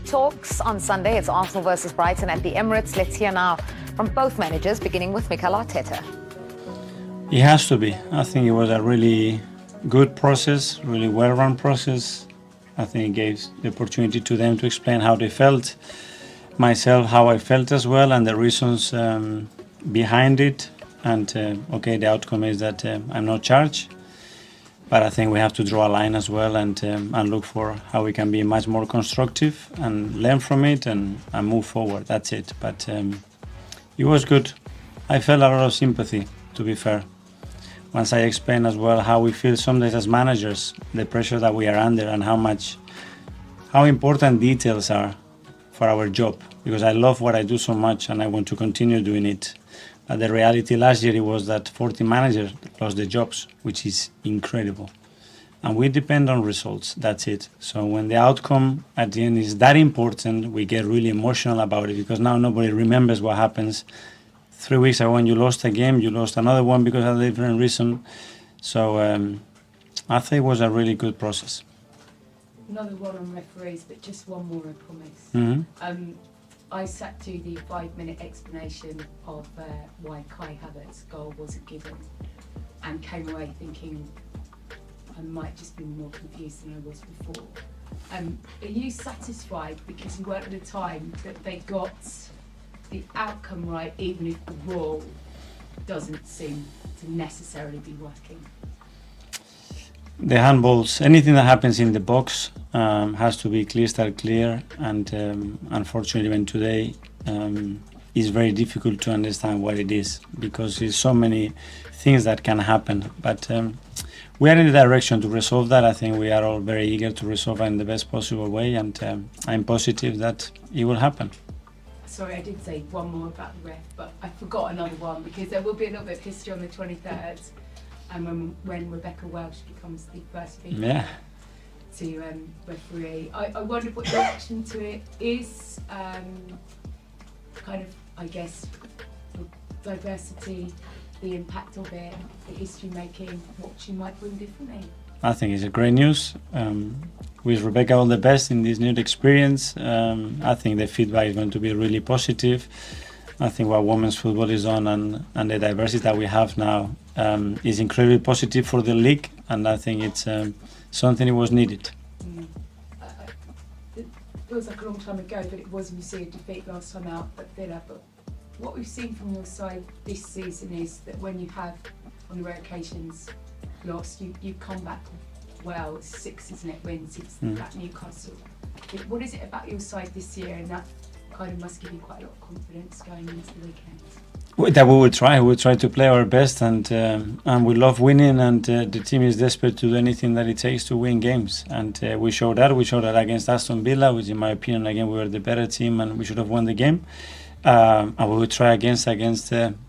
talks on Sunday. It's Arsenal versus Brighton at the Emirates. Let's hear now from both managers, beginning with Mikel Arteta. It has to be. I think it was a really good process, really well-run process. I think it gave the opportunity to them to explain how they felt, myself how I felt as well, and the reasons behind it. And okay, the outcome is that I'm not charged, but I think we have to draw a line as well and look for how we can be much more constructive and learn from it and move forward. That's it. But it was good. I felt a lot of sympathy, to be fair. Once I explained as well how we feel some days as managers, the pressure that we are under and how important details are for our job. Because I love what I do so much and I want to continue doing it. But the reality last year was that 40 managers lost their jobs, which is incredible. And we depend on results, that's it. So when the outcome at the end is that important, we get really emotional about it because now nobody remembers what happens. 3 weeks ago when you lost a game, you lost another one because of a different reason. So I think it was a really good process. Another one on referees, but just one more, I promise. Mm-hmm. I sat through the 5-minute explanation of why Kai Havertz's goal wasn't given and came away thinking I might just be more confused than I was before. Are you satisfied because you weren't at the time that they got the outcome right, even if the rule doesn't seem to necessarily be working? The handballs, anything that happens in the box has to be crystal clear, and unfortunately even today it's very difficult to understand what it is because there's so many things that can happen. But we are in the direction to resolve that. I think we are all very eager to resolve it in the best possible way, and I'm positive that it will happen. Sorry, I did say one more about the ref, but I forgot another one because there will be a little bit of history on the 23rd, and when Rebecca Welsh becomes the first female to referee. I wondered what your reaction to it is, kind of, I guess, the diversity, the impact of it, the history making, what she might bring differently. I think it's a great news. Wish Rebecca all the best in this new experience. I think the feedback is going to be really positive. I think what women's football is on and the diversity that we have now is incredibly positive for the league, and I think it's something that was needed. It feels like a long time ago, but it was we see a defeat last time out at Villa. But what we've seen from your side this season is that when you have, on rare occasions, lost, you come back well. It's 6, isn't it, wins at Newcastle. What is it about your side this year, and that kind of must give you quite a lot of confidence going into the weekend? That we will try. We'll try to play our best, and we love winning, and the team is desperate to do anything that it takes to win games. And we showed that. We showed that against Aston Villa, which in my opinion, again, we were the better team and we should have won the game. And we will try against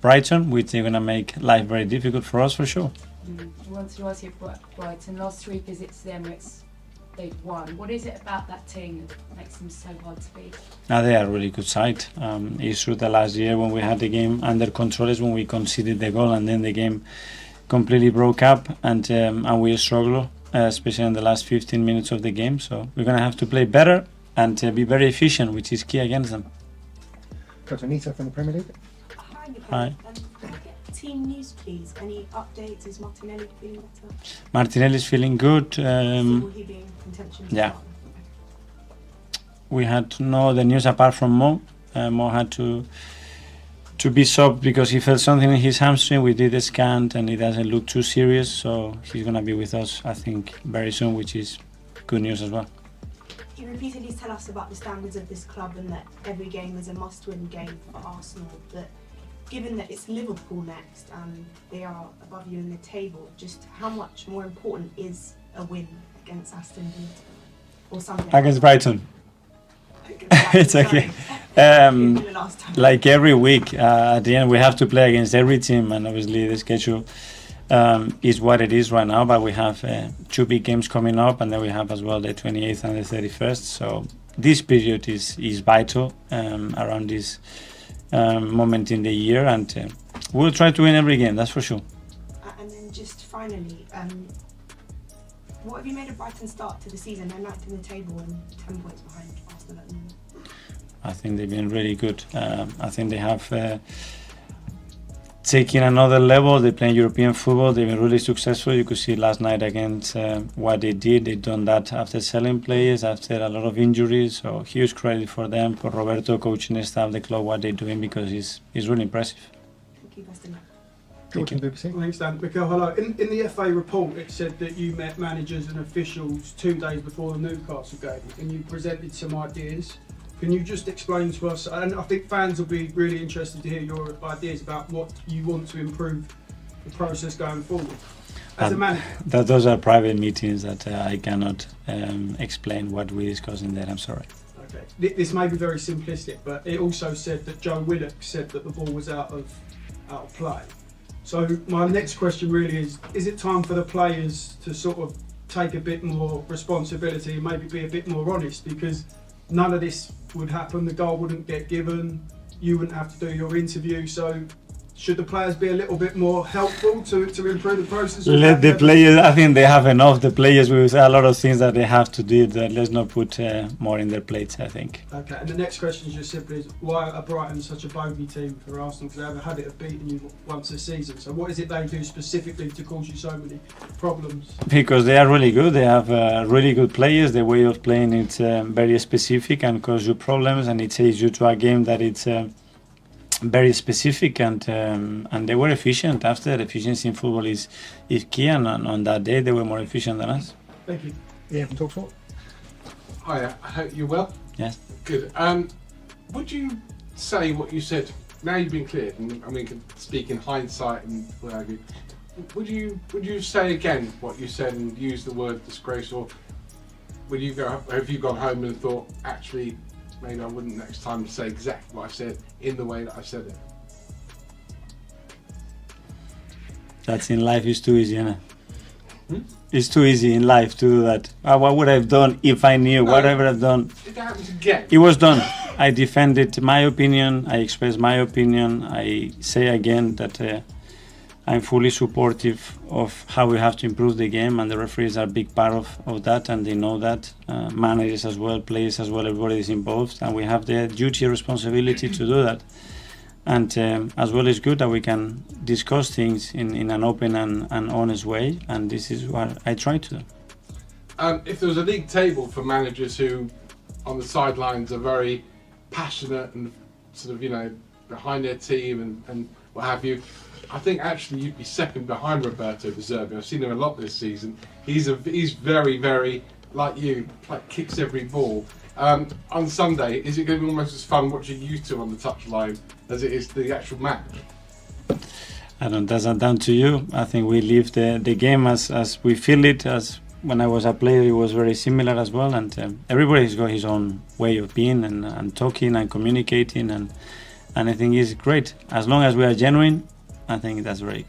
Brighton, which they're going to make life very difficult for us for sure. I wanted to ask you about Brighton. Last 3 visits to the Emirates, they've won. What is it about that team that makes them so hard to beat? Now they are a really good side. It's true that last year when we had the game under control is when we conceded the goal, and then the game completely broke up, and we struggled, especially in the last 15 minutes of the game. So we're going to have to play better and be very efficient, which is key against them. Coach Anita from the Premier League. Hi. Team news, please. Any updates? Is Martinelli feeling better? Martinelli's feeling good. Will he be in contention? Yeah. We had no other news apart from Mo. Mo had to be subbed because he felt something in his hamstring. We did a scan and it doesn't look too serious, so he's going to be with us, I think, very soon, which is good news as well. You repeatedly tell us about the standards of this club and that every game is a must-win game for Arsenal, but given that it's Liverpool next and they are above you in the table, just how much more important is a win against Aston Villa or something? Against Brighton. It's okay. Like every week, at the end we have to play against every team, and obviously the schedule is what it is right now, but we have 2 big games coming up, and then we have as well the 28th and the 31st. So this period is vital around this moment in the year, and we'll try to win every game, that's for sure. And then just finally, What have you made of Brighton's start to the season? They're ninth in the table and 10 points behind Aston at the moment. I think they've been really good. I think they have taken another level. They play European football. They've been really successful. You could see last night against what they did. They've done that after selling players, after a lot of injuries. So huge credit for them, for Roberto, coaching the staff, the club, what they're doing, because it's really impressive. Thank you, best of luck. George from BBC. Thanks, Dan. Mikel, hello. In the FA report, it said that you met managers and officials 2 days before the Newcastle game, and you presented some ideas. Can you just explain to us, and I think fans will be really interested to hear your ideas about what you want to improve the process going forward as a manager? Those are private meetings that I cannot explain what we discuss in there. I'm sorry. Okay. This may be very simplistic, but it also said that Joe Willock said that the ball was out of play. So my next question really is it time for the players to sort of take a bit more responsibility and maybe be a bit more honest, because none of this would happen, the goal wouldn't get given, you wouldn't have to do your interview, so should the players be a little bit more helpful to improve the process? Let the players, I think they have enough. The players will say a lot of things that they have to do, that let's not put more in their plates, I think. Okay, and the next question is just simply, why are Brighton such a bogey team for Arsenal? Because they have a habit of beating you once a season. So what is it they do specifically to cause you so many problems? Because they are really good. They have really good players. The way of playing is very specific and cause you problems, and it takes you to a game that it's very specific, and they were efficient. After efficiency in football is key, and on that day they were more efficient than us. Thank you. Yeah, from Talks Football. Hi, I hope you're well. Yes. Good. Would you say what you said? Now you've been cleared, and I mean, can speak in hindsight and what have you. Would you say again what you said and use the word disgrace, or would you go? Have you gone home and thought, actually, maybe I wouldn't next time say exactly what I said in the way that I said it? That's in life is too easy, isn't it? It's too easy in life to do that. What would I have done if I knew? No, whatever I've done. If it happens again. It was done. I defended my opinion. I expressed my opinion. I say again that I'm fully supportive of how we have to improve the game, and the referees are a big part of that, and they know that. Managers as well, players as well, everybody is involved, and we have the duty and responsibility to do that. And as well, it's good that we can discuss things in an open and honest way, and this is what I try to do. If there was a league table for managers who, on the sidelines, are very passionate and sort of, you know, behind their team and what have you, I think actually you'd be second behind Roberto De Zerbi. I've seen him a lot this season. He's very, very, like you, like kicks every ball. On Sunday, is it going to be almost as fun watching you two on the touchline as it is the actual match? I don't. That's not down to you. I think we live the game as we feel it. As when I was a player, it was very similar as well. And everybody's got his own way of being and talking and communicating, and I think it's great. As long as we are genuine, I think that's great.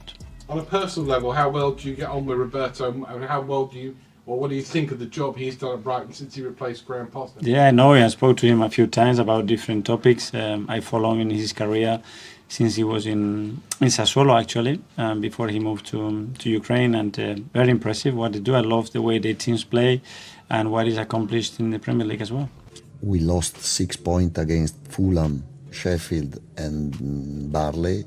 On a personal level, how well do you get on with Roberto, and how well do you, or what do you think of the job he's done at Brighton since he replaced Graham Potter? Yeah, I know. I spoke to him a few times about different topics. I follow him in his career since he was in Sassuolo, actually, before he moved to Ukraine, and very impressive what they do. I love the way their teams play and what is accomplished in the Premier League as well. We lost 6 points against Fulham, Sheffield and Burnley,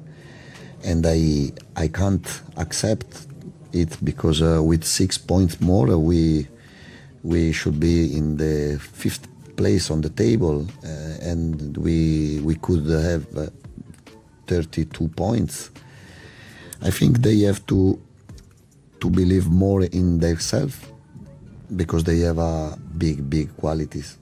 and I can't accept it, because with 6 points more we should be in the 5th place on the table, and we could have 32 points. I think they have to believe more in themselves, because they have big qualities.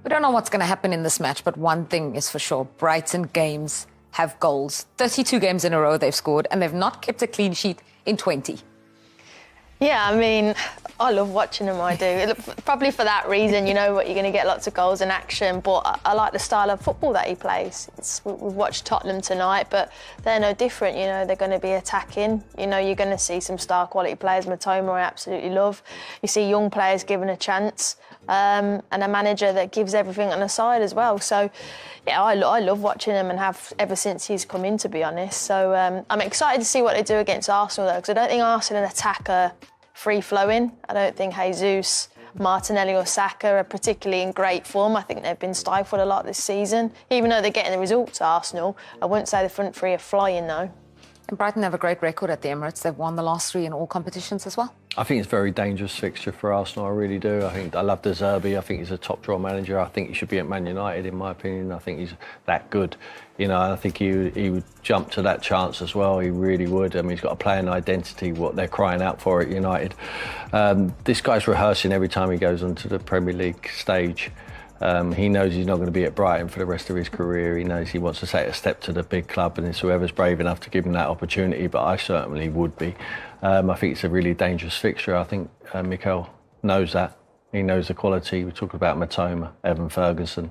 We don't know what's going to happen in this match, but one thing is for sure. Brighton games have goals. 32 games in a row they've scored, and they've not kept a clean sheet in 20. Yeah, I mean, I love watching them, I do. Probably for that reason, you know what, you're going to get lots of goals and action, but I like the style of football that he plays. We've watched Tottenham tonight, but they're no different, you know, they're going to be attacking. You know, you're going to see some star quality players. Matoma I absolutely love. You see young players given a chance, and a manager that gives everything on the side as well. So, yeah, I love watching him, and have ever since he's come in, to be honest. So I'm excited to see what they do against Arsenal, though, because I don't think Arsenal attack are free-flowing. I don't think Jesus, Martinelli or Saka are particularly in great form. I think they've been stifled a lot this season. Even though they're getting the results, Arsenal, I wouldn't say the front three are flying, though. And Brighton have a great record at the Emirates. They've won the last 3 in all competitions as well. I think it's a very dangerous fixture for Arsenal. I really do. I love De Zerbi. I think he's a top draw manager. I think he should be at Man United, in my opinion. I think he's that good. You know, I think he would jump to that chance as well. He really would. I mean, he's got a playing identity, what they're crying out for at United. This guy's rehearsing every time he goes onto the Premier League stage. He knows he's not going to be at Brighton for the rest of his career. He knows he wants to take a step to the big club, and it's whoever's brave enough to give him that opportunity, but I certainly would be. I think it's a really dangerous fixture. I think Mikel knows that. He knows the quality. We talk about Matoma, Evan Ferguson,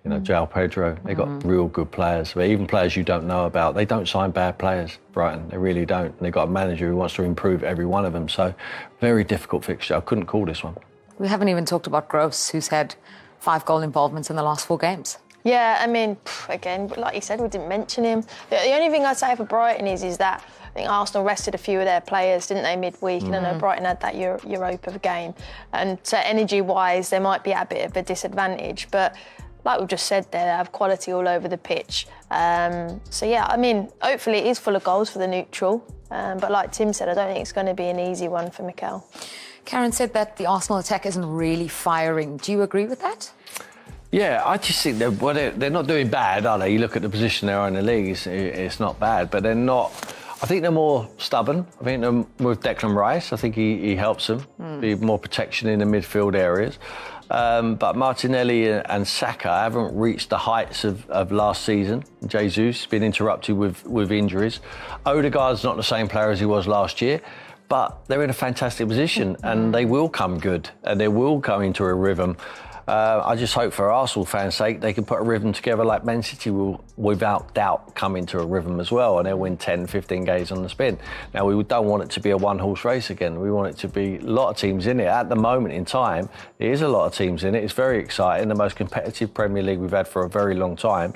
you know, João Pedro. They've got real good players, but even players you don't know about. They don't sign bad players, Brighton. They really don't. And they've got a manager who wants to improve every one of them. So, very difficult fixture. I couldn't call this one. We haven't even talked about Gross, who's had 5 goal involvements in the last 4 games. Yeah, I mean, again, like you said, we didn't mention him. The only thing I'd say for Brighton is that I think Arsenal rested a few of their players, didn't they, midweek? And I know Brighton had that Europa game. And so energy-wise, they might be at a bit of a disadvantage. But like we've just said there, they have quality all over the pitch. So, yeah, I mean, hopefully it is full of goals for the neutral. But like Tim said, I don't think it's going to be an easy one for Mikel. Karen said that the Arsenal attack isn't really firing. Do you agree with that? Yeah, I just think they're not doing bad, are they? You look at the position they are in the league, it's not bad, but they're not. I think they're more stubborn. I think with Declan Rice, I think he helps them be more protection in the midfield areas. But Martinelli and Saka haven't reached the heights of last season. Jesus has been interrupted with injuries. Odegaard's not the same player as he was last year. But they're in a fantastic position and they will come good and they will come into a rhythm. I just hope for Arsenal fans' sake they can put a rhythm together like Man City will without doubt come into a rhythm as well, and they'll win 10, 15 games on the spin. Now, we don't want it to be a one-horse race again. We want it to be a lot of teams in it. At the moment in time, there is a lot of teams in it. It's very exciting, the most competitive Premier League we've had for a very long time.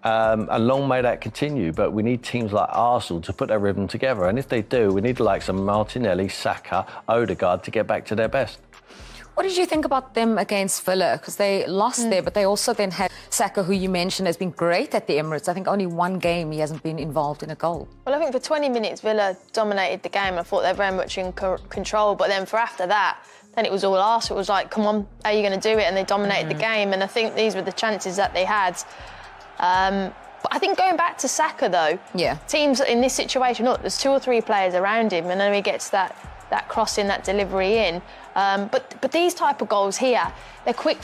And long may that continue, but we need teams like Arsenal to put their rhythm together. And if they do, we need the likes of Martinelli, Saka, Odegaard to get back to their best. What did you think about them against Villa? Because they lost there, but they also then had Saka, who you mentioned has been great at the Emirates. I think only 1 game he hasn't been involved in a goal. Well, I think for 20 minutes, Villa dominated the game. I thought they were very much in control. But then for after that, then it was all Arsenal. It was like, come on, how are you going to do it? And they dominated the game. And I think these were the chances that they had. But I think going back to Saka, though, teams in this situation, look, there's 2 or 3 players around him, and then he gets that crossing, that delivery in. But these type of goals here, they're quick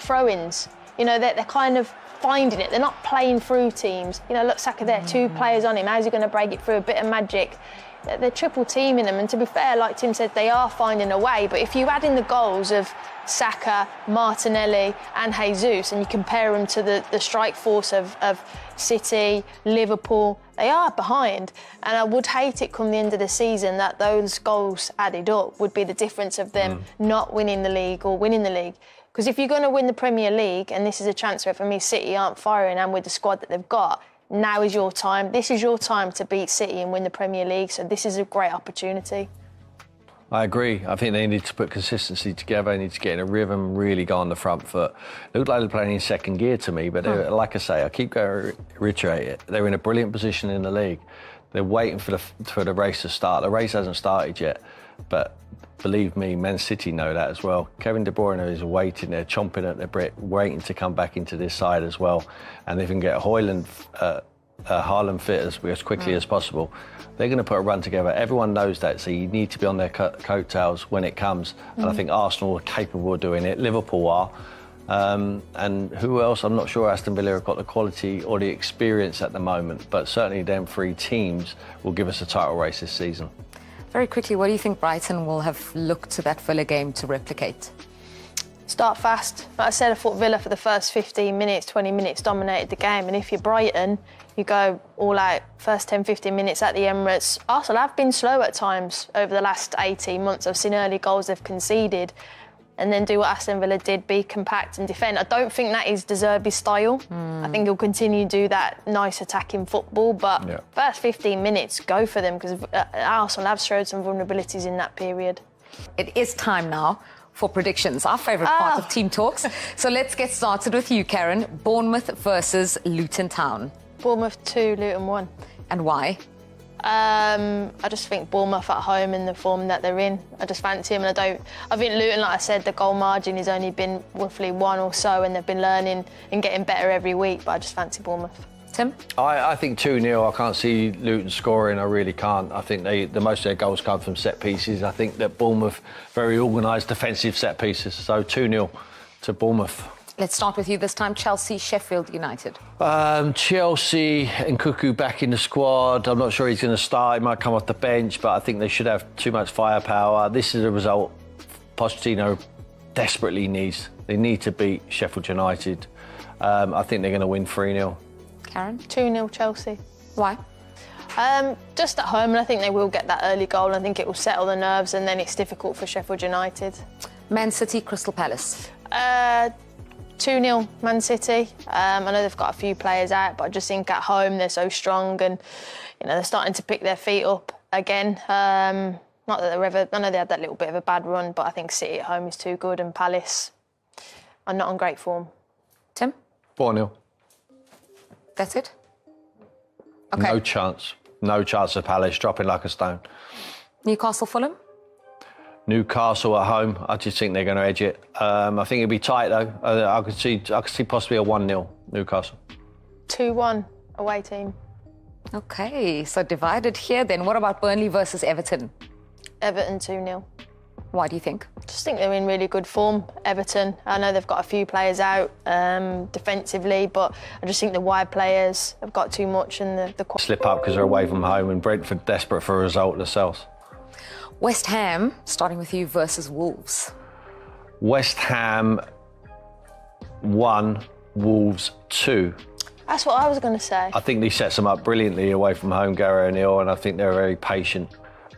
throw-ins. You know, they're kind of finding it. They're not playing through teams. You know, look, Saka there, 2 players on him. How's he going to break it through? A bit of magic. They're triple teaming them, and to be fair, like Tim said, they are finding a way. But if you add in the goals of Saka, Martinelli and Jesus, and you compare them to the strike force of City, Liverpool, they are behind. And I would hate it come the end of the season that those goals added up would be the difference of them not winning the league or winning the league. Because if you're going to win the Premier League, and this is a chance where, for me, City aren't firing, and with the squad that they've got, now is your time. This is your time to beat City and win the Premier League. So this is a great opportunity. I agree. I think they need to put consistency together. They need to get in a rhythm, really go on the front foot. It looked like they're playing in second gear to me, but like I say, I keep going to reiterate it. They're in a brilliant position in the league. They're waiting for the race to start. The race hasn't started yet, but believe me, Man City know that as well. Kevin De Bruyne is waiting there, chomping at the bit, waiting to come back into this side as well. And if they can get Haaland fit as quickly as possible, they're going to put a run together. Everyone knows that, so you need to be on their coattails when it comes. And I think Arsenal are capable of doing it. Liverpool are. And who else? I'm not sure Aston Villa have got the quality or the experience at the moment, but certainly them 3 teams will give us a title race this season. Very quickly, what do you think Brighton will have looked to that Villa game to replicate? Start fast. Like I said, I thought Villa for the first 15 minutes, 20 minutes dominated the game. And if you're Brighton, you go all out first 10, 15 minutes at the Emirates. Arsenal have been slow at times over the last 18 months. I've seen early goals they've conceded. and then do what Aston Villa did, be compact and defend. I don't think that is De Zerbi's style. I think he'll continue to do that nice attacking football, but first 15 minutes, go for them, because Arsenal have showed some vulnerabilities in that period. It is time now for predictions, our favourite part of Team Talks. So let's get started with you, Karen. Bournemouth versus Luton Town. Bournemouth 2, Luton 1. And why? I just think Bournemouth at home in the form that they're in. I just fancy them, and I think Luton, like I said, the goal margin has only been roughly 1 or so, and they've been learning and getting better every week, but I just fancy Bournemouth. Tim? I think 2-0. I can't see Luton scoring. I really can't. I think the most of their goals come from set pieces. I think that Bournemouth, very organised defensive set pieces. So 2-0 to Bournemouth. Let's start with you this time. Chelsea, Sheffield United. Chelsea and Cuckoo back in the squad. I'm not sure he's going to start. He might come off the bench, but I think they should have too much firepower. This is a result Pochettino desperately needs. They need to beat Sheffield United. I think they're going to win 3-0. Karen? 2-0 Chelsea. Why? Just at home, and I think they will get that early goal, and I think it will settle the nerves, and then it's difficult for Sheffield United. Man City, Crystal Palace. 2-0 Man City. I know they've got a few players out, but I just think at home they're so strong, and they're starting to pick their feet up again. Not that they're ever. I know they had that little bit of a bad run, but I think City at home is too good, and Palace are not on great form. Tim? 4-0. That's it? Okay. No chance. No chance of Palace dropping like a stone. Newcastle, Fulham? Newcastle at home. I just think they're going to edge it. I think it'll be tight though. I could see possibly a 1-0 Newcastle. 2-1 away team. Okay, so divided here then. What about Burnley versus Everton? Everton 2-0. Why do you think? Just think they're in really good form, Everton. I know they've got a few players out defensively, but I just think the wide players have got too much, and the slip up because they're away from home, and Brentford desperate for a result themselves. West Ham, starting with you, versus Wolves. West Ham 1, Wolves 2. That's what I was going to say. I think he sets them up brilliantly away from home, Gary O'Neill, and I think they're very patient.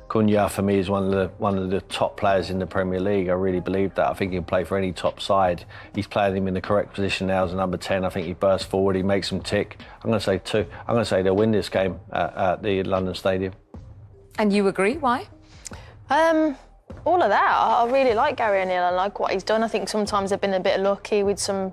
Cunha, for me, is one of the top players in the Premier League. I really believe that. I think he can play for any top side. He's playing him in the correct position now as a number 10. I think he bursts forward, he makes them tick. I'm going to say 2. I'm going to say they'll win this game at the London Stadium. And you agree? Why? All of that. I really like Gary O'Neill. I like what he's done. I think sometimes they've been a bit lucky with some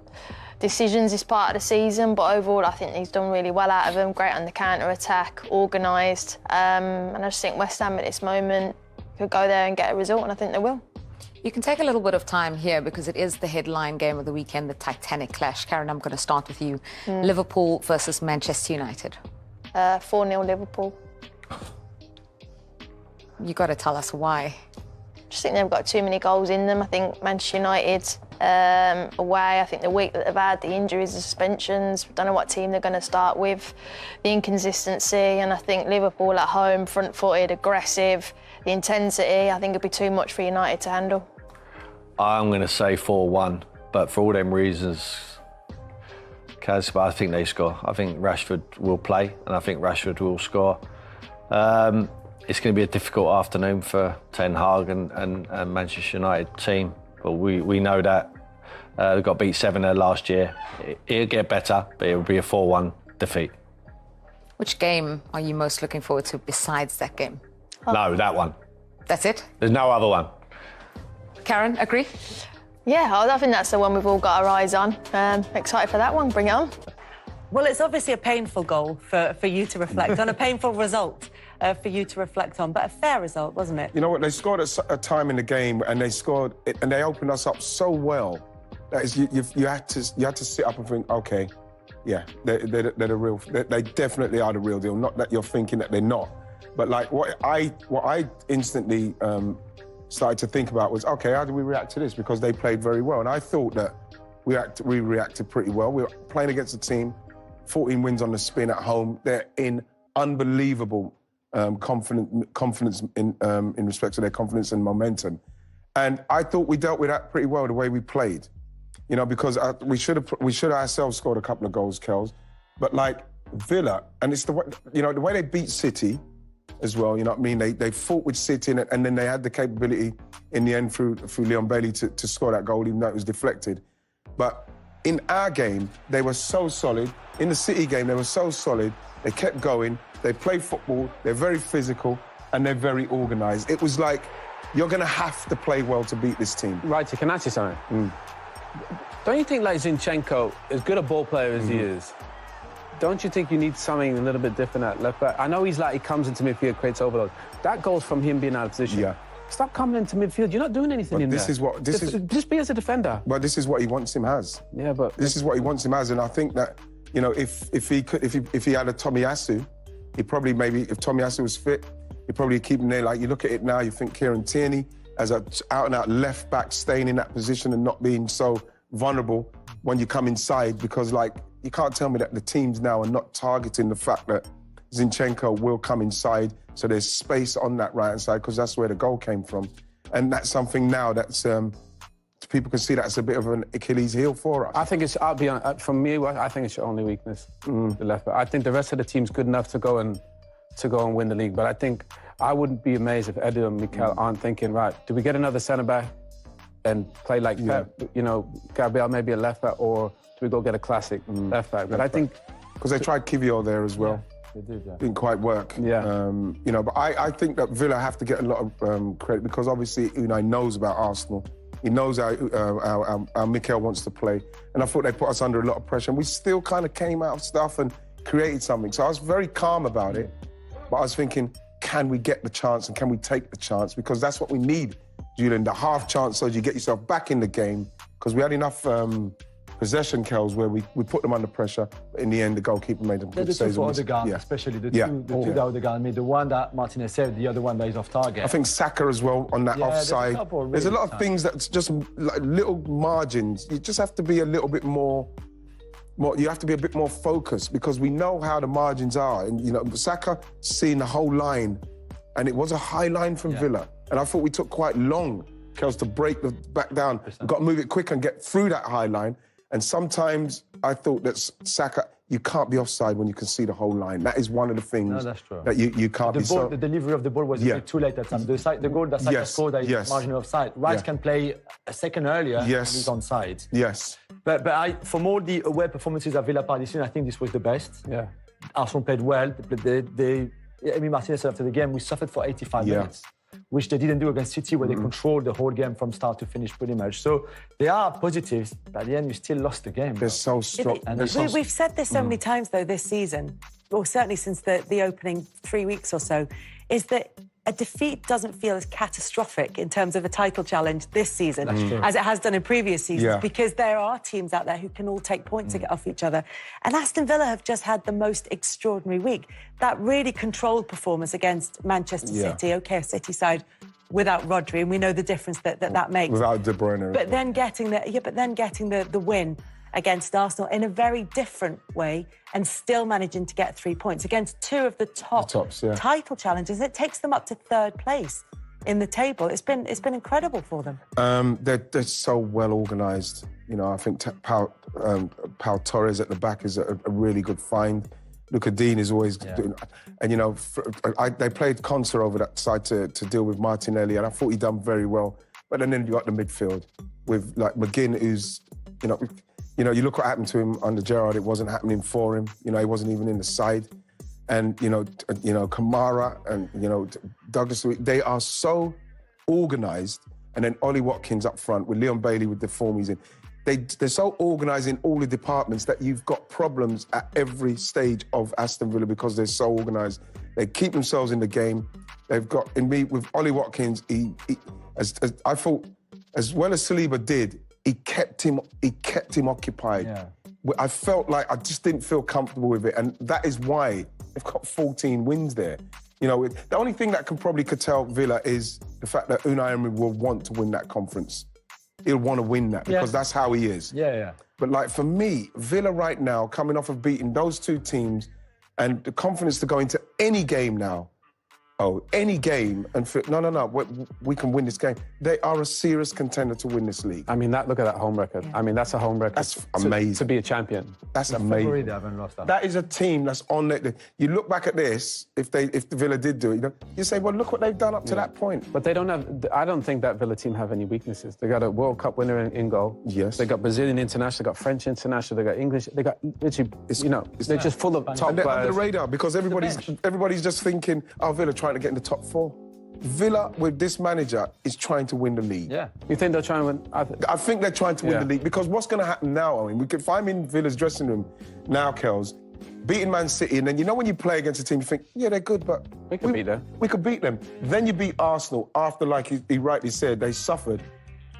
decisions this part of the season, but overall I think he's done really well out of them. Great on the counter-attack, organised. And I just think West Ham at this moment could go there and get a result, and I think they will. You can take a little bit of time here because it is the headline game of the weekend, the Titanic clash. Karen, I'm going to start with you. Liverpool versus Manchester United. 4-0 Liverpool. You got to tell us why. Just think they've got too many goals in them. I think Manchester United away, I think the week that they've had, the injuries, the suspensions, don't know what team they're going to start with, the inconsistency, and I think Liverpool at home, front-footed, aggressive, the intensity, I think it'd be too much for United to handle. I'm going to say 4-1, but for all them reasons, Kaz, I think they score. I think Rashford will play, and I think Rashford will score. It's going to be a difficult afternoon for Ten Hag and Manchester United team, but we know that. They got beat 7-0 last year. It'll get better, but it'll be a 4-1 defeat. Which game are you most looking forward to besides that game? No, that one. That's it? There's no other one. Karen, agree? Yeah, I think that's the one we've all got our eyes on. Excited for that one, bring it on. Well, it's obviously a painful goal for you to reflect on, a painful result for you to reflect on, but a fair result, wasn't it? You know what, they scored at a time in the game, and they scored, and they opened us up so well. That is, you had to sit up and think, okay, yeah, they're the real, they definitely are the real deal. Not that you're thinking that they're not, but like what I instantly started to think about was, okay, how do we react to this? Because they played very well, and I thought that we reacted pretty well. We were playing against a team, 14 wins on the spin at home. They're in unbelievable confidence in respect to their confidence and momentum. And I thought we dealt with that pretty well, the way we played. You know, because we should have ourselves scored a couple of goals, Kels. But like Villa, and it's the way, you know, the way they beat City as well, you know what I mean? They fought with City and then they had the capability in the end through Leon Bailey to score that goal, even though it was deflected. But in our game, they were so solid. In the City game, they were so solid. They kept going. They play football. They're very physical, and they're very organised. It was like, you're going to have to play well to beat this team. Right, can I ask you something? Don't you think, like, Zinchenko, as good a ball player as he is, don't you think you need something a little bit different at left back? I know he comes into midfield, creates overload. That goes from him being out of position. Yeah. Stop coming into midfield. You're not doing anything in this there. Just be as a defender. But this is what he wants him as. Yeah, but this is what he wants him as, and I think that, you know, if he had a Tomiyasu, he probably maybe, if Tomiyasu was fit, he'd probably keep him there. Like, you look at it now, you think Kieran Tierney as a out-and-out left back, staying in that position and not being so vulnerable when you come inside, because, like, you can't tell me that the teams now are not targeting the fact that Zinchenko will come inside, so there's space on that right-hand side, because that's where the goal came from. And that's something now that's, people can see that's a bit of an Achilles heel for us. I think it's, I'll be honest, from me, I think it's your only weakness, the left back. I think the rest of the team's good enough to go and win the league, but I think I wouldn't be amazed if Edu and Mikel aren't thinking, right, do we get another centre-back and play like Pep, you know, Gabriel maybe a left back, or do we go get a classic left back? But I think... Because they tried Kivior there as well. Yeah, they did, yeah. Didn't quite work. Yeah. You know, but I think that Villa have to get a lot of credit, because obviously Unai knows about Arsenal. He knows how Mikel wants to play. And I thought they put us under a lot of pressure, and we still kind of came out of stuff and created something. So I was very calm about it. But I was thinking, can we get the chance and can we take the chance? Because that's what we need, Julian, the half chance, so you get yourself back in the game. Because we had enough possession kills where we put them under pressure, but in the end, the goalkeeper made them good saves. Especially the two that Odegaard made, the one that Martinez saved, the other one that is off target. I think Saka as well on that offside. There's a lot of things that's just like little margins. You just have to be a little bit more, you have to be a bit more focused, because we know how the margins are. And, you know, Saka seeing the whole line, and it was a high line from Villa. And I thought we took quite long, Kels, to break the back down. We've got to move it quick and get through that high line. And sometimes I thought that Saka, you can't be offside when you can see the whole line. That is one of the things that you can't be. The delivery of the ball was a bit too late at times. The goal that Saka scored is marginal offside. Rice can play a second earlier and he's onside. Yes. But from all the away performances at Villa Park this season, I think this was the best. Yeah. Arsenal played well. Emi Martinez said after the game, we suffered for 85 minutes, which they didn't do against City, where they controlled the whole game from start to finish pretty much. So there are positives, but at the end, you still lost the game. They're so strong. We've said this so many times, though, this season, or certainly since the opening 3 weeks or so, is that a defeat doesn't feel as catastrophic in terms of a title challenge this season as it has done in previous seasons, because there are teams out there who can all take points off each other. And Aston Villa have just had the most extraordinary week. That really controlled performance against Manchester City, a City side without Rodri, and we know the difference that makes. Without De Bruyne. But then getting the win against Arsenal in a very different way, and still managing to get 3 points against two of the tops, title challenges. It takes them up to third place in the table. It's been incredible for them. They're so well organised. You know, I think Pau Torres at the back is a really good find. Luka Dean is always doing, and you know, they played Konsa over that side to deal with Martinelli, and I thought he done very well. But then you got the midfield with like McGinn, who's you look what happened to him under Gerrard. It wasn't happening for him. You know, he wasn't even in the side. And Kamara and Douglas, they are so organised. And then Ollie Watkins up front with Leon Bailey with the form he's in. They're so organised in all the departments that you've got problems at every stage of Aston Villa because they're so organised. They keep themselves in the game. They've got with Ollie Watkins. I thought, as well as Saliba did, he kept him occupied. Yeah. I felt like I just didn't feel comfortable with it, and that is why they've got 14 wins there. You know, the only thing that could tell Villa is the fact that Unai Emery will want to win that conference. He'll want to win that because that's how he is. Yeah. But like for me, Villa right now, coming off of beating those two teams, and the confidence to go into any game now, oh, any game and feel, no, we can win this game. They are a serious contender to win this league. I mean, look at that home record. I mean, that's a home record. That's amazing. To be a champion. That's amazing. February, they haven't lost that. That is a team that's on it. You look back at this, if the Villa did do it, you say, well, look what they've done up to that point. But they don't have, I don't think that Villa team have any weaknesses. They got a World Cup winner in goal. Yes. They got Brazilian international, they got French international, they got English, they got literally, they're just full of top and they're under players. the radar because everybody's just thinking, oh, Villa trying to get in the top 4. Villa, with this manager, is trying to win the league. Yeah. You think they're trying to win? I think they're trying to win the league because what's going to happen now, I mean, if I'm in Villa's dressing room now, Kels, beating Man City, and then you know when you play against a team, you think, yeah, they're good, but we could beat them. We could beat them. Then you beat Arsenal after, like he rightly said, they suffered.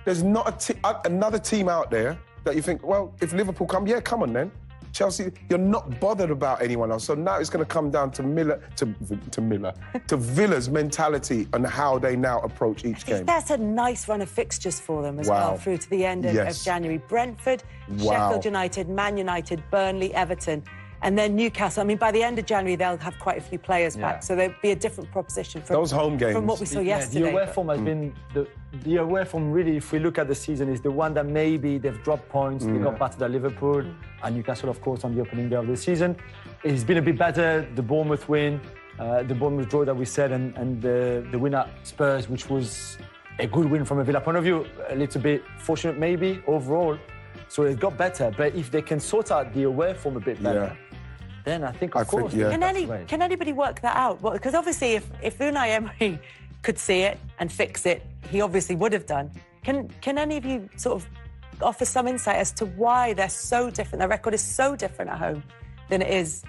There's not another team out there that you think, well, if Liverpool come, yeah, come on then. Chelsea, you're not bothered about anyone else. So now it's going to come down to Villa's mentality and how they now approach each game. That's a nice run of fixtures for them as well through to the end of January. Brentford, Sheffield United, Man United, Burnley, Everton, and then Newcastle. I mean, by the end of January, they'll have quite a few players back, so there'll be a different proposition from those home games. From what we saw yesterday. The away form has been the away form. Really, if we look at the season, is the one that maybe they've dropped points. They got battered at Liverpool and Newcastle, of course, on the opening day of the season. It's been a bit better. The Bournemouth win, the Bournemouth draw that we said, and the win at Spurs, which was a good win from a Villa point of view. A little bit fortunate, maybe overall. So it got better. But if they can sort out the away form a bit better. Then I think, of course, can anybody work that out? Well, because obviously, if Unai Emery could see it and fix it, he obviously would have done. Can any of you sort of offer some insight as to why they're so different? Their record is so different at home than it is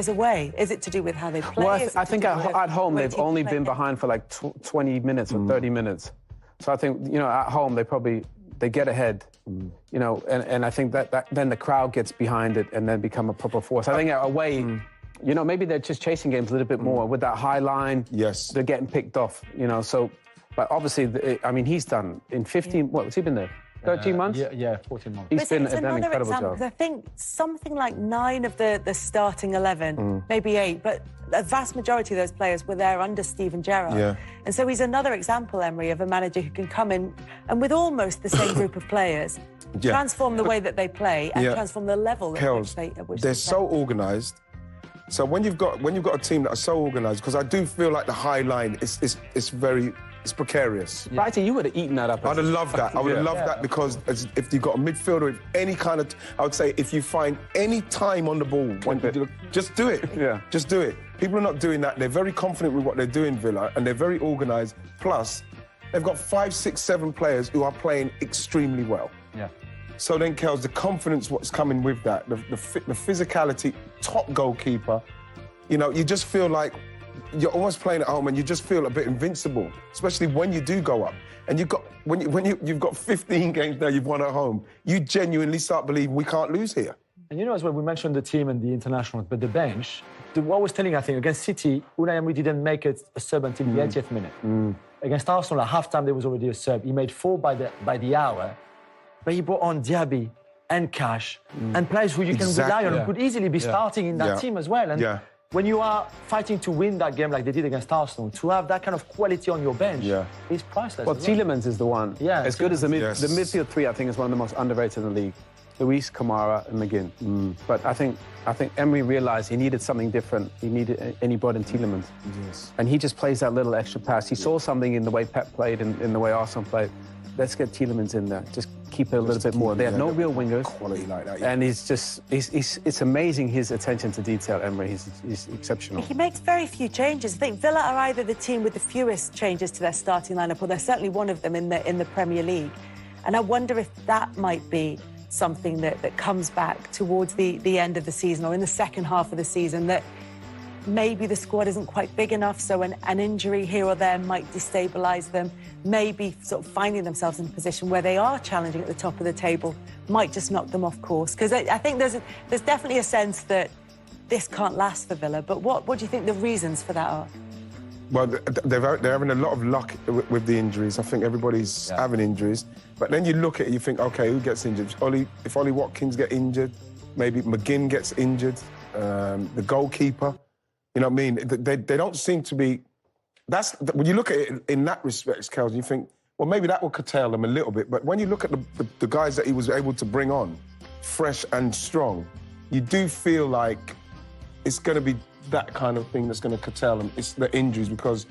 away. Is it to do with how they play? Well, I think at home they've only been behind for like 20 minutes or 30 minutes. So I think at home they get ahead, and I think that then the crowd gets behind it and then become a proper force. I think away, maybe they're just chasing games a little bit more with that high line. Yes, they're getting picked off. So, but obviously, I mean, he's done in 15. What has he been there? 13 months? Yeah, 14 months. He's done an incredible example, job. I think something like 9 of the starting 11, maybe 8, but a vast majority of those players were there under Steven Gerrard. Yeah. And so he's another example, Emery, of a manager who can come in and with almost the same group of players, transform the way that they play and transform the level at which they they're so organised. So when you've got a team that are so organised, because I do feel like the high line is very. It's precarious. Brighton, you would have eaten that up. I'd have loved that. I would have loved that because if you've got a midfielder with any kind of... I would say if you find any time on the ball, just do it. Yeah. Just do it. People are not doing that. They're very confident with what they're doing, Villa, and they're very organised. Plus, they've got 5, 6, 7 players who are playing extremely well. Yeah. So then, Kels, the confidence, what's coming with that, the physicality, top goalkeeper, you just feel like you're almost playing at home and you just feel a bit invincible, especially when you do go up. And you've got 15 games now you've won at home, you genuinely start believing we can't lose here. And as well, we mentioned the team and the internationals, but the bench, what I was telling, I think, against City, Unai Emery didn't make a sub until the 80th minute. Against Arsenal, at half-time, there was already a sub. He made 4 by the hour, but he brought on Diaby and Cash and players who you can rely on, who could easily be starting in that team as well. And when you are fighting to win that game like they did against Arsenal, to have that kind of quality on your bench is priceless. Well, Tielemans is the one. Yeah, as good as the midfield 3, I think, is one of the most underrated in the league. Luis, Kamara, and McGinn. But I think Emery realised he needed something different. And he brought in Tielemans. Yes. And he just plays that little extra pass. He saw something in the way Pep played and in the way Arsenal played. Let's get Tielemans in there. Just keep it a little bit more. They have no real wingers. Quality like that. And it's amazing his attention to detail, Emery. He's exceptional. He makes very few changes. I think Villa are either the team with the fewest changes to their starting lineup, or they're certainly one of them in the Premier League. And I wonder if that might be something that comes back towards the end of the season or in the second half of the season, that maybe the squad isn't quite big enough, so an injury here or there might destabilise them. Maybe sort of finding themselves in a position where they are challenging at the top of the table might just knock them off course. Because I think there's definitely a sense that this can't last for Villa. But what do you think the reasons for that are? Well, they're having a lot of luck with the injuries. I think everybody's having injuries. But then you look at it, you think, OK, who gets injured? If Ollie Watkins gets injured, maybe McGinn gets injured, the goalkeeper. You know what I mean? They don't seem to be when you look at it in that respect, Kels, you think, well, maybe that will curtail them a little bit. But when you look at the guys that he was able to bring on, fresh and strong, you do feel like it's going to be that kind of thing that's going to curtail them. It's the injuries, because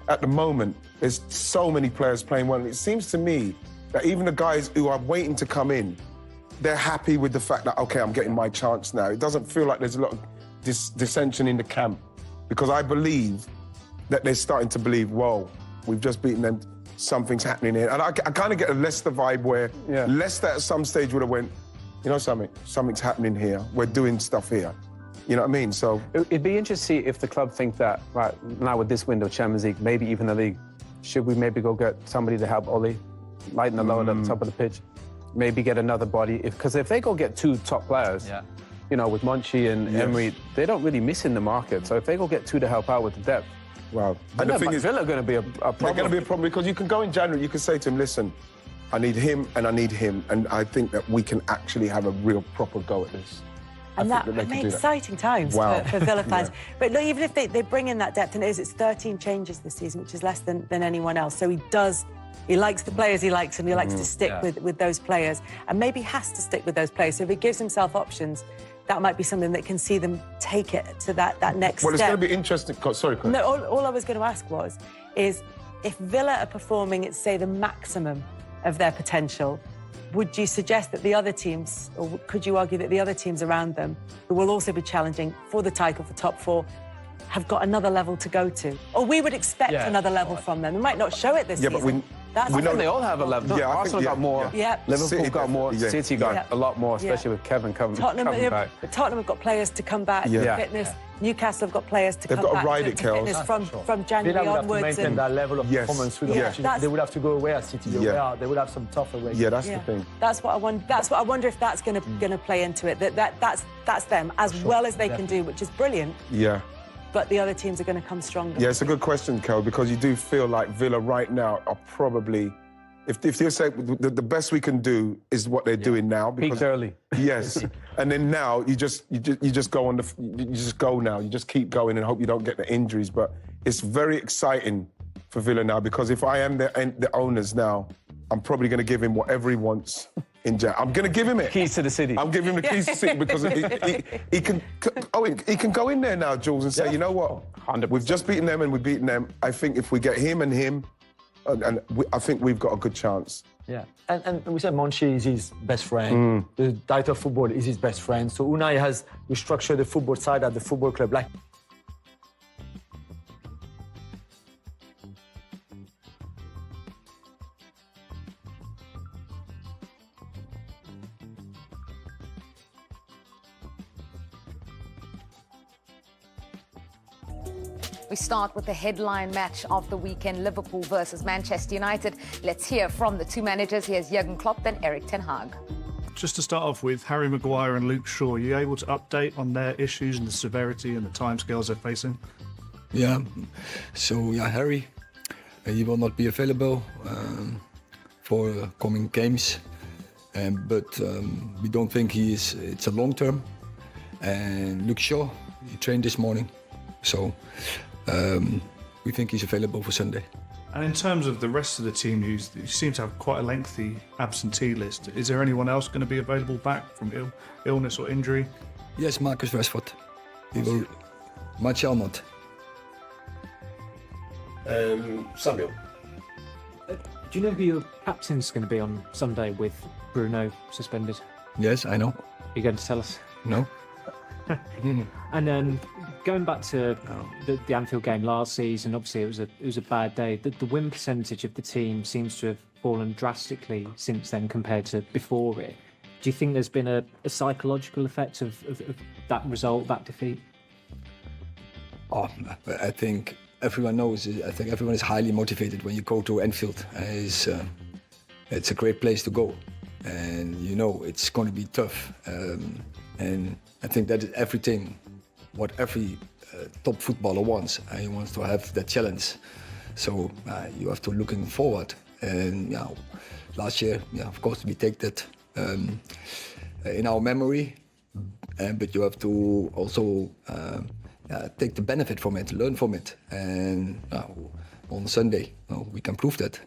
at the moment, there's so many players playing well. And it seems to me that even the guys who are waiting to come in, they're happy with the fact that, OK, I'm getting my chance now. It doesn't feel like there's a lot of dissension in the camp, because I believe that they're starting to believe, whoa, we've just beaten them, something's happening here. And I kind of get a Leicester vibe where Leicester at some stage would have went, you know something's happening here. We're doing stuff here. You know what I mean? So it'd be interesting to see if the club think that, right, now with this window, Champions League, maybe even the league, should we maybe go get somebody to help Oli, lighten the load at the top of the pitch, maybe get another body? Because if they go get 2 top players, you know, with Monchi and Emery, they don't really miss in the market. So if they go get 2 to help out with the depth, wow. And the thing is, Villa are going to be a problem. They're going to be a problem, because you can go in January, you can say to him, listen, I need him and I need him, and I think that we can actually have a real proper go at this. And that would be exciting times for Villa fans. But look, even if they bring in that depth, and it's 13 changes this season, which is less than anyone else. So he likes the players he likes, and he likes to stick with those players, and maybe has to stick with those players. So if he gives himself options, that might be something that can see them take it to that next step. Well, it's going to be interesting. Sorry, Chris. No, all I was going to ask is if Villa are performing at, say, the maximum of their potential, would you suggest that the other teams, or could you argue that the other teams around them, who will also be challenging for the title for top 4, have got another level to go to? Or we would expect another level from them. They might not show it this season. But we know they all have a level. Arsenal got more. Liverpool got more. City got a lot more, especially with Kevin coming back. Tottenham have got players to come back. Fitness. Newcastle have got players to come back. They've got to ride it, Kels. From January onwards. They will have to maintain that level of performance. They will have to go away at City. They will have some tougher ways. Yeah, that's the thing. That's what I wonder if that's going to play into it. That's them as well as they can do, which is brilliant. Yeah. But the other teams are going to come stronger. Yeah, it's a good question, Kel, because you do feel like Villa right now are probably, if you say the best we can do is what they're doing now. Because, peaked early. Yes, and then now you just go on you just go now. You just keep going and hope you don't get the injuries. But it's very exciting for Villa now, because if I am the owners now, I'm probably going to give him whatever he wants. I'm going to give him it. Keys to the city. I'm giving him the keys to the city, because he can go in there now, Jules, and say, you know what? 100%. We've just beaten them and we've beaten them. I think if we get him and him, I think we've got a good chance. Yeah, and we said Monchi is his best friend. The director of football is his best friend. So Unai has restructured the football side at the football club. We start with the headline match of the weekend, Liverpool versus Manchester United. Let's hear from the 2 managers. Here's Jurgen Klopp and Erik ten Hag. Just to start off with, Harry Maguire and Luke Shaw, are you able to update on their issues and the severity and the timescales they're facing? Yeah, so Harry, he will not be available for coming games, but we don't think it's a long term. And Luke Shaw, he trained this morning, so we think he's available for Sunday. And in terms of the rest of the team, you seem to have quite a lengthy absentee list. Is there anyone else going to be available back from illness or injury? Yes, Marcus Rashford. He will. Martial not. Samuel. Do you know who your captain's going to be on Sunday with Bruno suspended? Yes, I know. Are you going to tell us? No. And then going back to the Anfield game last season, obviously it was a bad day. The win percentage of the team seems to have fallen drastically since then compared to before it. Do you think there's been a psychological effect of that result, that defeat? Oh, I think everyone knows. I think everyone is highly motivated when you go to Anfield. It's a great place to go, and you know it's going to be tough. And I think that is everything what every top footballer wants. He wants to have that challenge. So you have to looking forward. And last year, of course, we take that in our memory. But you have to also take the benefit from it, learn from it, and on Sunday we can prove that.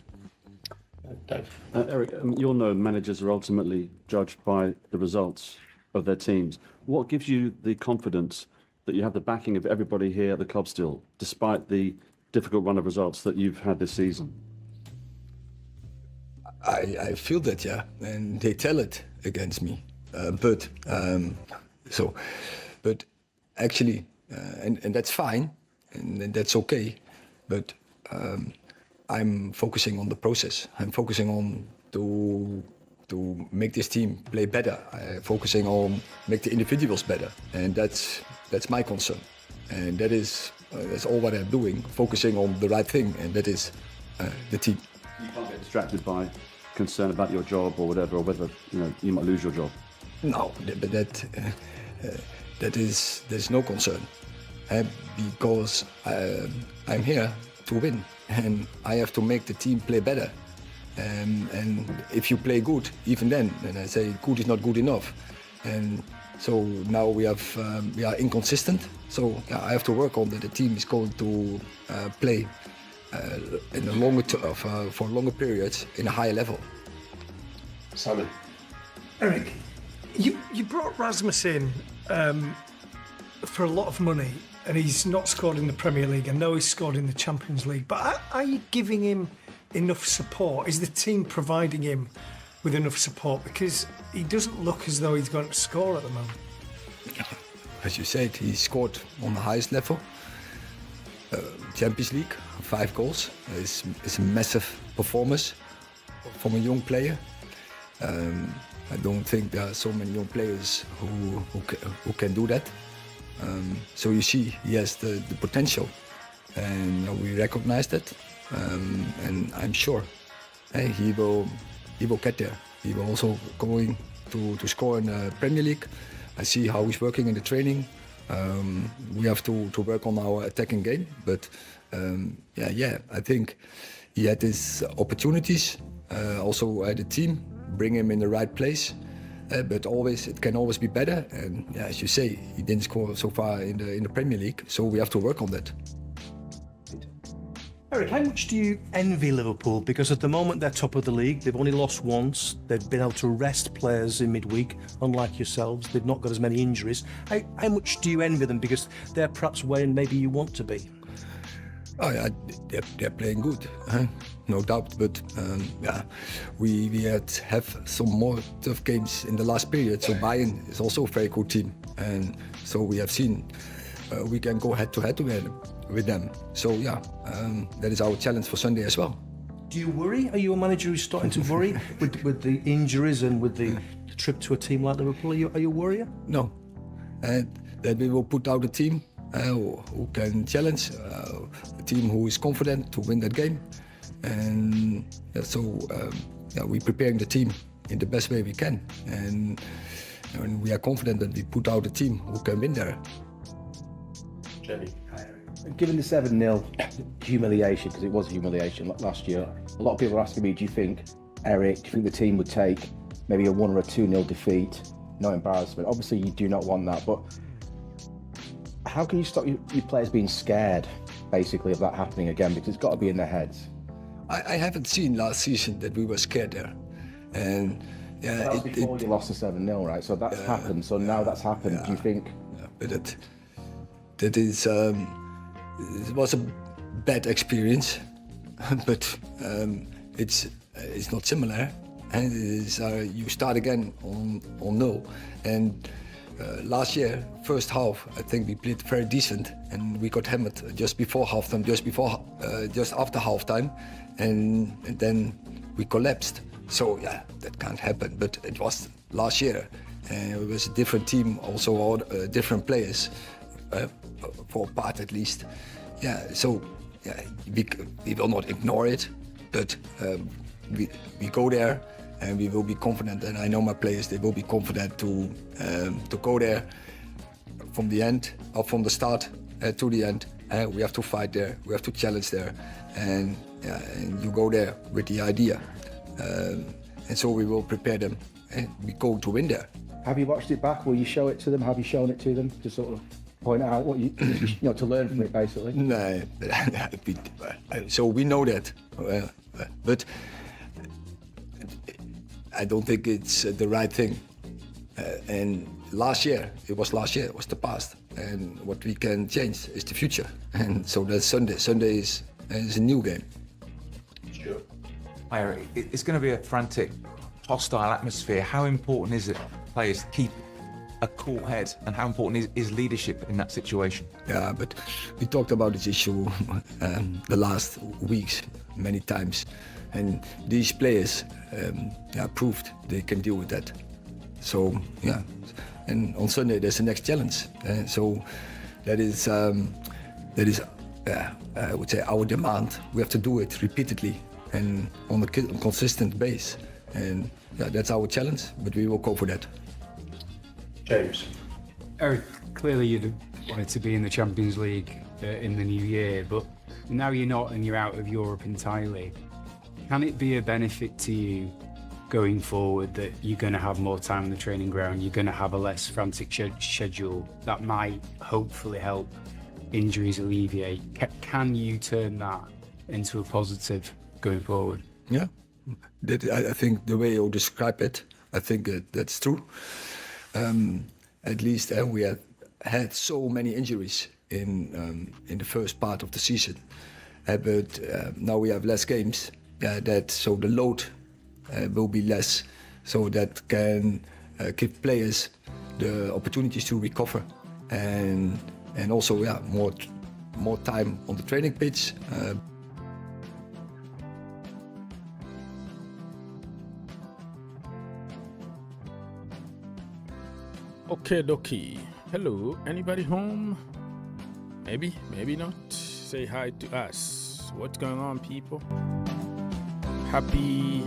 Dave. Eric, you'll know managers are ultimately judged by the results of their teams. What gives you the confidence that you have the backing of everybody here at the club still, despite the difficult run of results that you've had this season? I feel that, yeah, and they tell it against me. But actually, and that's fine, and that's okay. But I'm focusing on the process. I'm focusing on to make this team play better. I'm focusing on make the individuals better, and that's my concern. And that's all what I'm doing, focusing on the right thing, and that is the team. You can't get distracted by concern about your job or whatever, or whether you might lose your job. No, but there's no concern, because I'm here to win, and I have to make the team play better. And if you play good, even then I say good is not good enough. And so now we are inconsistent. So I have to work on that. The team is going to play in a longer for longer periods in a higher level. Simon. Eric, you brought Rasmus in for a lot of money, and he's not scored in the Premier League. I know he's scored in the Champions League, but are you giving him enough support? Is the team providing him with enough support? Because he doesn't look as though he's going to score at the moment. As you said, he scored on the highest level. Champions League, 5 goals. It's a massive performance from a young player. I don't think there are so many young players who can do that. So you see, he has the potential, and we recognize that. And I'm sure he will get there. He will also going to score in the Premier League. I see how he's working in the training. We have to work on our attacking game, but I think he had his opportunities. Also at the team, bring him in the right place. But it can always be better. And as you say, he didn't score so far in the Premier League, so we have to work on that. Eric, how much do you envy Liverpool? Because at the moment they're top of the league. They've only lost once. They've been able to rest players in midweek, unlike yourselves. They've not got as many injuries. How much do you envy them? Because they're perhaps where maybe you want to be. Oh yeah, they're playing good, no doubt. But we have some more tough games in the last period. So Bayern is also a very good team, and so we have seen we can go head to head with them. So that is our challenge for Sunday as well. Do you worry? Are you a manager who's starting to worry with the injuries and with the trip to a team like Liverpool? Are you a worrier? No, that we will put out a team who can challenge, a team who is confident to win that game, and we're preparing the team in the best way we can, and we are confident that we put out a team who can win there. Jenny. Given the 7-0 humiliation, because it was a humiliation last year, a lot of people are asking me, do you think, Eric, do you think the team would take maybe a 1 or a 2-0 defeat? No embarrassment. Obviously, you do not want that, but how can you stop your players being scared, basically, of that happening again? Because it's got to be in their heads. I haven't seen last season that we were scared there. And that was before you lost the 7-0, right? So that's happened. So now that's happened. Do you think? But that is... it was a bad experience, but it's not similar. And it is, you start again on 0. And last year, first half, I think we played very decent, and we got hammered just before halftime, just after halftime, and then we collapsed. So that can't happen. But it was last year, and it was a different team, also all different players. For a part at least. We will not ignore it, but we go there and we will be confident, and I know my players, they will be confident to go there from the start to the end. We have to fight there, we have to challenge there, and you go there with the idea, and so we will prepare them, and we go to win there. Have you watched it back? Will you show it to them? Have you shown it to them to sort of point out what you, to learn from it, basically. No, so we know that, but I don't think it's the right thing. And it was the past, and what we can change is the future. And so that's Sunday. Sunday is a new game. Sure. It's going to be a frantic, hostile atmosphere. How important is it, players, keep a cool head, and how important is leadership in that situation? Yeah, but we talked about this issue the last weeks many times, and these players proved they can deal with that. So yeah, and on Sunday there's the next challenge. So that is I would say our demand. We have to do it repeatedly and on a consistent base, and that's our challenge. But we will go for that. James. Eric, clearly you'd wanted to be in the Champions League in the new year, but now you're not and you're out of Europe entirely. Can it be a benefit to you going forward that you're going to have more time on the training ground, you're going to have a less frantic schedule that might hopefully help injuries alleviate? Can you turn that into a positive going forward? Yeah, I think the way you describe it, I think that's true. At least we have had so many injuries in the first part of the season, but now we have less games. So the load will be less, so that can give players the opportunities to recover, and also more time on the training pitch. Okay, dokie. Hello, anybody home? Maybe, maybe not. Say hi to us. What's going on, people? Happy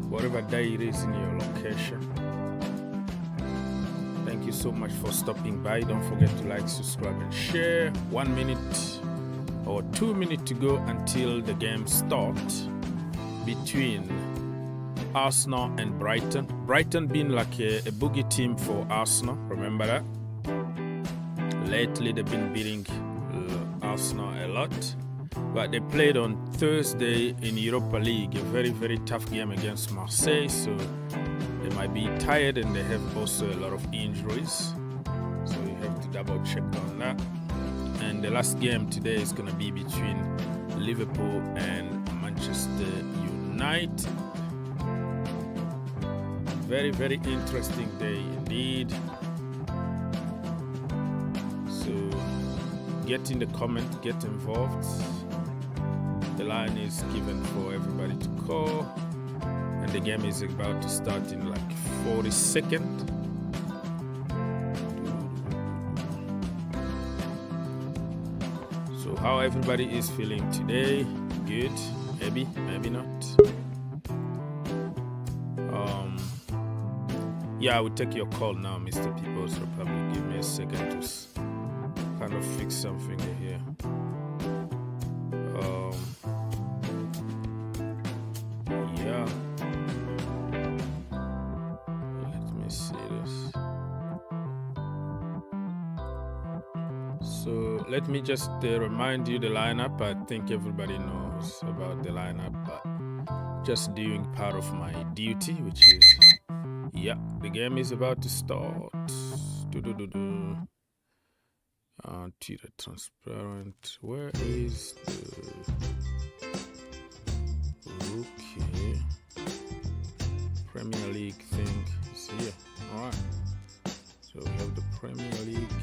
whatever day it is in your location. Thank you so much for stopping by. Don't forget to like, subscribe, and share. 1 minute or 2 minutes to go until the game starts between Arsenal and Brighton. Brighton been like a boogie team for Arsenal, remember that? Lately they've been beating Arsenal a lot, but they played on Thursday in Europa League, a very, very tough game against Marseille, so they might be tired and they have also a lot of injuries, so you have to double check on that. And the last game today is going to be between Liverpool and Manchester United. Very, very interesting day indeed. So get in the comment, get involved. The line is given for everybody to call, and the game is about to start in like 40 seconds. So how everybody is feeling today? Good? Maybe, maybe not. Yeah, I will take your call now, Mr. People's Republic. Give me a second to kind of fix something here. Yeah. Let me see this. So let me just remind you the lineup. I think everybody knows about the lineup, but just doing part of my duty, which is... Yeah, the game is about to start. Twitter transparent. Where is the... Okay. Premier League thing is here. Alright. So we have the Premier League.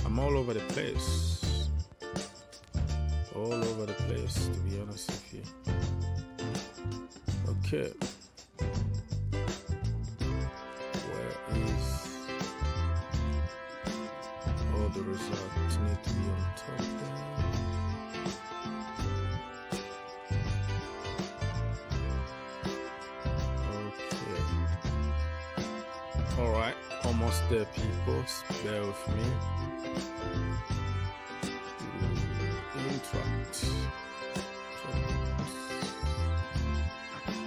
I'm all over the place. All over the place, to be honest with you. Okay. The results need to be on top there. Okay. Alright, almost there, people. Bear with me. Interact.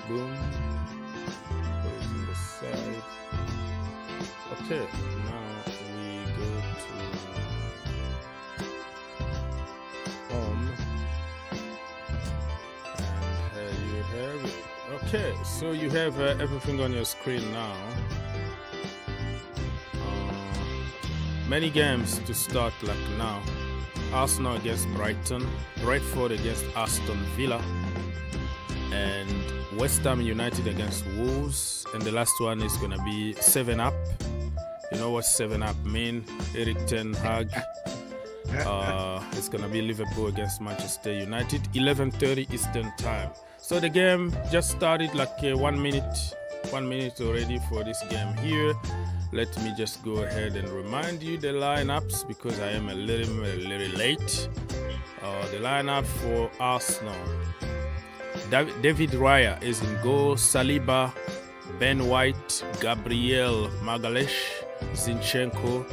Boom. Put it on the side. Okay, now we go to Okay, so you have everything on your screen now. Many games to start like now. Arsenal against Brighton, Brentford against Aston Villa, and West Ham United against Wolves. And the last one is going to be 7-Up. You know what 7-Up mean? Erik ten Hag. It's going to be Liverpool against Manchester United, 11:30 Eastern Time. So the game just started like 1 minute already for this game here. Let me just go ahead and remind you the lineups because I am a little late. The lineup for Arsenal. David Raya is in goal. Saliba, Ben White, Gabriel Magalhaes, Zinchenko,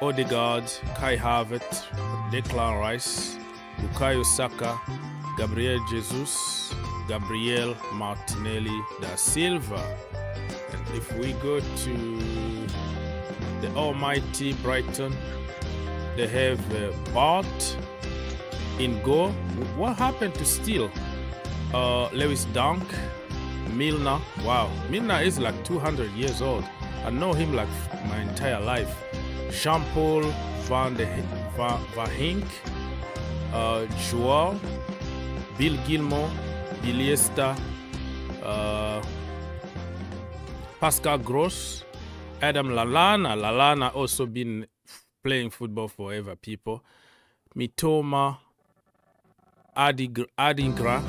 Odegaard, Kai Havertz, Declan Rice, Bukayo Saka, Gabriel Jesus, Gabriel Martinelli da Silva. And if we go to the almighty Brighton, they have Bart in goal. What happened to Steele? Lewis Dunk, Milner. Wow, Milner is like 200 years old. I know him like my entire life. Jean-Paul Van Hink, Joao, Bill Gilmore, Iliesta, Pascal Gross, Adam Lallana. Lallana also been playing football forever, people. Mitoma, Adingra,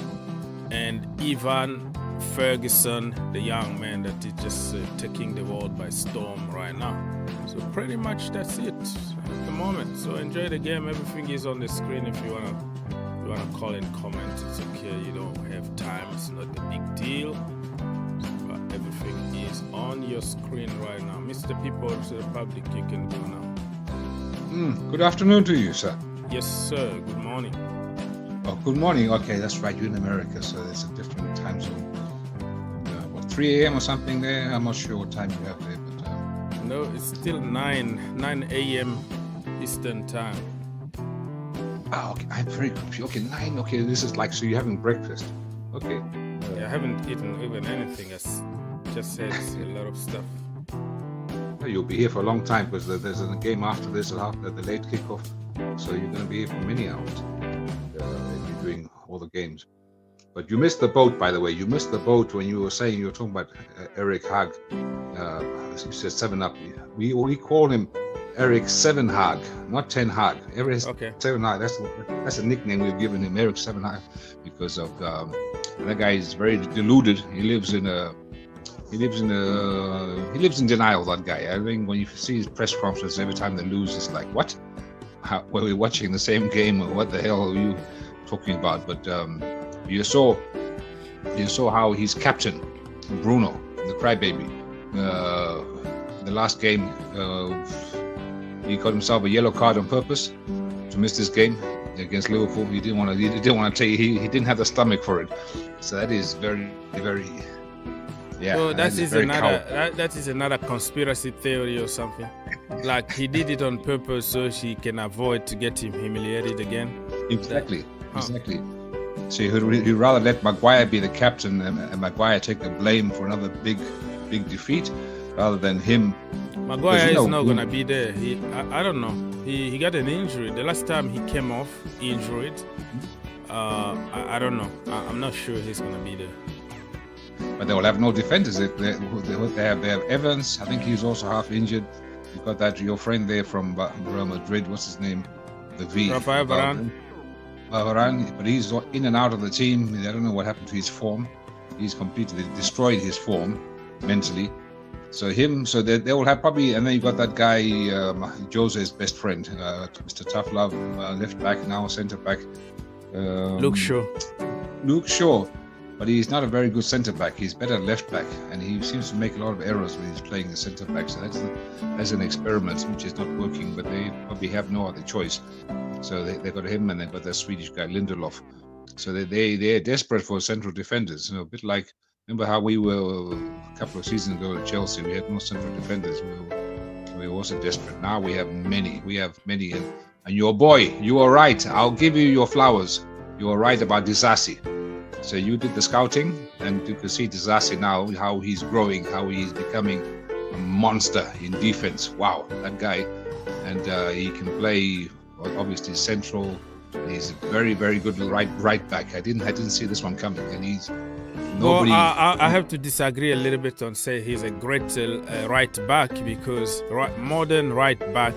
and Ivan Ferguson, the young man that is just taking the world by storm right now. So pretty much that's it at the moment. So enjoy the game. Everything is on the screen. If you wanna call and comment, it's okay. You don't have time. It's not a big deal. But everything is on your screen right now. Mr. People's Republic, you can go now. Good afternoon to you, sir. Yes, sir. Good morning. Oh, good morning. Okay, that's right. You're in America, so there's a different time zone. 3 a.m. or something there? I'm not sure what time you have there, but... No, it's still 9 a.m. Eastern time. Oh, okay. I'm very confused. Okay, 9. Okay, this is like, so you're having breakfast. Okay. Yeah, I haven't eaten even anything. I just said a lot of stuff. You'll be here for a long time because there's a game after this, after the late kickoff. So you're going to be here for many hours. You're doing all the games. But you missed the boat, by the way. You missed the boat when you were talking about Erik Hag. You said 7-Up. We call him Erik 7 Hag, not 10 Hag. Erik 7 Hag. That's a nickname we've given him, Erik 7 Hag, because of that guy is very deluded. He lives in denial. That guy. I think when you see his press conferences, every time they lose, it's like, what? Were we watching the same game? Or what the hell are you talking about? But you saw how he's captain Bruno, the crybaby. The last game, he got himself a yellow card on purpose to miss this game against Liverpool. He didn't want to. He didn't have the stomach for it. So that is very, very. Yeah. So that is another conspiracy theory or something. Like he did it on purpose so she can avoid to get him humiliated again. Exactly. So he'd rather let Maguire be the captain and Maguire take the blame for another big defeat rather than him. Maguire is not going to be there. I don't know. He got an injury. The last time he came off injured, I don't know. I'm not sure he's going to be there. But they will have no defenders. They have Evans. I think he's also half injured. You've got your friend there from Real Madrid. What's his name? The V. Rafael Varane. Varane, but he's in and out of the team. I don't know what happened to his form. He's completely destroyed his form mentally. So they will have probably, and then you got that guy, Jose's best friend, Mr. Tough Love, left back, now centre back. Luke Shaw, but he's not a very good centre back. He's better left back, and he seems to make a lot of errors when he's playing the centre back. So that's an experiment which is not working, but they probably have no other choice. So they got him, and they got the Swedish guy Lindelof. So they're desperate for central defenders. A bit like, remember how we were a couple of seasons ago at Chelsea? We had no central defenders. We were also desperate. Now we have many. And your boy, you are right. I'll give you your flowers. You are right about Disasi. So you did the scouting, and you can see Disasi now, how he's growing, how he's becoming a monster in defense. Wow, that guy. And he can play, obviously, central. He's a very, very good right back. I didn't see this one coming, and he's nobody. Well, I have to disagree a little bit on say he's a great right back, because modern right back,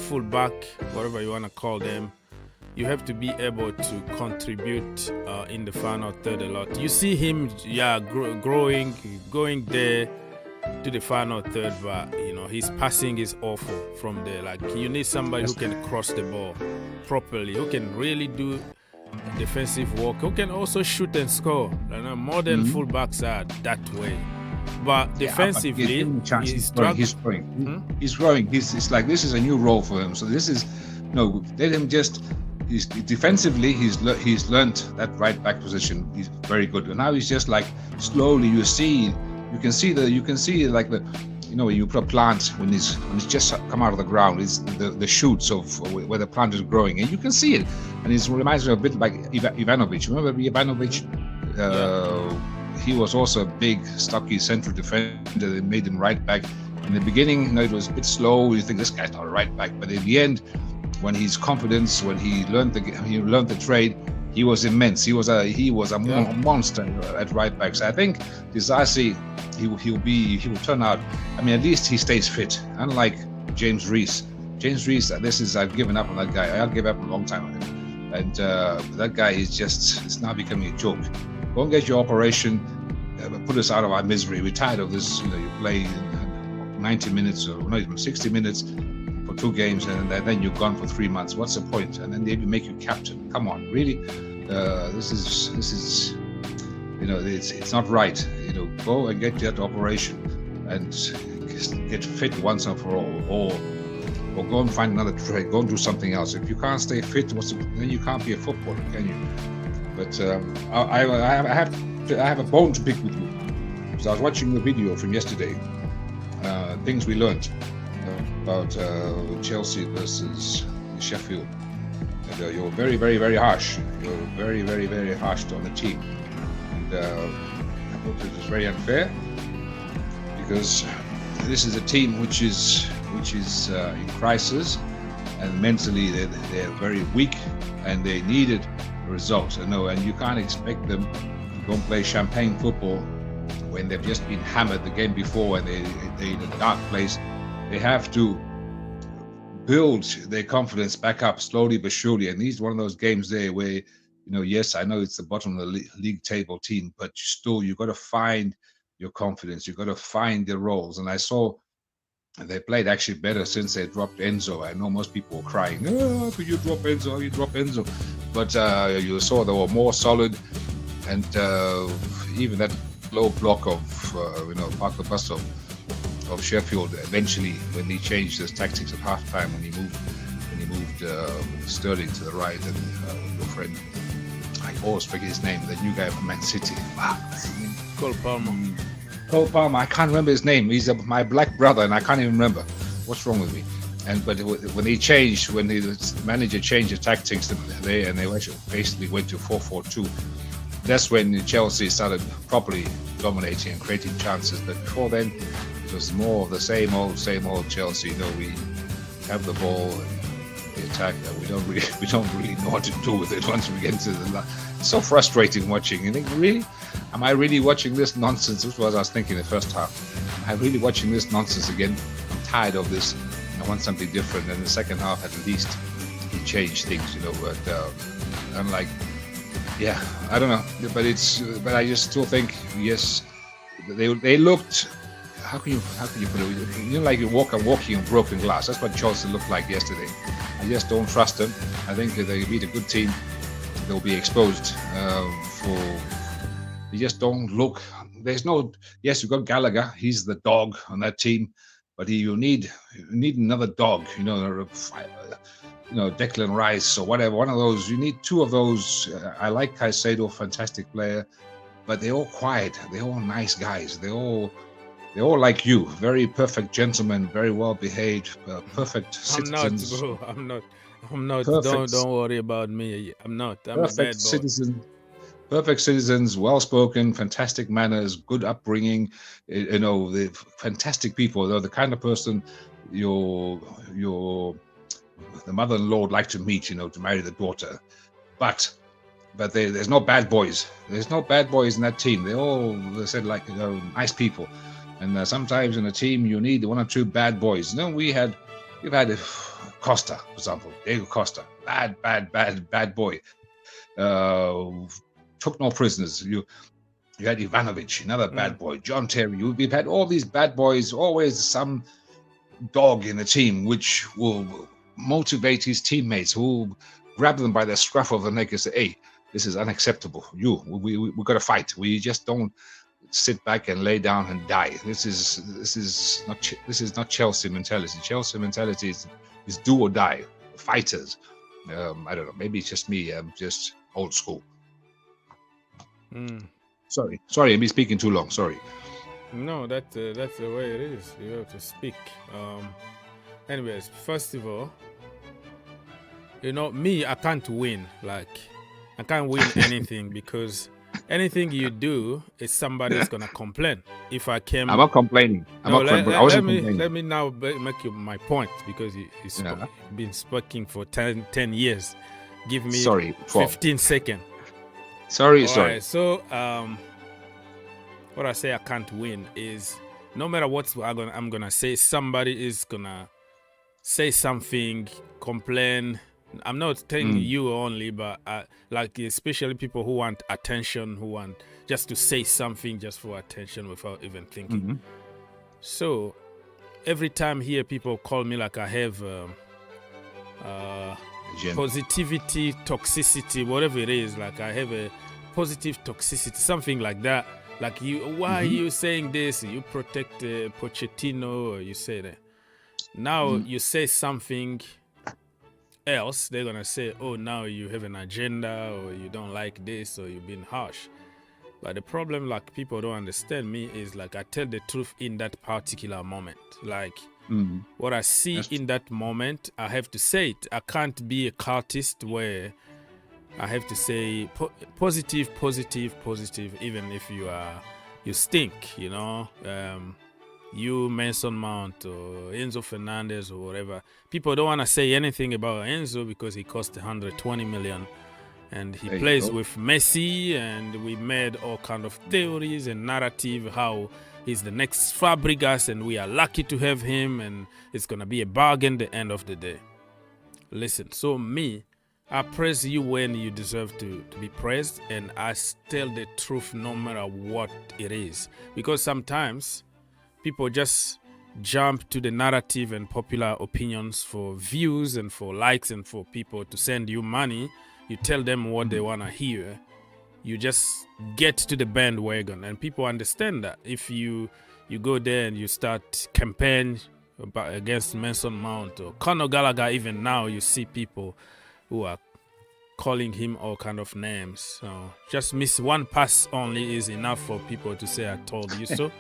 full back, whatever you want to call them, you have to be able to contribute in the final third a lot. You see him, growing, going there to the final third, but his passing is awful from there. Like, you need somebody who can cross the ball properly, who can really do defensive work, who can also shoot and score. Modern fullbacks are that way, but defensively, he's growing. He's growing. It's like this is a new role for him. So this is let him just. Defensively, he's learned that right back position. He's very good. And now he's just like slowly. You can see like the when you put a plant when it's just come out of the ground. It's the shoots of where the plant is growing, and you can see it. And it reminds me a bit like Ivanovic. Remember Ivanovic? He was also a big, stocky central defender. They made him right back. In the beginning, it was a bit slow. You think this guy's not a right back, but in the end, when his confidence, when he learned the trade, he was immense. He was a monster at right back. So I think Disasi, he will turn out. I mean, at least he stays fit. Unlike James Reese. I've given up on that guy. I'll give up a long time on him. And that guy it's now becoming a joke. Go and get your operation. Put us out of our misery. We're tired of this. You play 90 minutes or not even 60 minutes. For 2 games, and then you're gone for 3 months. What's the point? And then they make you captain. Come on, really? This is it's not right. Go and get that operation and get fit once and for all, or go and find another trade. Go and do something else. If you can't stay fit, then you can't be a footballer, can you? But I have a bone to pick with you. So I was watching the video from yesterday. Things we learned about Chelsea versus Sheffield. And, you're very, very, very harsh. You're very, very, very harsh on the team. And I thought it was very unfair, because this is a team which is in crisis, and mentally they're very weak, and they needed a result. And you can't expect them to go and play champagne football when they've just been hammered the game before, and they're in a dark place. They have to build their confidence back up slowly but surely. And these one of those games there where, yes, I know it's the bottom of the league table team, but still, you've got to find your confidence. You've got to find their roles. And I saw they played actually better since they dropped Enzo. I know most people were crying, "Oh, could you drop Enzo? You drop Enzo." But you saw they were more solid. And even that low block of, Park the Bus of Sheffield, eventually when he changed his tactics at halftime, when he moved Sterling to the right, and your friend, I always forget his name, the new guy from Man City. Cole Palmer, I can't remember his name. He's my black brother, and I can't even remember. What's wrong with me? But when the manager changed the tactics there, and they basically went to 4-4-2. That's when Chelsea started properly dominating and creating chances. But before then, it was more of the same old Chelsea. We have the ball and the attack, and we don't really know what to do with it once we get into the. It's so frustrating watching. You think, really, am I really watching this nonsense? This was what I was thinking the first half. Am I really watching this nonsense again? I'm tired of this. I want something different. And the second half, at least, he changed things. But I'm like. Yeah, I don't know, but I just still think, yes, they looked. How can you put it? Like you're walking on broken glass. That's what Chelsea looked like yesterday. I just don't trust them. I think if they beat a good team, they'll be exposed. They just don't look. There's no. Yes, you've got Gallagher. He's the dog on that team, but you need another dog. Declan Rice or whatever, one of those. You need 2 of those. I like Caicedo, fantastic player, but they're all quiet. They're all nice guys. They're all like you, very perfect gentlemen, very well behaved, perfect citizens. I'm not. Don't worry about me. I'm not. I'm a bad boy. perfect citizens, well-spoken, fantastic manners, good upbringing, the fantastic people. They're the kind of person the mother-in-law would like to meet, to marry the daughter. But there's no bad boys. There's no bad boys in that team. They said nice people. And sometimes in a team you need one or two bad boys. We've had Costa, for example, Diego Costa, bad boy. Took no prisoners. You had Ivanovic, another bad boy. John Terry. We've had all these bad boys. Always some dog in the team which will motivate his teammates, who grab them by the scruff of the neck and say, "Hey, this is unacceptable. We got to fight. We just don't sit back and lay down and die. This is not Chelsea mentality. Chelsea mentality is do or die. Fighters." I don't know. Maybe it's just me. I'm just old school. Sorry, I'm speaking too long. Sorry. No, that's the way it is. You have to speak. Anyways, first of all, me, I can't win. I can't win anything because anything you do is somebody's gonna complain. If I came, I'm not complaining. Let me now make you my point, because you've been speaking for 10 years. Give me 15 seconds. Sorry. Right, so what I say I can't win is, no matter what I'm gonna say, somebody is gonna say something, complain. I'm not telling you only, but especially people who want attention, who want just to say something just for attention without even thinking. Mm-hmm. So every time here people call me like I have positivity, toxicity, whatever it is, like I have a positive toxicity, something like that. Like, why are you saying this? You protect Pochettino, or you say that. Now you say something else, they're gonna say, "Oh, now you have an agenda, or you don't like this, or you've been harsh." But the problem, people don't understand me, is I tell the truth in that particular moment. What I see in that moment, I have to say it. I can't be a cultist where I have to say positive, even if you stink, you, Mason Mount, or Enzo Fernandez, or whatever. People don't want to say anything about Enzo because he cost 120 million. And he plays with Messi, and we made all kind of theories and narrative how he's the next Fabregas, and we are lucky to have him, and it's going to be a bargain the end of the day. Listen, so me, I praise you when you deserve to be praised, and I tell the truth no matter what it is. Because sometimes people just jump to the narrative and popular opinions for views and for likes and for people to send you money. You tell them what they want to hear. You just get to the bandwagon, and people understand that. If you go there and you start campaign against Mason Mount or Conor Gallagher, even now you see people who are calling him all kind of names. So just miss one pass only is enough for people to say, "I told you so."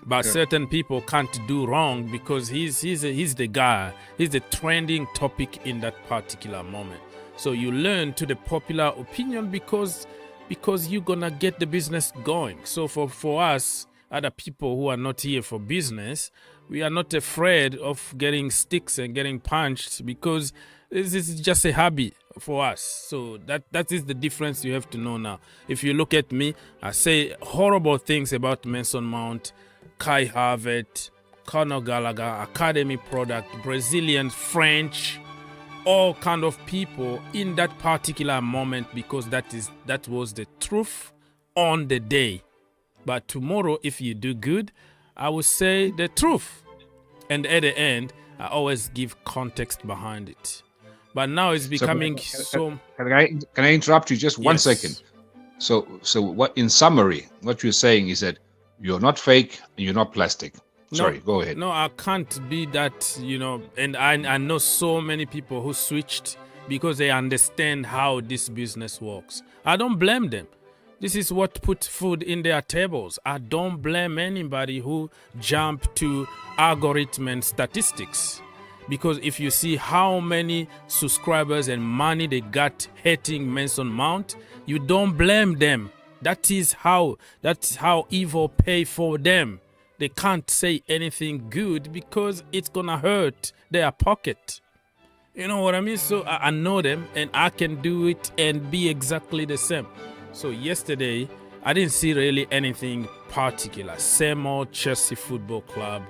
But certain people can't do wrong because he's the guy. He's the trending topic in that particular moment. So you learn to the popular opinion because you're gonna get the business going. So for us, other people who are not here for business, we are not afraid of getting sticks and getting punched because this is just a hobby for us. So that is the difference you have to know now. If you look at me, I say horrible things about Mason Mount, Kai Havertz, Conor Gallagher, academy product, Brazilian, French, all kind of people in that particular moment because that was the truth on the day. But tomorrow, if you do good, I will say the truth. And at the end, I always give context behind it. But now it's becoming Can I interrupt you just 1 second? So what, in summary, what you're saying is that you're not fake and you're not plastic. Sorry, go ahead. No, I can't be that, and I know so many people who switched because they understand how this business works. I don't blame them. This is what put food in their tables. I don't blame anybody who jumped to algorithm and statistics Because if you see how many subscribers and money they got hating Mason Mount, you don't blame them. That's how evil pay for them. They can't say anything good because it's gonna hurt their pocket. You know what I mean? So I know them and I can do it and be exactly the same. So yesterday, I didn't see really anything particular. Same old Chelsea Football Club.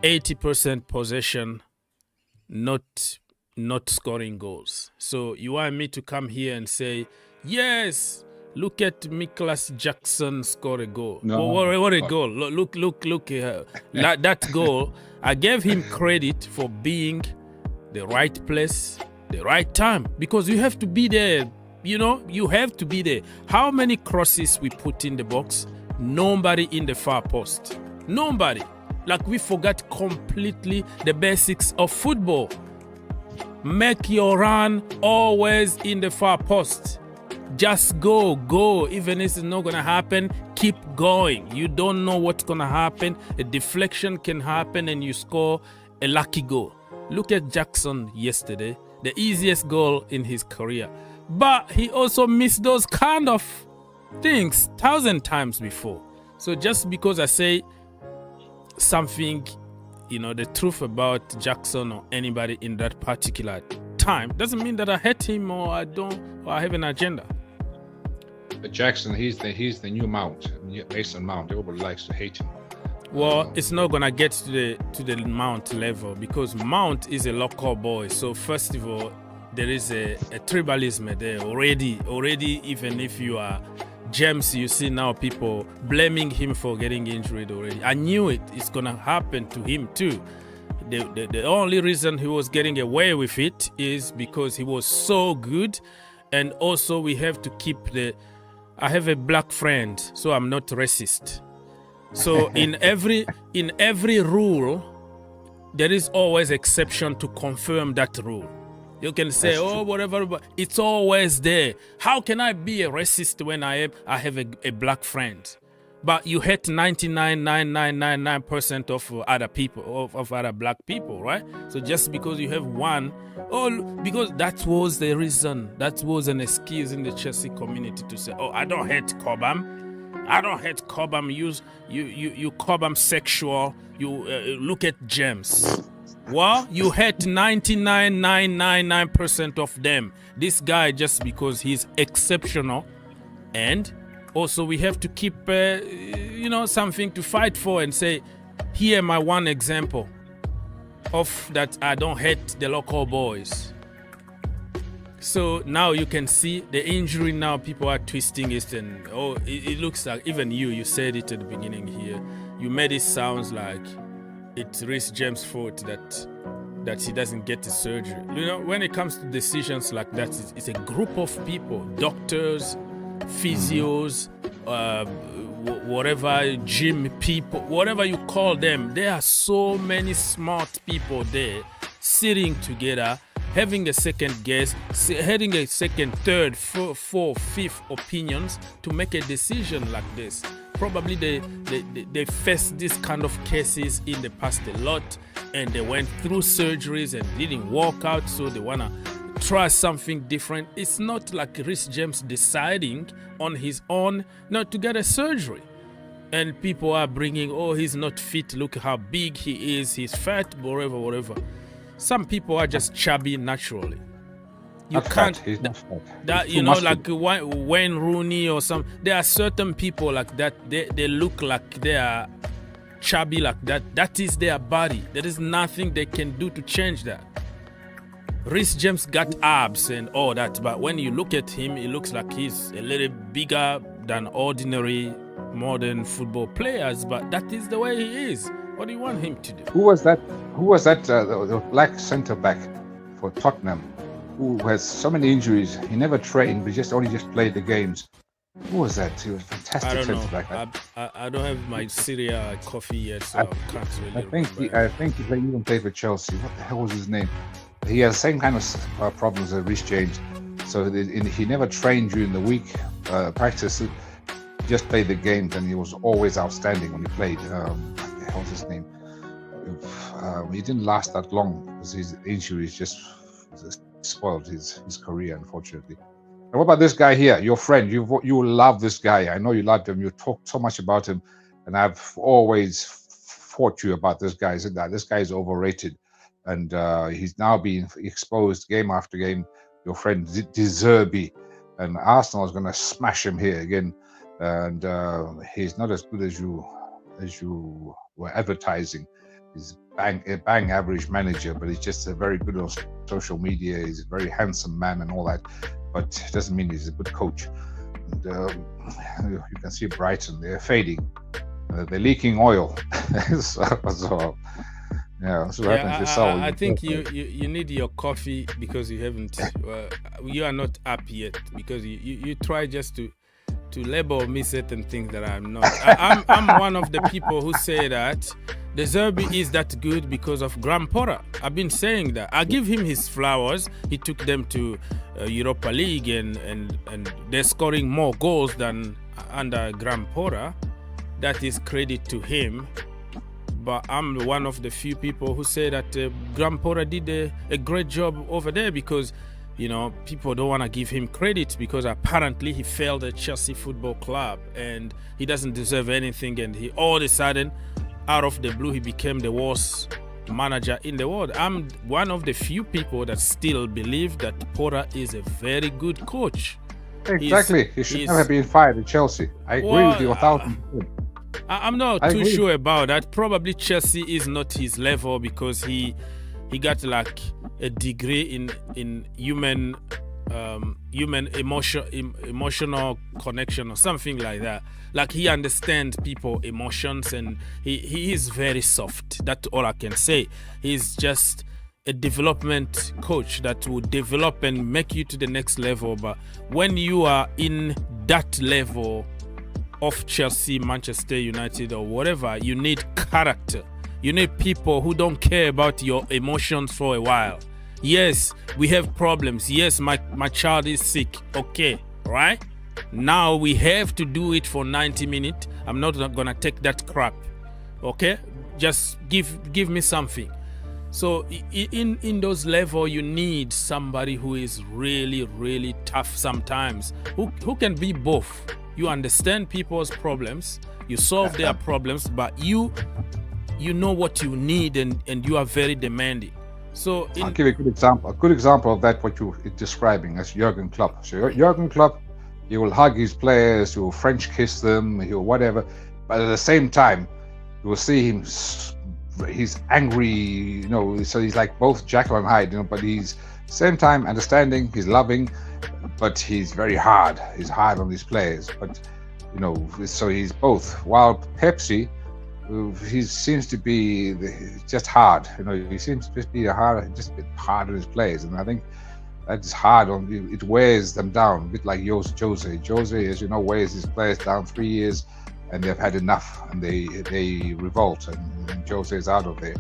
80% possession, not scoring goals. So you want me to come here and say, yes, look at Nicholas Jackson score a goal. No. What a goal. Look. That goal, I gave him credit for being the right place, the right time. Because you have to be there. You know, you have to be there. How many crosses we put in the box? Nobody in the far post. Nobody. Like we forgot completely the basics of football. Make your run always in the far post. Just go. Even if it's not going to happen, keep going. You don't know what's going to happen. A deflection can happen and you score a lucky goal. Look at Jackson yesterday. The easiest goal in his career. But he also missed those kind of things 1,000 times before. So just because I say something, you know, the truth about Jackson or anybody in that particular time doesn't mean that I hate him or I have an agenda. But Jackson, he's the new Mount, Mason Mount. Everybody likes to hate him. Well, it's not gonna get to the Mount level because Mount is a local boy. So first of all, there is a tribalism there already. Even if you are James, you see now people blaming him for getting injured already. I knew it's gonna happen to him too. The only reason he was getting away with it is because he was so good, and also we have to keep I have a black friend, so I'm not racist. So in every rule, there is always exception to confirm that rule. You can say, whatever, but it's always there. How can I be a racist when I have a black friend? But you hate 99.9999% of other people, of other black people, right? So just because you have one, because that was the reason, that was an excuse in the Chelsea community to say, I don't hate Cobham. I don't hate Cobham. You Cobham sexual. You look at James. Well, you hate 99.999% of them. This guy just because he's exceptional, and also we have to keep something to fight for and say, here my one example of that I don't hate the local boys. So now you can see the injury now, people are twisting it, and it looks like, even you said it at the beginning here, you made it sound like it's Reece James' fault that he doesn't get the surgery. You know, when it comes to decisions like that, it's a group of people, doctors, physios, whatever, gym people, whatever you call them. There are so many smart people there sitting together, having a second guess, having a second, third, fourth, fifth opinions to make a decision like this. Probably they faced this kind of cases in the past a lot, and they went through surgeries and didn't work out, so they want to try something different. It's not like Reece James deciding on his own not to get a surgery. And people are bringing, he's not fit, look how big he is, he's fat, whatever. Some people are just chubby naturally. You can't. He's not fat. That He's you know, muscular. like Wayne Rooney or some. There are certain people like that. They look like they are chubby like that. That is their body. There is nothing they can do to change that. Reece James got abs and all that, but when you look at him, it looks like he's a little bigger than ordinary modern football players. But that is the way he is. What do you want him to do? Who was that? The black centre back for Tottenham, who has so many injuries. He never trained, but only played the games. Who was that? He was a fantastic I don't centre know. back. I don't have my Syria coffee yet, so I can't really remember. I think he even played for Chelsea. What the hell was his name? He has the same kind of problems as Reece James. So he never trained during the week, practice. He just played the games, and he was always outstanding when he played. What the hell was his name? he didn't last that long because his injuries just spoiled his career, unfortunately. And what about this guy here, your friend? You love this guy. I know you loved him. You talked so much about him, and I've always fought you about this guy. Said that this guy is overrated, and he's now being exposed game after game. Your friend De Zerbi, and Arsenal is going to smash him here again. And he's not as good as you were advertising. He's a bang average manager, but he's just a very good on social media. He's a very handsome man and all that, but it doesn't mean he's a good coach. And you can see Brighton, they're fading. They're leaking oil. so yeah, that's what happens. I think you need your coffee because you haven't. You are not up yet because you try just to label me certain things that I'm not. I'm one of the people who say that De Zerbi is that good because of Graham Potter. I've been saying that. I give him his flowers. He took them to Europa League and they're scoring more goals than under Graham Potter. That is credit to him. But I'm one of the few people who say that Graham Potter did a great job over there because, you know, people don't want to give him credit because apparently he failed at Chelsea Football Club and he doesn't deserve anything. And he all of a sudden, out of the blue, he became the worst manager in the world. I'm one of the few people that still believe that Potter is a very good coach. Exactly. He should never have been fired at Chelsea. I agree with you 1,000%. I'm not too sure about that. Probably Chelsea is not his level because he got like a degree in human emotional connection or something like that. Like he understands people emotions and he is very soft. That's all I can say. He's just a development coach that will develop and make you to the next level. But when you are in that level of Chelsea, Manchester United or whatever, you need character. You need people who don't care about your emotions for a while. Yes, we have problems. Yes, my child is sick. Okay, right? Now we have to do it for 90 minutes. I'm not gonna take that crap. Okay? Just give me something. So in those levels, you need somebody who is really, really tough sometimes, who can be both. You understand people's problems, you solve their problems, but you know what you need and you are very demanding. So I'll give you a good example. A good example of that, what you're describing as Jurgen Klopp. So Jurgen Klopp, he will hug his players, he will French kiss them, he will whatever. But at the same time, you will see him, he's angry, you know, so he's like both Jekyll and Hyde, you know, but he's same time understanding, he's loving, but he's very hard. He's hard on his players, but you know, so he's both. While Pepsi, he seems to be just hard. You know, he seems to be just a bit hard on his players, and I think that's hard on. It wears them down a bit like Jose. Jose, as you know, wears his players down 3 years, and they've had enough, and they revolt, and Jose is out of there.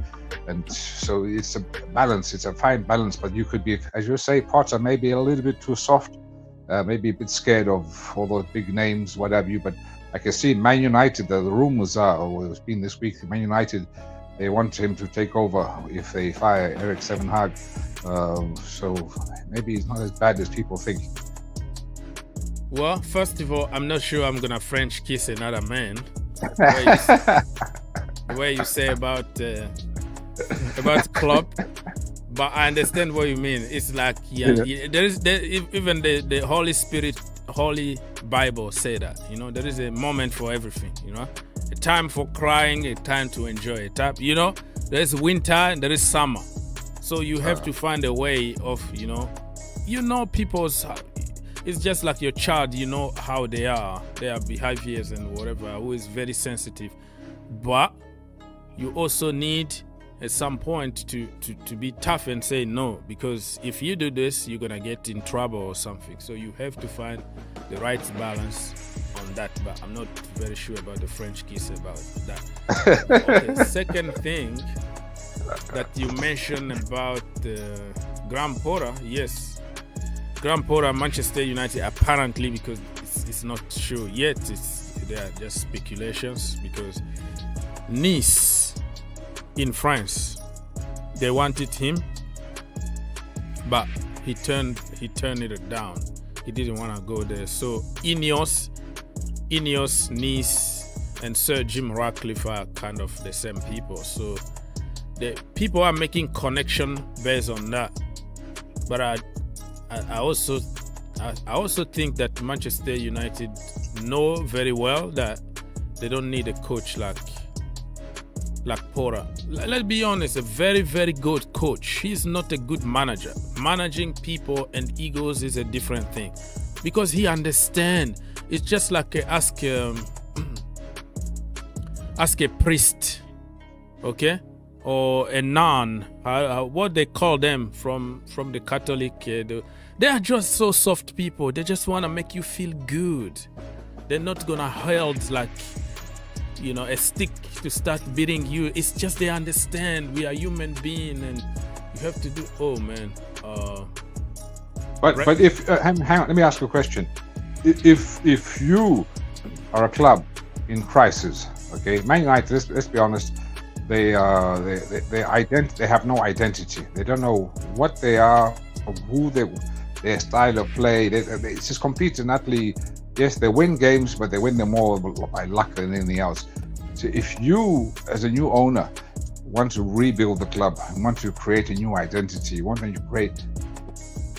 And so it's a balance. It's a fine balance, but you could be, as you say, Potter maybe a little bit too soft, maybe a bit scared of all those big names, what have you. But I can see Man United, the rumors are, or it's been this week, Man United, they want him to take over if they fire Erik ten Hag. So maybe he's not as bad as people think. Well, first of all, I'm not sure I'm gonna French kiss another man. The way you say about Klopp, but I understand what you mean. It's like there even the Holy Spirit, Holy Bible say that, you know, there is a moment for everything, you know, a time for crying, a time to enjoy, a time, you know, there is winter and there is summer, so you have to find a way of, you know people's. It's just like your child, you know how they are, their behaviors and whatever, who is very sensitive, but you also need at some point to be tough and say no, because if you do this, you're gonna get in trouble or something. So you have to find the right balance on that. But I'm not very sure about the French kiss about that. Okay, second thing that you mentioned about Graham Potter, yes, Graham Potter, Manchester United, apparently, because it's not sure yet. They are just speculations because Nice in France. They wanted him, but he turned it down. He didn't want to go there. So Ineos, Nice, and Sir Jim Ratcliffe are kind of the same people. So the people are making connection based on that. But I also think that Manchester United know very well that they don't need a coach like Porter. Let's be honest, a very, very good coach. He's not a good manager. Managing people and egos is a different thing, because he understands. It's just like ask a priest, okay, or a nun. What they call them from the Catholic. They are just so soft people. They just want to make you feel good. They're not gonna hold like, a stick to start beating you. It's just they understand we are human beings and you have to do. Oh man. But if hang on, let me ask you a question. If you are a club in crisis, okay, Man United, let's be honest, they have no identity. They don't know what they are, who their style of play. It's just complete and utterly. Yes, they win games, but they win them all by luck than anything else. So if you, as a new owner, want to rebuild the club, want to create a new identity,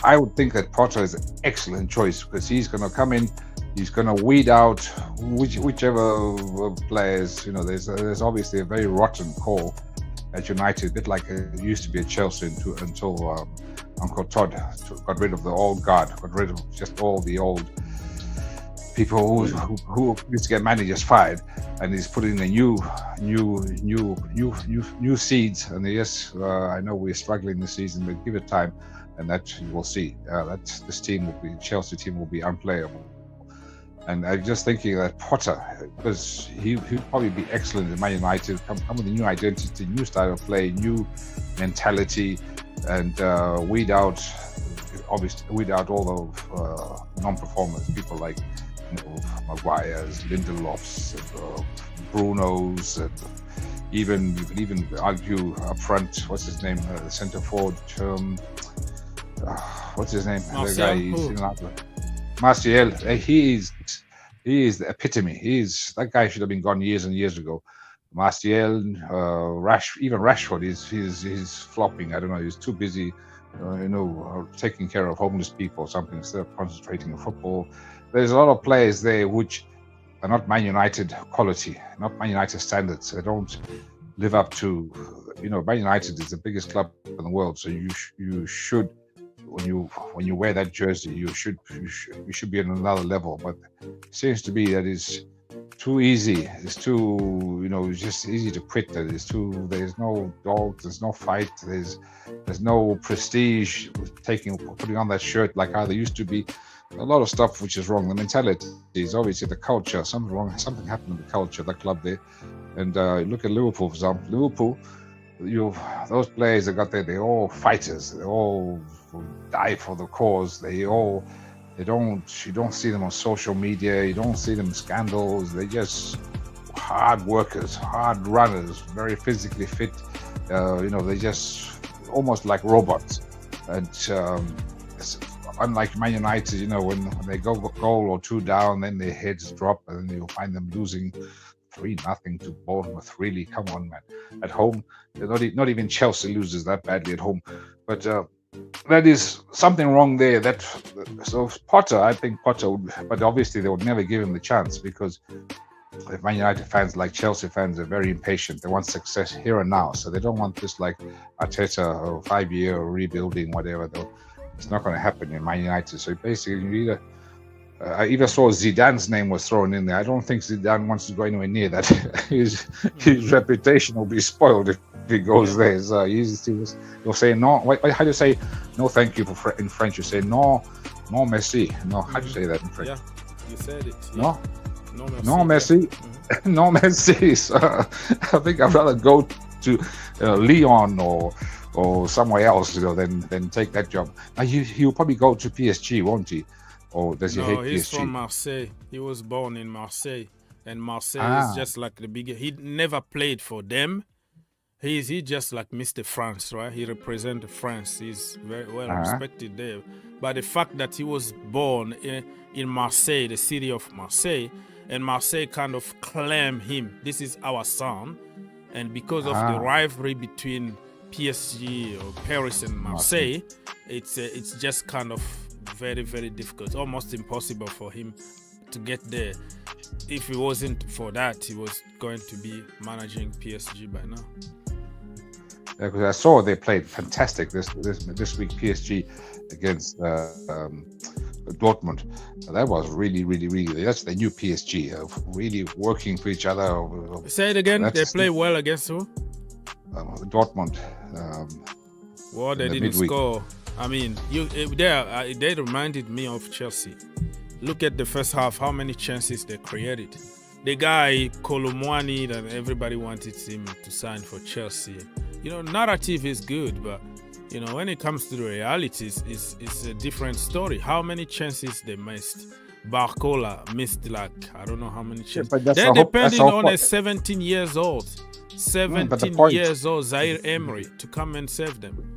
I would think that Potter is an excellent choice, because he's going to come in, he's going to weed out whichever players. There's obviously a very rotten core at United, a bit like it used to be at Chelsea until Uncle Todd got rid of the old guard, got rid of just all the old people who used to get managers fired, and he's putting the new seeds. And yes, I know we're struggling this season, but give it time, and that you will see. Chelsea team will be unplayable. And I'm just thinking that Potter, because he'll probably be excellent in Man United, come with a new identity, new style of play, new mentality, and weed out all the non-performers, people like Maguire's, Lindelof's, Bruno's, and you could even argue up front, what's his name, the centre forward, what's his name, Martial. He is the epitome. That guy should have been gone years and years ago. Martial, even Rashford, he's flopping. I don't know. He's too busy, taking care of homeless people or something instead of concentrating on football. There's a lot of players there which are not Man United quality, not Man United standards. They don't live up to, Man United is the biggest club in the world, so you should, when you wear that jersey, you should be on another level. But it seems to be that it's too easy. It's too, it's just easy to quit. There's no dogs, there's no fight, there's no prestige putting on that shirt like how there used to be. A lot of stuff which is wrong. The mentality is obviously the culture. Something wrong. Something happened in the culture of the club there. And look at Liverpool, for example. Liverpool, those players that got there, they're all fighters. They all die for the cause. You don't see them on social media. You don't see them in scandals. They're just hard workers, hard runners, very physically fit. They're just almost like robots. And unlike Man United, when they go a goal or two down, then their heads drop, and then you'll find them losing 3-0 to Bournemouth. Really, come on, man. At home, not even Chelsea loses that badly at home. But that is something wrong there. So Potter, I think Potter would, but obviously they would never give him the chance, because if Man United fans, like Chelsea fans, are very impatient. They want success here and now, so they don't want this like Arteta or 5-year rebuilding, whatever. It's not going to happen in Man United. So basically, I even saw Zidane's name was thrown in there. I don't think Zidane wants to go anywhere near that. His reputation will be spoiled if he goes there. So you'll say no. How do you say no? Thank you in French. You say no, merci. No, how do you say that in French? Yeah, you said it. No, no merci, no merci. So I think I'd rather go to Lyon or somewhere else, than take that job. Now he'll probably go to PSG, won't he? Or does he hate PSG? No, he's from Marseille. He was born in Marseille, and Marseille is just like the biggest. He never played for them, He's just like Mr. France, right? He represents France. He's very well respected there. But the fact that he was born in Marseille, the city of Marseille, and Marseille kind of claim him. This is our son. And because of the rivalry between PSG or Paris and Marseille, it's just kind of very, very difficult, almost impossible for him to get there. If it wasn't for that, he was going to be managing PSG by now. Yeah, because I saw they played fantastic this week, PSG against Dortmund. That was really, really, really. That's the new PSG of really working for each other. Say it again. They play well against who? Dortmund. Well, they didn't score. I mean, they reminded me of Chelsea. Look at the first half. How many chances they created? The guy Kolomwani that everybody wanted him to sign for Chelsea. You know, narrative is good, but you know, when it comes to the realities, it's a different story. How many chances they missed? Barcola missed like, I don't know how many chances. Yeah, they're depending on a 17 years old, 17 years old Zaire Emery to come and save them.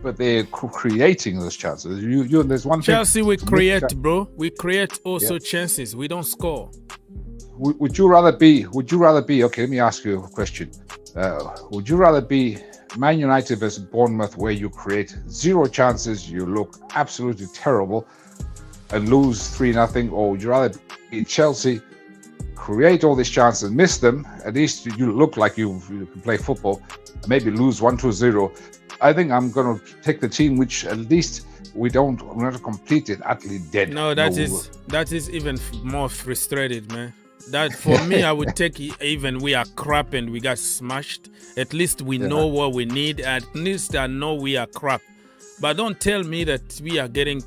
But they're creating those chances. There's one Chelsea, we create, bro. We create also chances. We don't score. Would you rather be? Okay, let me ask you a question. Would you rather be Man United versus Bournemouth, where you create 0 chances, you look absolutely terrible, and lose 3-0, or would you rather be Chelsea, create all these chances, miss them, at least you look like you can play football, and maybe lose 1-0? I think I'm going to take the team which at least we're not completely utterly dead. No, that is even more frustrated, man. That for me, I would take even we are crap and we got smashed. At least we know what we need. At least I know we are crap. But don't tell me that we are getting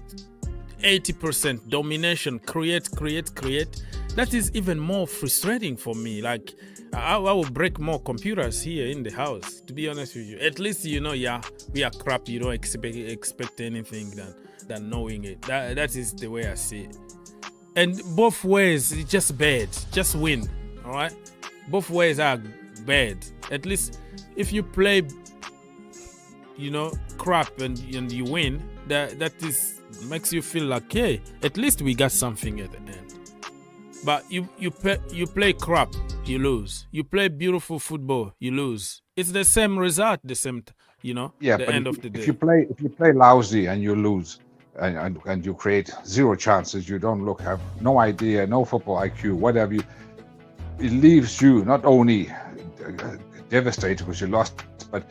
80% domination, create. That is even more frustrating for me. Like, I will break more computers here in the house, to be honest with you. At least, you know, we are crap. You don't expect anything than knowing it. That is the way I see it. And both ways, it's just bad. Just win, all right? Both ways are bad. At least if you play, you know, crap and you win, that makes you feel like, hey, at least we got something at the end. But you play crap, you lose. You play beautiful football, you lose. It's the same result, you know. Yeah, the but end of the day. If you play lousy and you lose, and you create 0 chances, you don't have no idea, no football IQ, whatever, it leaves you not only devastated because you lost, but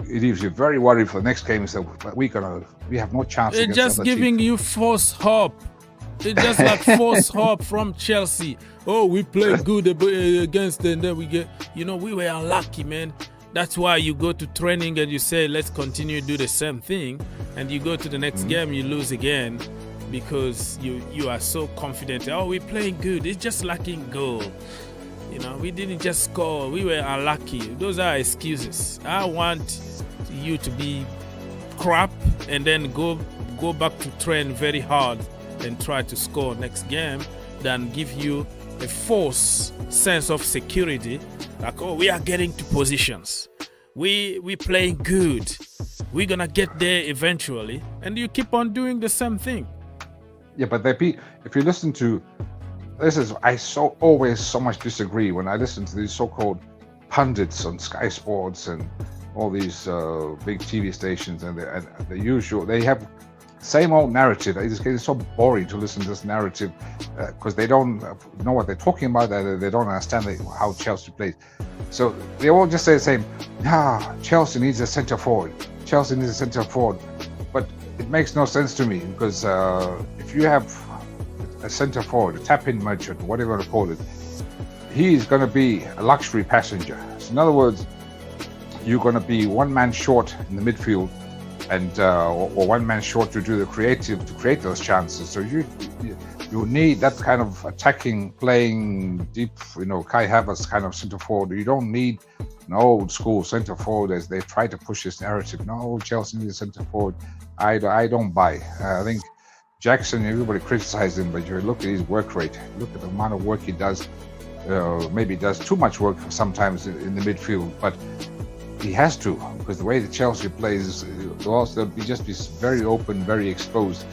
it leaves you very worried for the next game. So we have no chance. It's just giving you false hope. It's just like false hope from Chelsea. Oh, we played good against them, then we get, you know, we were unlucky, man. That's why you go to training and you say, let's continue to do the same thing. And you go to the next game, you lose again because you are so confident. Oh, we're playing good. It's just lacking goal. You know, we didn't just score. We were unlucky. Those are excuses. I want you to be crap and then go back to train very hard and try to score next game than give you a false sense of security. Like, oh, we are getting to positions. We playing good. We're gonna get there eventually, and you keep on doing the same thing. Yeah, but if you listen to I always so much disagree when I listen to these so-called pundits on Sky Sports and all these big TV stations, and the usual. They have same old narrative. It's so boring to listen to this narrative because they don't know what they're talking about. They don't understand how Chelsea plays. So they all just say the same. Chelsea needs a centre forward. Chelsea needs a centre forward. But it makes no sense to me because if you have a centre forward, a tap-in merchant, whatever you want to call it, he is going to be a luxury passenger. So in other words, you're going to be one man short in the midfield, and or one man short to do the creative to create those chances. So you need that kind of attacking, playing deep, you know, Kai Havertz kind of centre forward. You don't need an old school centre forward as they try to push this narrative. No, Chelsea needs a centre forward. I don't buy. I think Jackson, everybody criticized him, but you look at his work rate, look at the amount of work he does. Maybe he does too much work sometimes in the midfield, but he has to, because the way the Chelsea plays, they'll just be very open, very exposed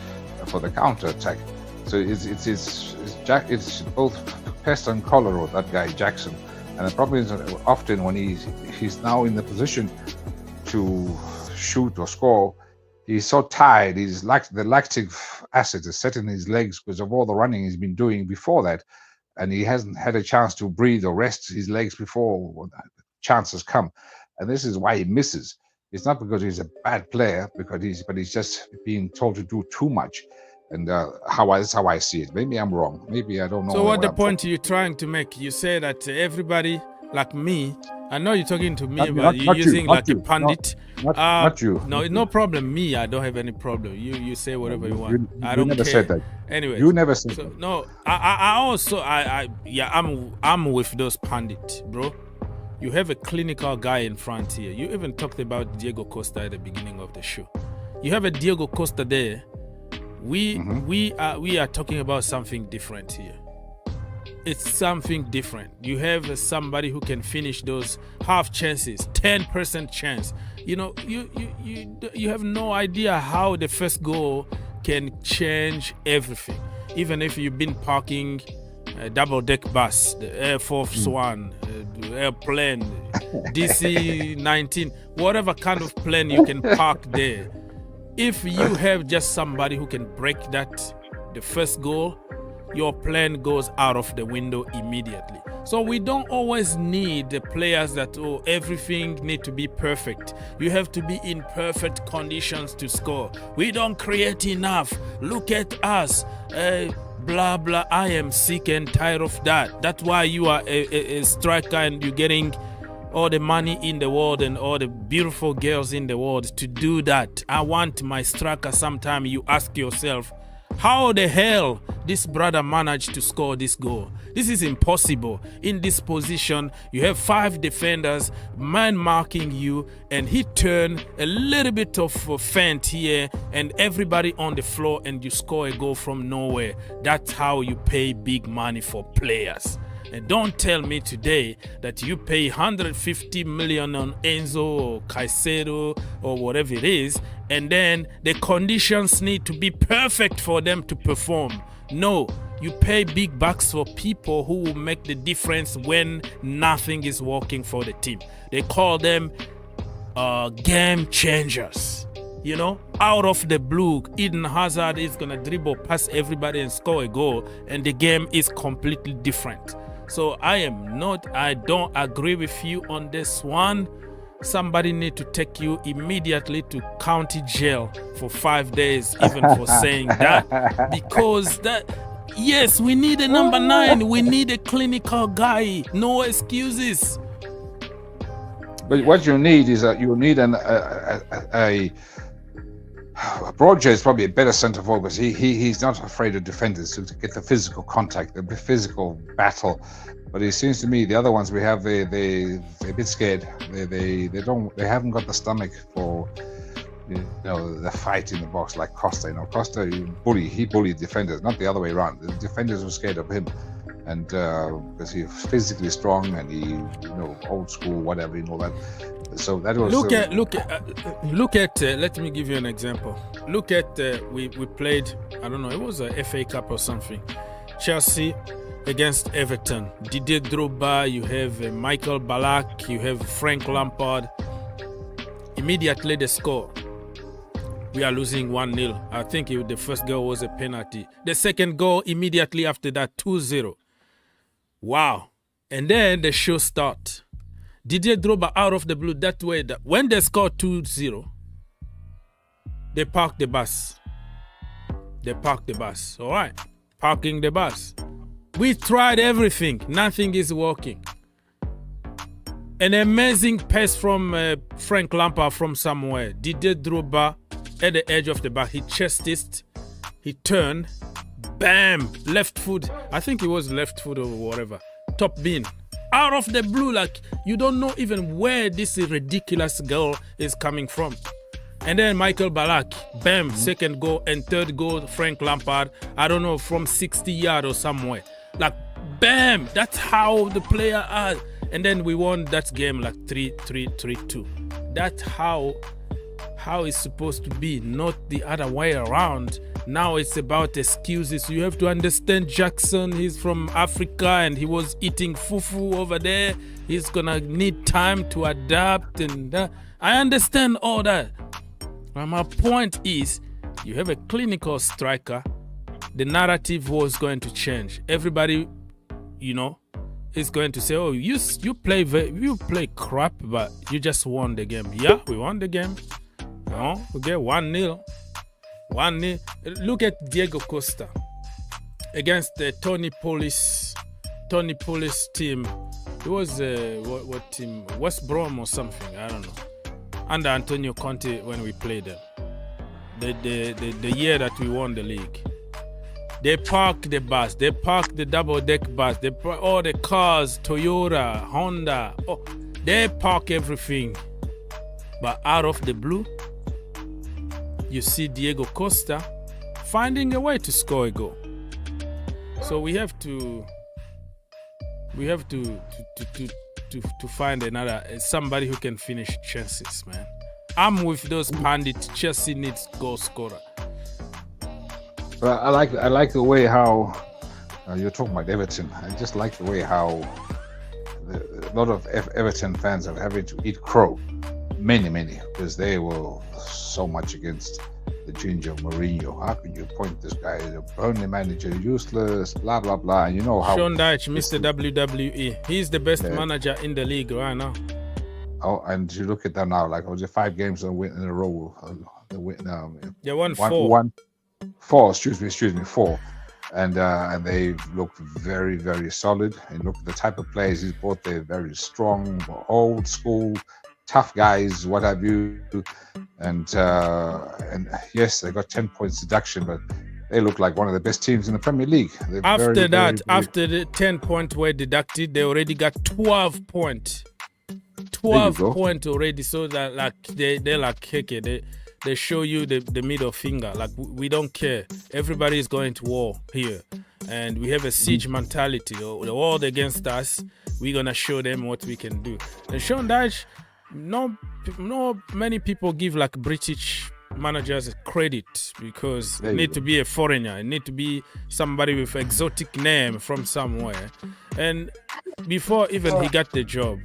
for the counter attack. So it's both pest and cholera, that guy Jackson. And the problem is often when he's now in the position to shoot or score, he's so tired. The lactic acid is set in his legs because of all the running he's been doing before that, and he hasn't had a chance to breathe or rest his legs before chances come, and this is why he misses. It's not because he's a bad player, but he's just being told to do too much, and that's how I see it. Maybe I'm wrong. Maybe I don't know. So what the point you're trying to make? You say that everybody like me. I know you're talking to me, but you're using like a pundit. Not you. No, no problem. Me, I don't have any problem. You say whatever you want. I don't never care. Said that. Anyway, you never said that. No, I'm with those pundits, bro. You have a clinical guy in front here. You even talked about Diego Costa at the beginning of the show. You have a Diego Costa there. We are talking about something different here. It's something different. You have somebody who can finish those half chances, 10% chance. You know, you have no idea how the first goal can change everything. Even if you've been parking a double-deck bus, the Air Force One, airplane, DC-19, whatever kind of plane you can park there. If you have just somebody who can break that, the first goal, your plan goes out of the window immediately. So we don't always need the players that, everything need to be perfect. You have to be in perfect conditions to score. We don't create enough. Look at us. Blah, blah. I am sick and tired of that. That's why you are a striker and you're getting all the money in the world and all the beautiful girls in the world to do that. I want my striker. Sometime you ask yourself, how the hell this brother managed to score this goal? This is impossible. In this position, you have 5 defenders, man marking you, and he turned a little bit of a feint here, and everybody on the floor, and you score a goal from nowhere. That's how you pay big money for players. And don't tell me today that you pay 150 million on Enzo or Caicedo or whatever it is, and then the conditions need to be perfect for them to perform. No, you pay big bucks for people who will make the difference when nothing is working for the team. They call them game changers. You know, out of the blue, Eden Hazard is going to dribble past everybody and score a goal, and the game is completely different. So I don't agree with you on this one. Somebody need to take you immediately to county jail for 5 days, even for saying that. Because yes, we need a number 9. We need a clinical guy. No excuses. But what you need is Broadger is probably a better centre forward because he's not afraid of defenders to get the physical contact, the physical battle. But it seems to me the other ones we have, they're a bit scared. They haven't got the stomach for the fight in the box like Costa. Costa he bullied defenders, not the other way around. The defenders were scared of him, and because he's physically strong and he old school whatever and all that. So that was look at let me give you an example. Look at we played, I don't know, it was a FA Cup or something, Chelsea against Everton. Didier Drogba, you have Michael Ballack, you have Frank Lampard. Immediately they score. We are losing 1-0. I think the first goal was a penalty. The second goal immediately after that, 2-0. Wow. And then the show starts. Didier Drogba out of the blue that way. When they score 2-0, they park the bus. All right. Parking the bus. We tried everything. Nothing is working. An amazing pass from Frank Lampard from somewhere. Didier Drogba at the edge of the back. He chested it. He turned. Bam! Left foot. I think it was left foot or whatever. Top bin. Out of the blue, like you don't know even where this ridiculous goal is coming from. And then Michael Ballack, bam, second goal, and third goal, Frank Lampard, I don't know, from 60 yards or somewhere. Like, bam, that's how the player are. And then we won that game like 3-2. That's how it's supposed to be, not the other way around. Now it's about excuses. You have to understand Jackson, he's from Africa and he was eating fufu over there. He's gonna need time to adapt, and I understand all that. But my point is, you have a clinical striker, the narrative was going to change. Everybody, is going to say, oh, you play crap, but you just won the game. Yeah, we won the game. We get 1-0. 1-0. Look at Diego Costa against the Tony Pulis team. It was what team? West Brom or something. I don't know. Under Antonio Conte when we played them. The year that we won the league. They park the bus. They park the double-deck bus. They park all the cars, Toyota, Honda. Oh, they park everything. But out of the blue, you see Diego Costa finding a way to score a goal. So we have to find somebody who can finish chances, man. I'm with those pundits. Chelsea needs goal scorer. But I like the way how you're talking about Everton. I just like the way how a lot of Everton fans are having to eat crow. Many, because they were so much against the ginger Mourinho. How could you point this guy as a Burnley manager, useless, blah, blah, blah. And you know how... Sean Dyche, Mr. WWE. He's the best manager in the league right now. Oh, and you look at them now, like, was it 5 games they win in a row? They won 4. 4. And they looked very, very solid. And look at the type of players he's brought. They're very strong, old school, tough guys, what have you. And yes, they got 10 points deduction, but they look like one of the best teams in the Premier League. After the 10-point were deducted, they already got 12 points. 12 points already, so that like they're like keke. They show you the middle finger. Like, we don't care. Everybody is going to war here. And we have a siege mentality. The world against us, we're going to show them what we can do. And Sean Dyche, no many people give like British managers credit because they need to be a foreigner. It need to be somebody with exotic name from somewhere. And before even he got the job,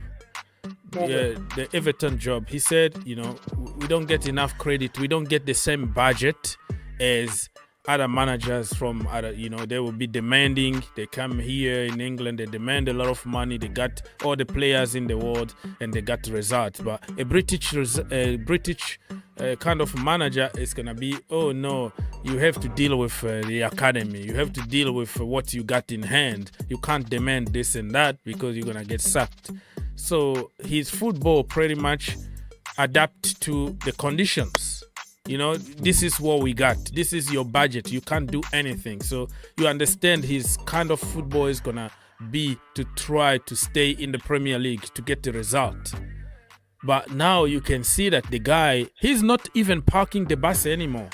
the Everton job, he said, we don't get enough credit. We don't get the same budget as other managers from other, they will be demanding. They come here in England, they demand a lot of money. They got all the players in the world and they got results. But a British kind of manager is going to be, oh no, you have to deal with the academy. You have to deal with what you got in hand. You can't demand this and that because you're going to get sacked. So his football pretty much adapt to the conditions. This is what we got. This is your budget. You can't do anything. So you understand his kind of football is going to be to try to stay in the Premier League to get the result. But now you can see that the guy, he's not even parking the bus anymore.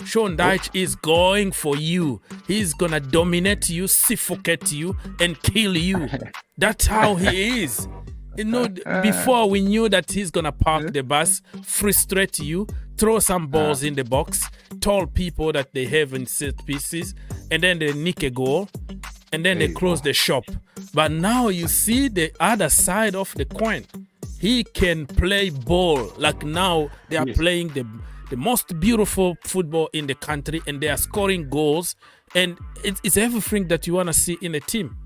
Sean Dyche is going for you. He's going to dominate you, suffocate you, and kill you. That's how he is. Before we knew that he's going to park the bus, frustrate you, throw some balls in the box, tell people that they have in set pieces, and then they nick a goal, and then they close the shop. But now you see the other side of the coin. He can play ball. Like now they are playing the most beautiful football in the country, and they are scoring goals, and it's everything that you want to see in a team.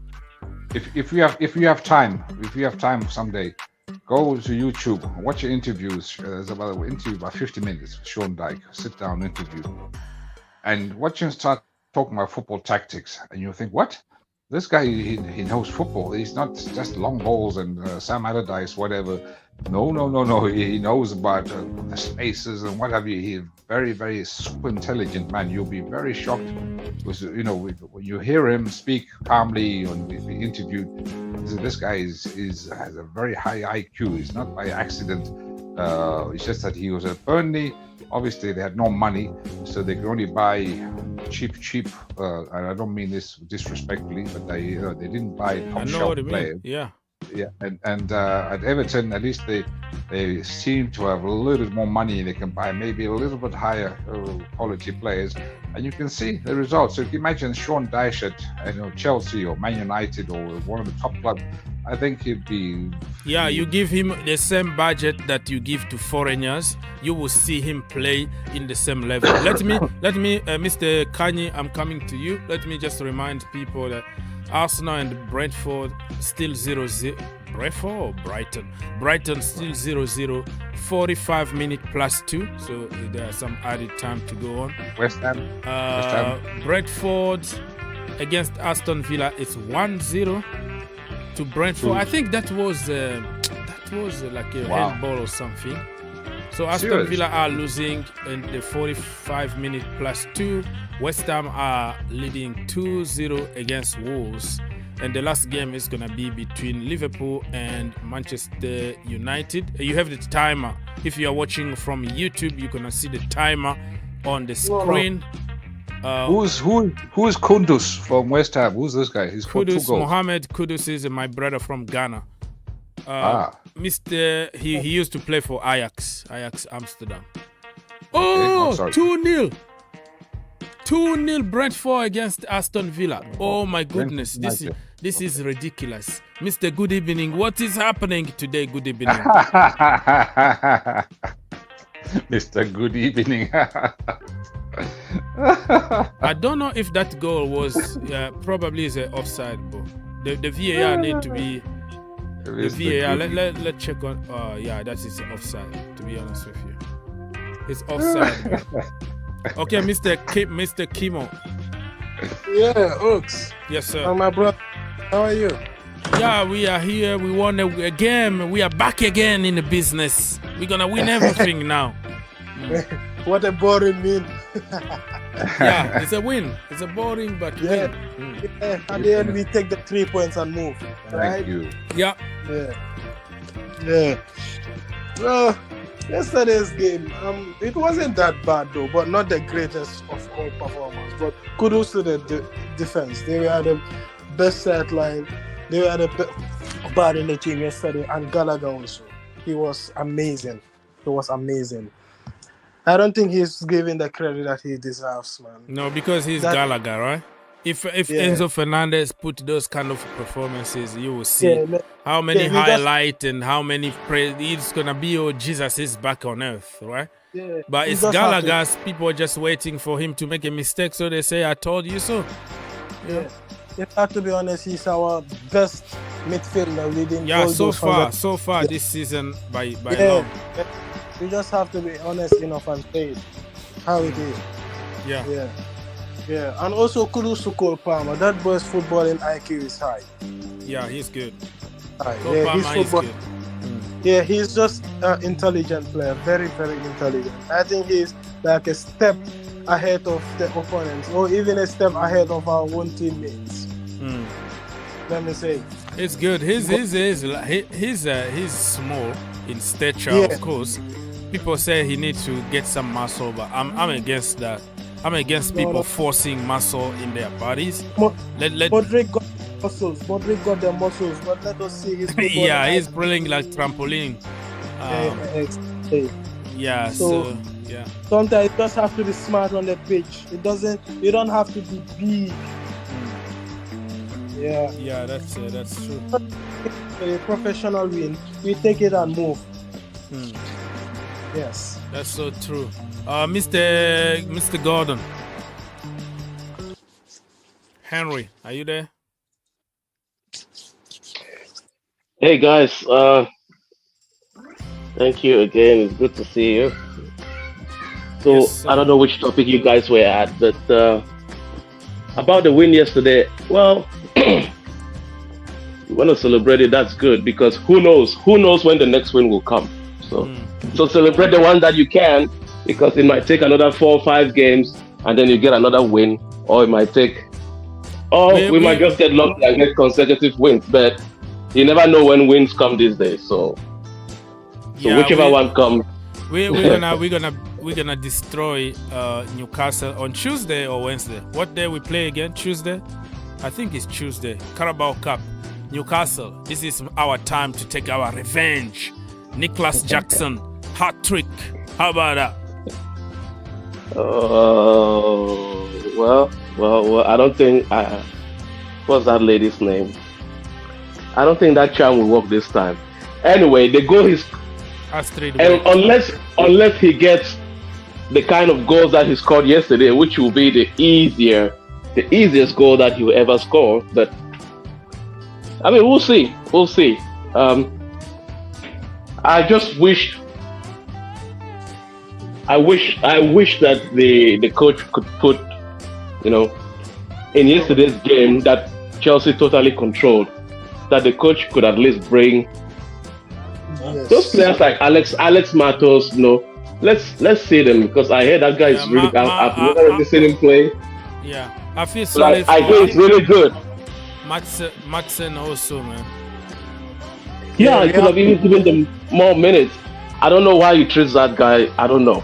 If you have time someday, go to YouTube, watch interviews. There's about an interview about 50 minutes. Sean Dyche, sit down interview, and watch him start talking about football tactics, and you think, what? This guy, he knows football. He's not just long balls and Sam Allardyce, whatever. No. He knows about the spaces and what have you. He's very, very super intelligent man. You'll be very shocked because, when you hear him speak calmly and be interviewed, this guy has a very high IQ. It's not by accident. It's just that he was at Burnley. Obviously, they had no money, so they could only buy cheap. And I don't mean this disrespectfully, but they didn't buy top shelf players. Yeah. and at Everton, at least they seem to have a little bit more money. They can buy maybe a little bit higher quality players, and you can see the results. So if you imagine Sean Dyche at Chelsea or Man United or one of the top clubs, I think he'd be. Yeah, you give him the same budget that you give to foreigners, you will see him play in the same level. Let me, Mr. Kanye, I'm coming to you. Let me just remind people that Arsenal and Brentford still 0-0. Brentford or Brighton? Brighton still 0-0. 45 minutes plus 2, so there's some added time to go on. West Ham. Brentford against Aston Villa is 1-0 to Brentford. I think that was like a handball or something. So Aston Villa are losing in the 45 minutes plus 2. West Ham are leading 2-0 against Wolves. And the last game is going to be between Liverpool and Manchester United. You have the timer. If you are watching from YouTube, you're going to see the timer on the screen. Who's Kudus from West Ham? Who's this guy? He's Kudus, Mohamed Kudus is my brother from Ghana. He used to play for Ajax Amsterdam. Oh, 2-0. 2-0 Brentford against Aston Villa. Oh my goodness, this is ridiculous. Mr. Good evening. What is happening today? Good evening. Mr. Good evening. I don't know if that goal was probably is an offside goal. The VAR need to be the VAR. Let's check on. Yeah, that is offside. To be honest with you, it's offside. Okay, Mr. Kimo. Yeah, Oaks. Yes, sir. Oh, my brother. How are you? Yeah, we are here. We won a game. We are back again in the business. We're gonna win everything now. What a boring win. Yeah, it's a win. It's a boring but win. Yeah, at the end we take the 3 points and move. Right? Thank you. Yeah. Well, yesterday's game, it wasn't that bad though, but not the greatest of all performance. But kudos to the defense. They were the best set line. They were the bad in the team yesterday, and Gallagher also. He was amazing. I don't think he's given the credit that he deserves, man. No, because he's Gallagher, right? If Enzo Fernandez put those kind of performances, you will see how many highlights and how many praise. It's gonna be, oh, Jesus is back on earth, right? Yeah, but it's Gallagher's. People are just waiting for him to make a mistake, so they say, "I told you so." Yeah. If I have to be honest, he's our best midfielder leading. Yeah, so far this season by long. We just have to be honest enough and say how it is. Yeah. And also kudos to Cole Palmer. That boy's footballing IQ is high. Yeah, he's good. Cole Palmer is good. Yeah, he's just an intelligent player. Very, very intelligent. I think he's like a step ahead of the opponents, or even a step ahead of our own teammates. Let me say. It's good. He's small in stature, of course. People say he needs to get some muscle, but I'm against that. I'm against people forcing muscle in their bodies. Modric got muscles. Modric got the muscles, but let us see his football. Yeah, he's playing like trampoline. Sometimes it just have to be smart on the pitch. You don't have to be big. Yeah, that's true. A professional win, we take it and move. Yes. That's so true. Mr. Gordon. Henry, are you there? Hey guys, thank you again. It's good to see you. So yes, I don't know which topic you guys were at, but about the win yesterday, well, you want to celebrate it, that's good, because who knows when the next win will come. So celebrate the one that you can, because it might take another 4 or 5 games and then you get another win, or it might take, we might just get lucky and get consecutive wins, but you never know when wins come these days. So whichever one comes, we're gonna destroy Newcastle on Tuesday or Wednesday. What day we play again? Tuesday? I think it's Tuesday. Carabao Cup. Newcastle, this is our time to take our revenge. Nicholas Jackson, hat trick. How about that? Well, I don't think. What's that lady's name? I don't think that charm will work this time. Anyway, the goal is, Astrid. and unless he gets the kind of goals that he scored yesterday, which will be the easiest goal that he will ever score. But I mean, we'll see. We'll see. I just wish. I wish that the coach could put, in yesterday's game that Chelsea totally controlled, that the coach could at least bring those players like Alex Matos. Let's see them, because I heard that guy is really. I've never really seen him play. Yeah, I feel sorry. I think it's really good. Madsen also, man. Yeah, he could have even given them more minutes. I don't know why he treats that guy. I don't know.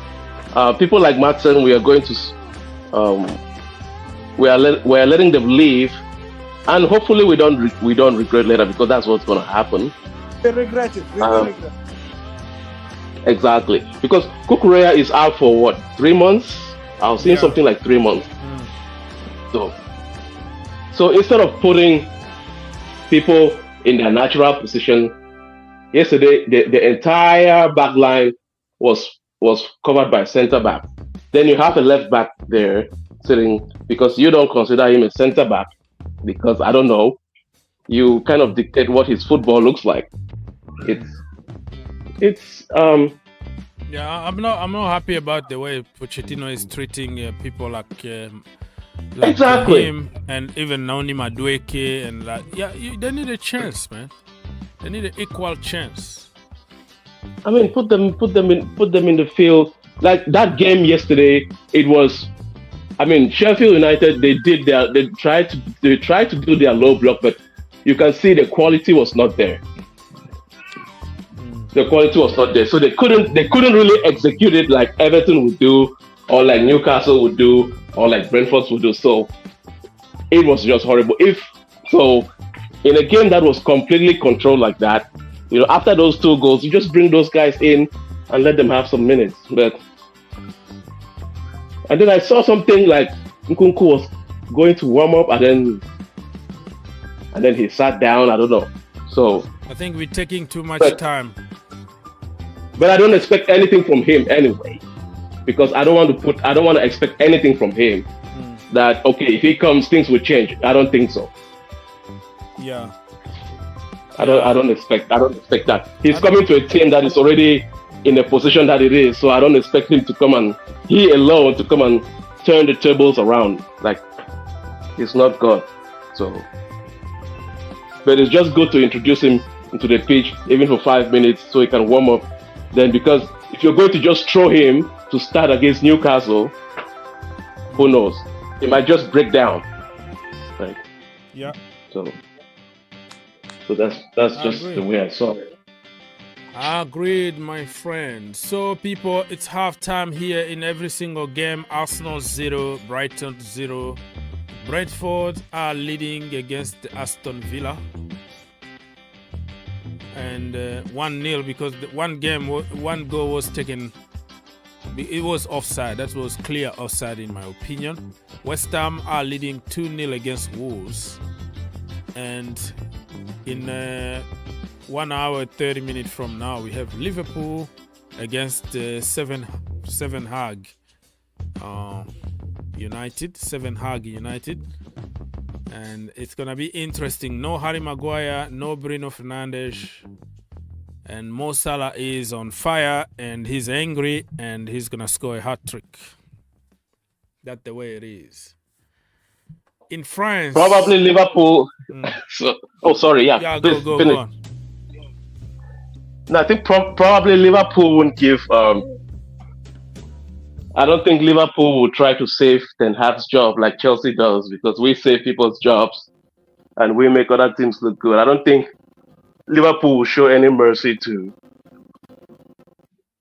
People like Madsen, we are going to, we are letting them leave, and hopefully we don't regret later, because that's what's going to happen. They regret it. Exactly, because Cucurella is out for what, 3 months? I was seeing something like 3 months. So instead of putting people in their natural position, yesterday the entire back line was covered by centre back. Then you have a left back there sitting, because you don't consider him a centre back, because I don't know, you kind of dictate what his football looks like. Yeah, I'm not happy about the way Pochettino is treating people like exactly him, and even Naoni Madueke, and they need a chance, man. They need an equal chance. I mean, put them in the field. Like that game yesterday, it was. I mean, Sheffield United, they tried to do their low block, but you can see the quality was not there. The quality was not there, so they couldn't really execute it like Everton would do, or like Newcastle would do, or like Brentford would do. So it was just horrible. In a game that was completely controlled like that, after those 2 goals, you just bring those guys in and let them have some minutes. And then I saw something like Nkunku was going to warm up, and then he sat down. I don't know. So I think we're taking too much time. But I don't expect anything from him anyway, because I don't want to expect anything from him. That if he comes, things will change. I don't think so. Yeah. I don't expect that. He's coming to a team that is already in the position that it is, so I don't expect him to come and turn the tables around. Like, he's not God. So, but it's just good to introduce him into the pitch, even for 5 minutes, so he can warm up. Then, because if you're going to just throw him to start against Newcastle, who knows? He might just break down. Right? Yeah. So that's just the way I saw it. Agreed, my friend. So, people, it's halftime here in every single game. Arsenal 0, Brighton 0. Brentford are leading against Aston Villa. And 1-0, because one goal was taken. It was offside. That was clear offside in my opinion. West Ham are leading 2-0 against Wolves. And in 1 hour 30 minutes from now, we have Liverpool against Seven Hag United. And it's going to be interesting. No Harry Maguire, no Bruno Fernandes. And Mo Salah is on fire, and he's angry, and he's going to score a hat-trick. That's the way it is. In France... Probably Liverpool... sorry, yeah. Yeah, go on. No, I think probably Liverpool won't give... I don't think Liverpool will try to save Ten Hag's job like Chelsea does, because we save people's jobs and we make other teams look good. I don't think Liverpool will show any mercy to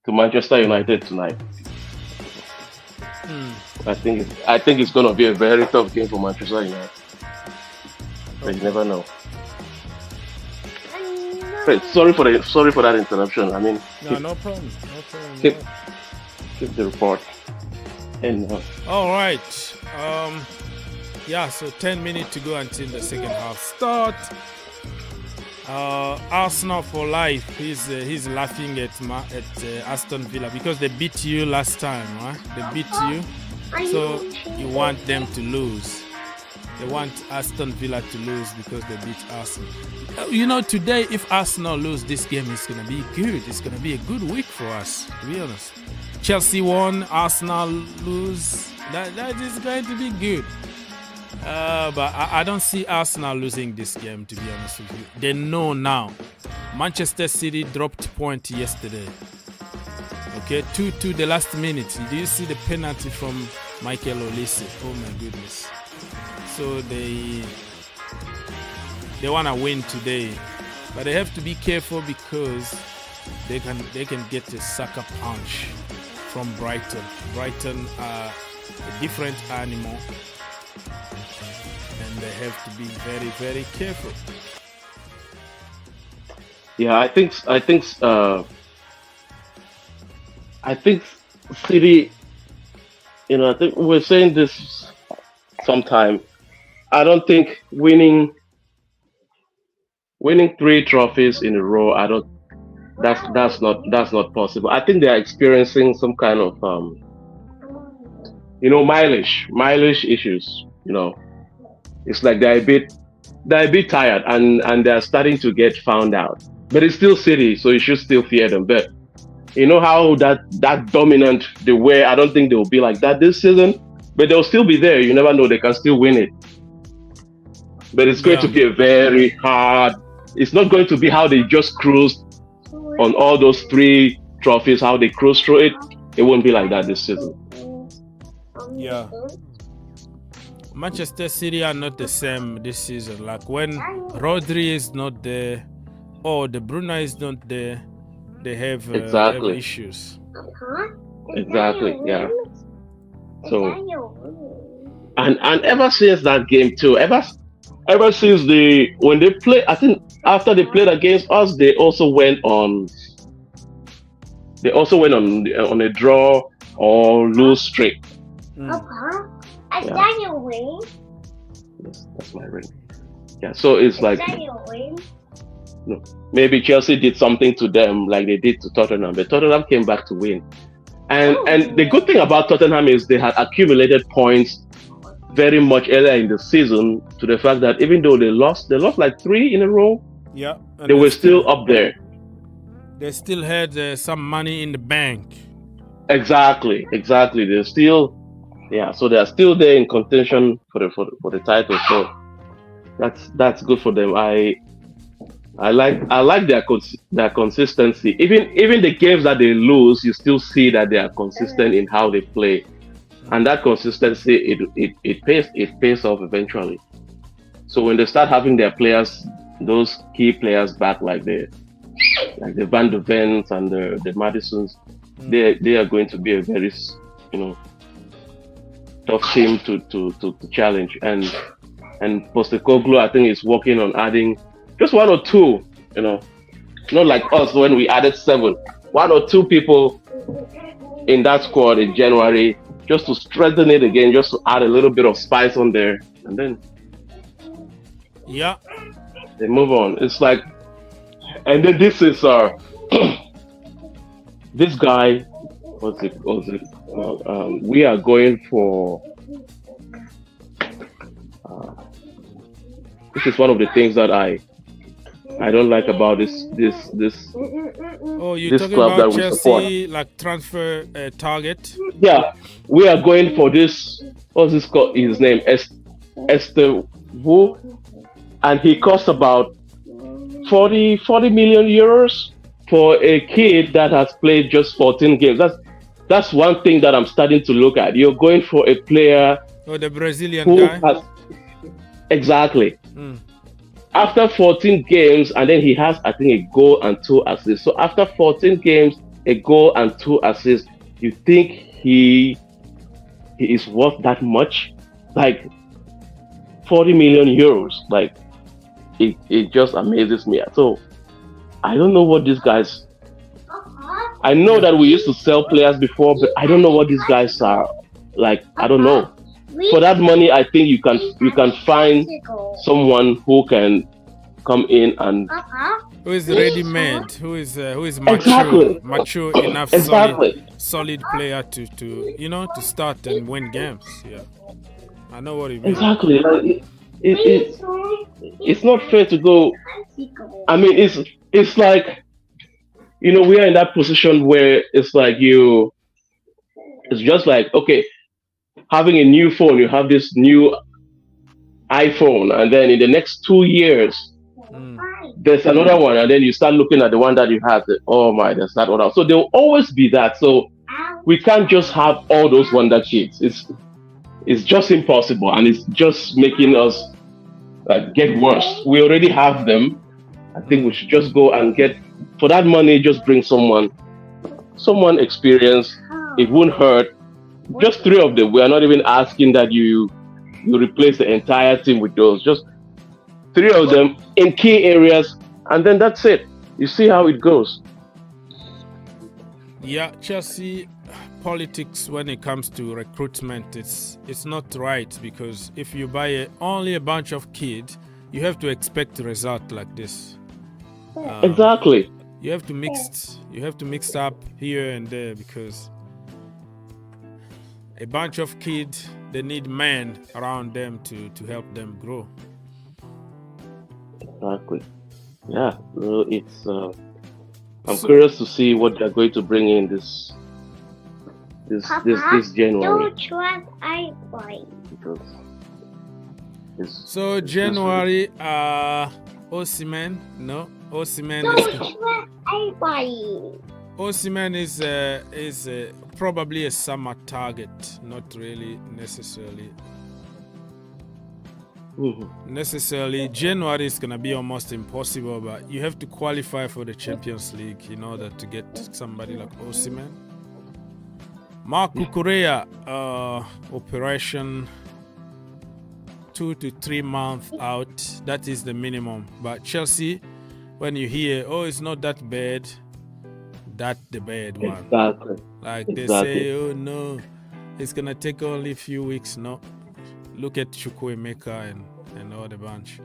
Manchester United tonight. I think it's going to be a very tough game for Manchester United. But you never know. Right, sorry for that interruption. I mean, No problem. No problem. keep the report. And all right. So 10 minutes to go until the second half start. Arsenal for life. He's laughing at Aston Villa because they beat you last time, right? They beat you, so you want them to lose. They want Aston Villa to lose because they beat Arsenal. You know, today if Arsenal lose this game, it's gonna be good. It's gonna be a good week for us, to be honest. Chelsea won, Arsenal lose. That is going to be good. But I don't see Arsenal losing this game, to be honest with you. They know now. Manchester City dropped point yesterday. Okay, 2-2 the last minute. Do you see the penalty from Michael Olise? Oh my goodness. So they want to win today. But they have to be careful because they can get a sucker punch from Brighton. Brighton are a different animal. And they have to be very, very careful. yeah, I think City. You know, I think we're saying this sometime. I don't think winning 3 trophies in a row. That's not possible. I think they are experiencing some kind of mileage issues. You know, it's like they're a bit tired and they're starting to get found out. But it's still City, so you should still fear them. But you know how that dominant they were. I don't think they will be like that this season. But they'll still be there. You never know. They can still win it. But it's going to be a very hard. It's not going to be how they just cruised on all those 3 trophies, how they cruised through it. It won't be like that this season. Yeah. Manchester City are not the same this season. Like when Rodri is not there or De Bruyne is not there, they have issues. Exactly, yeah. So, and ever since that game too, ever since when they play, I think after they played against us, they also went on a draw or lose streak. Papa, is Yeah. that your ring? Yes, that's my ring. Yeah, so it's like Is that your ring? no, maybe Chelsea did something to them like they did to Tottenham, but Tottenham came back to win. And the good thing about Tottenham is they had accumulated points very much earlier in the season to the fact that even though they lost like 3 in a row. Yeah, they were still up there. They still had some money in the bank. Exactly. They're still, so they are still there in contention for the title. So that's good for them. I like their consistency. Even the games that they lose, you still see that they are consistent in how they play, and that consistency it pays off eventually. So when they start having their players, those key players back, like the Van de Vens and the Madisons, they are going to be a very tough team to challenge. And Postecoglou, I think, is working on adding just 1 or 2, not like us when we added 7, 1 or 2 people in that squad in January, just to strengthen it again, just to add a little bit of spice on there, and then they move on. It's like, and then this is this guy, what's it? We are going for. This is one of the things that I don't like about this Oh, you're this talking club about that we Chelsea, support. like transfer target? Yeah, we are going for this. What's this called? His name Esther Wu, and he costs about 40 million euros for a kid that has played just 14 games. That's one thing that I'm starting to look at. You're going for a player The Brazilian who guy? has exactly. After 14 games, and then he has, I think, a goal and 2 assists. So after 14 games, a goal and 2 assists, you think he is worth that much? Like 40 million euros. Like it just amazes me. So I don't know what these guys. I know that we used to sell players before, but I don't know what these guys are like. I don't know. For that money, I think you can find someone who can come in and who is ready-made, who is mature enough, solid player to to start and win games. Yeah, I know what you mean. Exactly. Like it's not fair to go. I mean, it's like, we are in that position where it's like it's just like, okay, having a new phone, you have this new iPhone, and then in the next 2 years, there's another one, and then you start looking at the one that you have. Oh my, there's that one. So there will always be that. So we can't just have all those wonder kids. It's just impossible, and it's just making us get worse. We already have them. I think we should just go and get, for that money, just bring someone experienced. It won't hurt. Just 3 of them. We are not even asking that you replace the entire team with those. Just 3 of them in key areas, and then that's it. You see how it goes. Yeah, Chelsea politics when it comes to recruitment, it's not right, because if you buy only a bunch of kids, you have to expect a result like this. Exactly. You have to mix up here and there, because a bunch of kids, they need men around them to help them grow. Exactly. Yeah. It's. I'm curious to see what they're going to bring in this January. Don't trust iBoy. So January, Osimhen, no, Osimhen. Don't trust iBoy. Osimhen is probably a summer target, not really necessarily. Necessarily, January is gonna be almost impossible, but you have to qualify for the Champions League in order to get somebody like Osimhen. Marco Correa, operation 2 to 3 months out. That is the minimum. But Chelsea, when you hear, it's not that bad, that's the bad one. Exactly. Like they say, oh no, it's gonna take only a few weeks. No. Look at Chukwuemeka and all the bunch.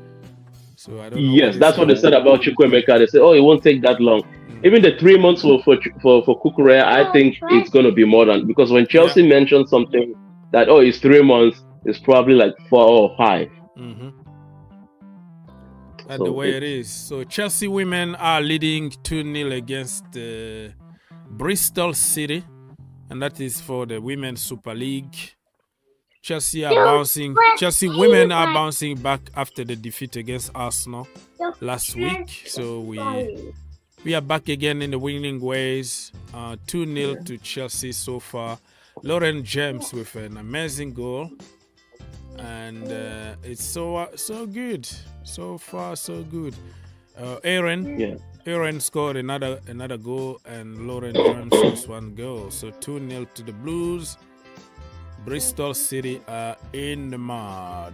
So I don't know. Yes, that's what they said about Chukwuemeka. They said, it won't take that long. Even the 3 months for Kukurea, I think it's going to be more than, because when Chelsea mentioned something that, it's 3 months, it's probably like 4 or 5. That's the way it is. So Chelsea women are leading 2-0 against Bristol City, and that is for the Women's Super League. Chelsea women are bouncing back after the defeat against Arsenal last week. So we are back again in the winning ways. 2-0 to Chelsea so far. Laurenz James with an amazing goal, and it's so good. So far, so good. Aaron scored another goal, and Laurenz James was 1 goal. So 2-0 to the Blues. Bristol City are in the mud.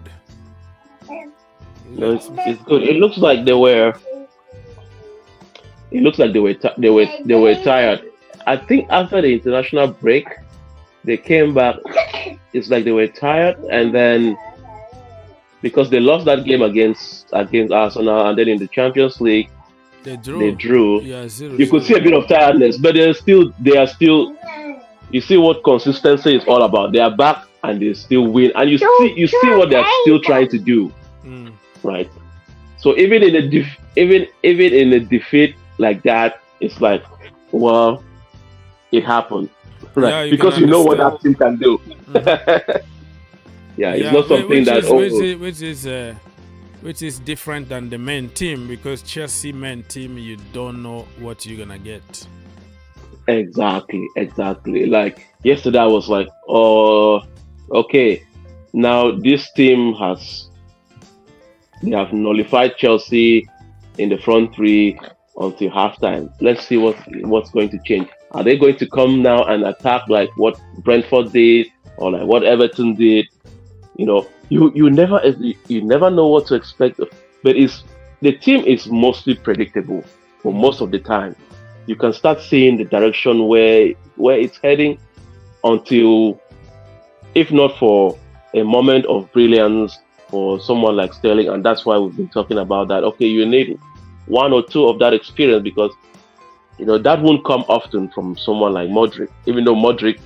It's good. It looks like they were tired. I think after the international break, they came back. It's like they were tired, and then because they lost that game against Arsenal, and then in the Champions League, they drew. Yeah, 0-0. You could see a bit of tiredness, but they are still. You see what consistency is all about. They are back and they still win, and you see what they are still trying to do, right? So even in a defeat like that, it's like, well, it happened, right? Yeah, because you know what that team can do. It's not something which is different than the main team, because Chelsea main team, you don't know what you're gonna get. Exactly. Like yesterday, I was like, okay, now this team they have nullified Chelsea in the front 3 until halftime. Let's see what's going to change. Are they going to come now and attack like what Brentford did, or like what Everton did? You never know what to expect. But the team is mostly predictable. for most of the time. You can start seeing the direction where it's heading until, if not for a moment of brilliance for someone like Sterling, and that's why we've been talking about that. Okay, you need one or two of that experience because that won't come often from someone like Modric. Even though Modric,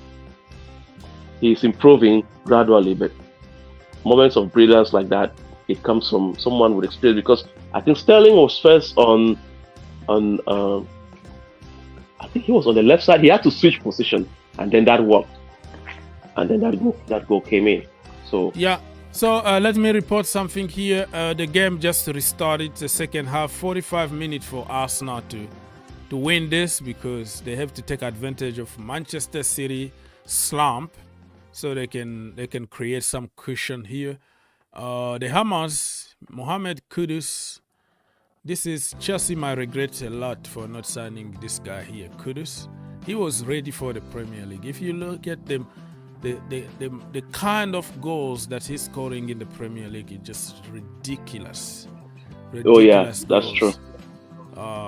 he's improving gradually, but moments of brilliance like that, it comes from someone with experience. Because I think Sterling was first on I think he was on the left side. He had to switch position, and then that worked, and then that goal came in. So yeah. So let me report something here. The game just restarted. The second half, 45 minutes for Arsenal to win this because they have to take advantage of Manchester City slump, so they can create some cushion here. The Hammers, Mohamed Kudus. This is Chelsea might regret a lot for not signing this guy here, Kudus. He was ready for the Premier League. If you look at them, the kind of goals that he's scoring in the Premier League is just ridiculous. Oh yeah, that's true.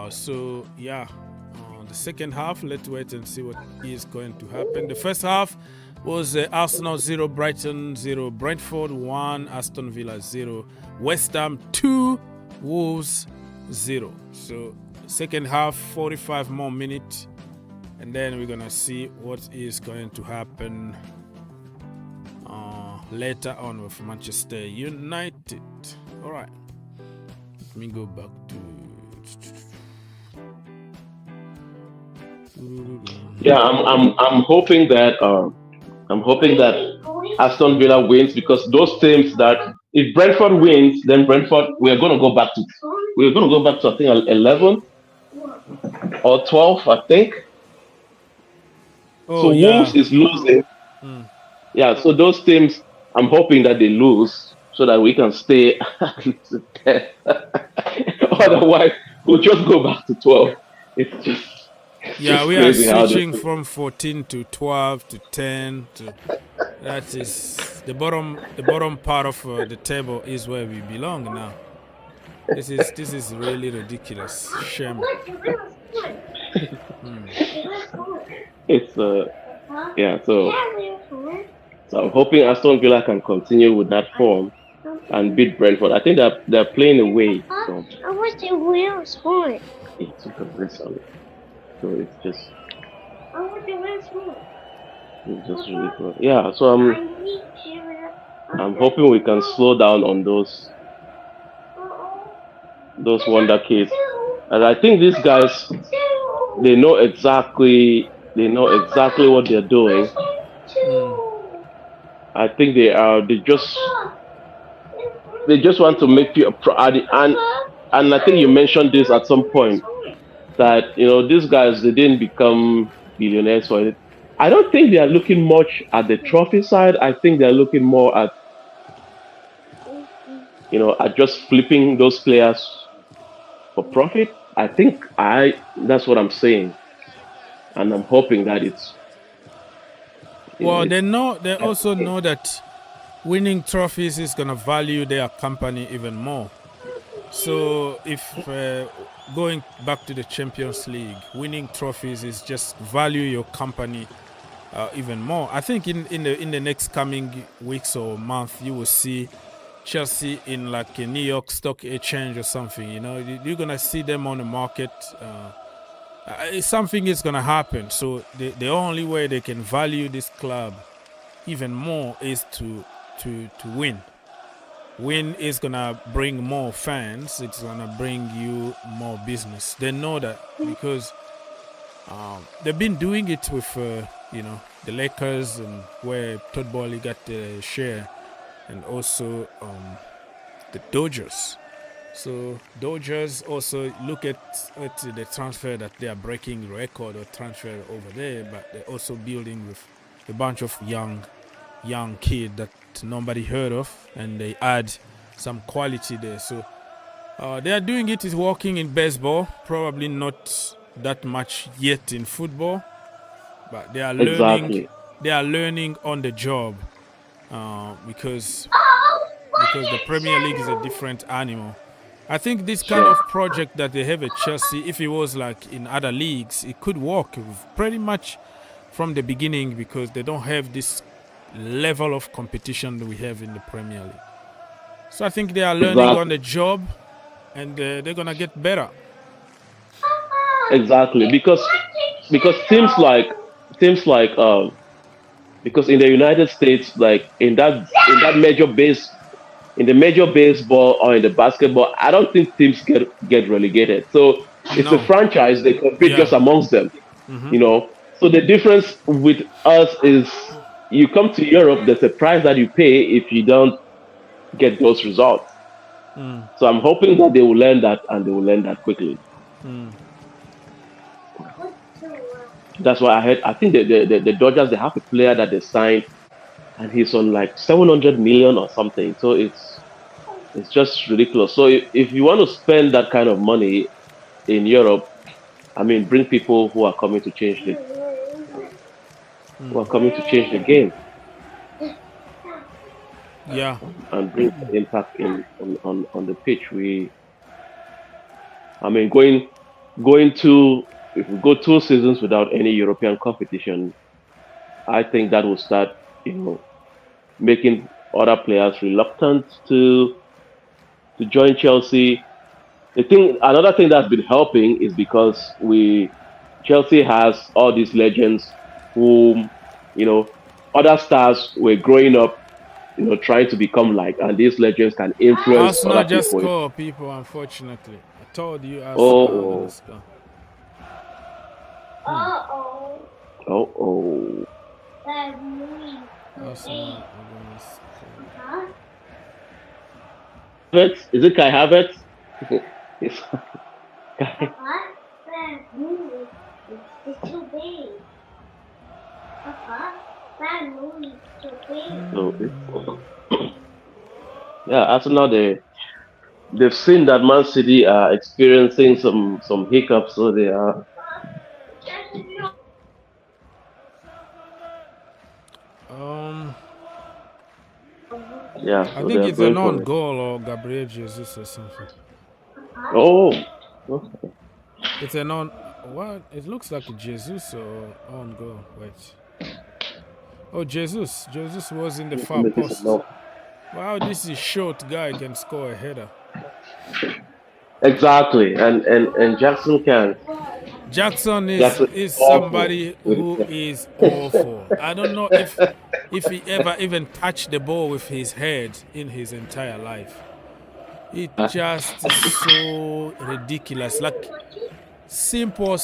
So yeah, the second half, let's wait and see what is going to happen. The first half was Arsenal 0, Brighton 0, Brentford 1, Aston Villa 0, West Ham 2, Wolves 0. So second half, 45 more minutes, and then we're gonna see what is going to happen later on with Manchester United. All right, let me go back to. Yeah, I'm hoping that Aston Villa wins, because those teams that if Brentford wins, then Brentford we're gonna go back to I think 11 or 12, I think. Oh, so yeah. Wolves is losing. Yeah, so those teams, I'm hoping that they lose so that we can stay at least 10. Otherwise, we'll just go back to 12. It's just We are switching from 14 to 12 to 10. That is the bottom part of the table is where we belong now. This is really ridiculous. Shame. It's So I'm hoping Aston Villa can continue with that form and beat Brentford. I think that they're playing away. So I wish the wheels on. it's So it's just. I want the wheels on. It's just really cool. Yeah, so I'm hoping we can slow down on those wonder kids. And I think these guys, they know exactly what they're doing. I think they just want to make you and I think you mentioned this at some point that these guys, they didn't become billionaires or anything. I don't think they are looking much at the trophy side. I think they're looking more at at just flipping those players for profit. I think that's what I'm saying, and I'm hoping that it's. Well, they also know that winning trophies is gonna value their company even more. So if going back to the Champions League, winning trophies is just value your company even more. I think in the next coming weeks or month, you will see Chelsea in like a New York Stock Exchange or something. You're gonna see them on the market. Something is gonna happen. So the only way they can value this club even more is to win. Win is gonna bring more fans. It's gonna bring you more business. They know that because they've been doing it with the Lakers, and where Todd Boehly got the share, and also the Dodgers. So Dodgers also look at the transfer that they are breaking record or transfer over there, but they're also building with a bunch of young kid that nobody heard of, and they add some quality there. So they are doing it. It's working in baseball, probably not that much yet in football, but they are learning. Exactly. They are learning on the job because the Premier League is a different animal. I think this kind of project that they have at Chelsea, if it was like in other leagues, it could work pretty much from the beginning because they don't have this level of competition that we have in the Premier League. So I think they are learning on the job, and they're gonna get better. Exactly, because teams like because in the United States, like in the major baseball or in the basketball, I don't think teams get relegated. So it's a franchise; they compete just amongst them, you know. So the difference with us is, you come to Europe, there's a price that you pay if you don't get those results. So I'm hoping that they will learn that, and they will learn that quickly. That's why I think the Dodgers, they have a player that they signed, and he's on like 700 million or something. So it's just ridiculous. So if you want to spend that kind of money in Europe, I mean, bring people who are coming to change the game. Yeah. And bring impact on the pitch. If we go 2 seasons without any European competition, I think that will start, making other players reluctant to join Chelsea. Another thing that's been helping is because Chelsea has all these legends whom, other stars were growing up, trying to become like, and these legends can influence Arsenal other just people. score, people, unfortunately. I told you Arsenal just score. Arsenal. Is it Kai Havertz? too big. Papa, that movie's too big. Yeah, Arsenal, they've seen that Man City are experiencing some hiccups, so they are. Yeah, I so think they are it's a going for it. non-goal or Gabriel Jesus or something. Oh, okay. It's a non. What? It looks like a Jesus or on goal. Wait. Oh, Jesus. Jesus was in the far Maybe it's post. a no. Wow, this is short guy can score a header. Exactly, and Jackson can. Jackson Jackson is awful. somebody who is awful. I don't know if he ever even touched the ball with his head in his entire life. It just is so ridiculous. Like simple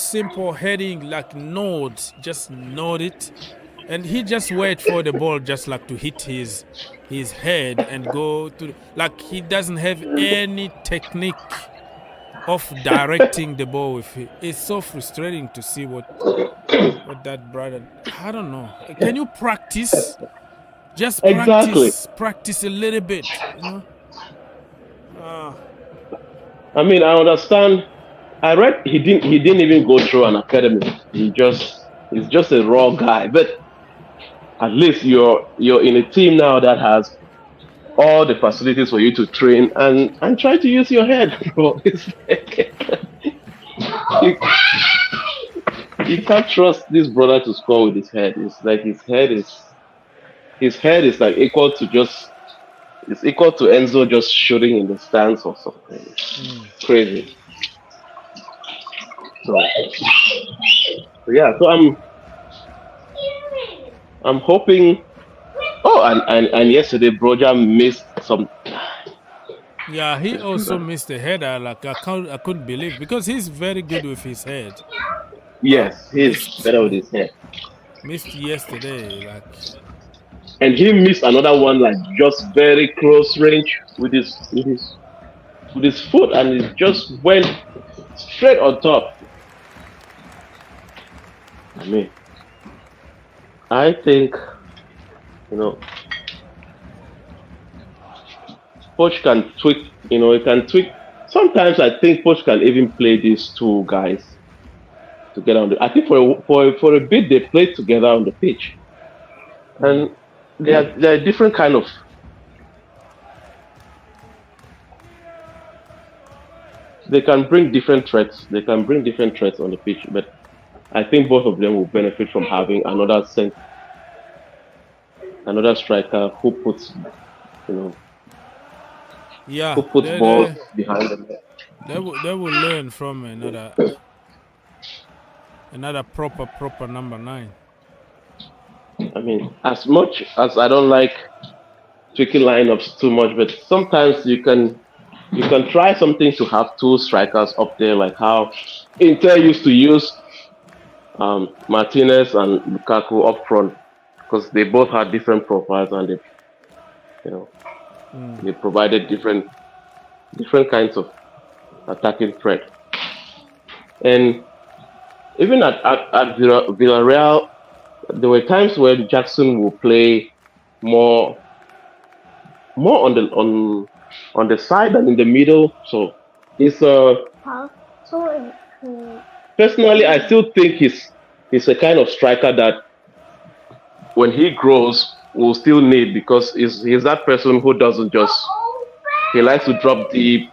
heading, like nod, just nod it. And he just wait for the ball just like to hit his head and go to, like he doesn't have any technique of directing the ball with it. It's so frustrating to see what that brother. I don't know. Can you practice? Just practice a little bit. You know? I mean, I understand. I read he didn't even go through an academy. He's just a raw guy. But at least you're in a team now that has all the facilities for you to train and try to use your head, bro. It's like, you can't trust this brother to score with his head. It's like his head is like equal to Enzo just shooting in the stands or something. It's crazy. So yeah, so I'm hoping. Oh, and yesterday Broja missed some. Yeah, he also missed a header. Like I couldn't believe, because he's very good with his head. Yes, he's better with his head. Missed yesterday, like. And he missed another one, like just very close range with his foot, and it just went straight on top. I mean, I think, Poch can tweak. He can tweak. Sometimes I think Poch can even play these two guys together on the. I think for a bit they played together on the pitch, and they're a different kind of. they can bring different threats. They can bring different threats on the pitch, but I think both of them will benefit from having another striker who puts, who puts balls behind them. They will learn from another proper number 9. I mean, as much as I don't like tweaking lineups too much, but sometimes you can try something to have 2 strikers up there, like how Inter used to use Martinez and Lukaku up front, because they both had different profiles and they provided different kinds of attacking threat. And even at Villarreal, there were times where Jackson will play more on the side than in the middle. So it's personally, I still think he's a kind of striker that when he grows will still need, because he's that person who doesn't he likes to drop deep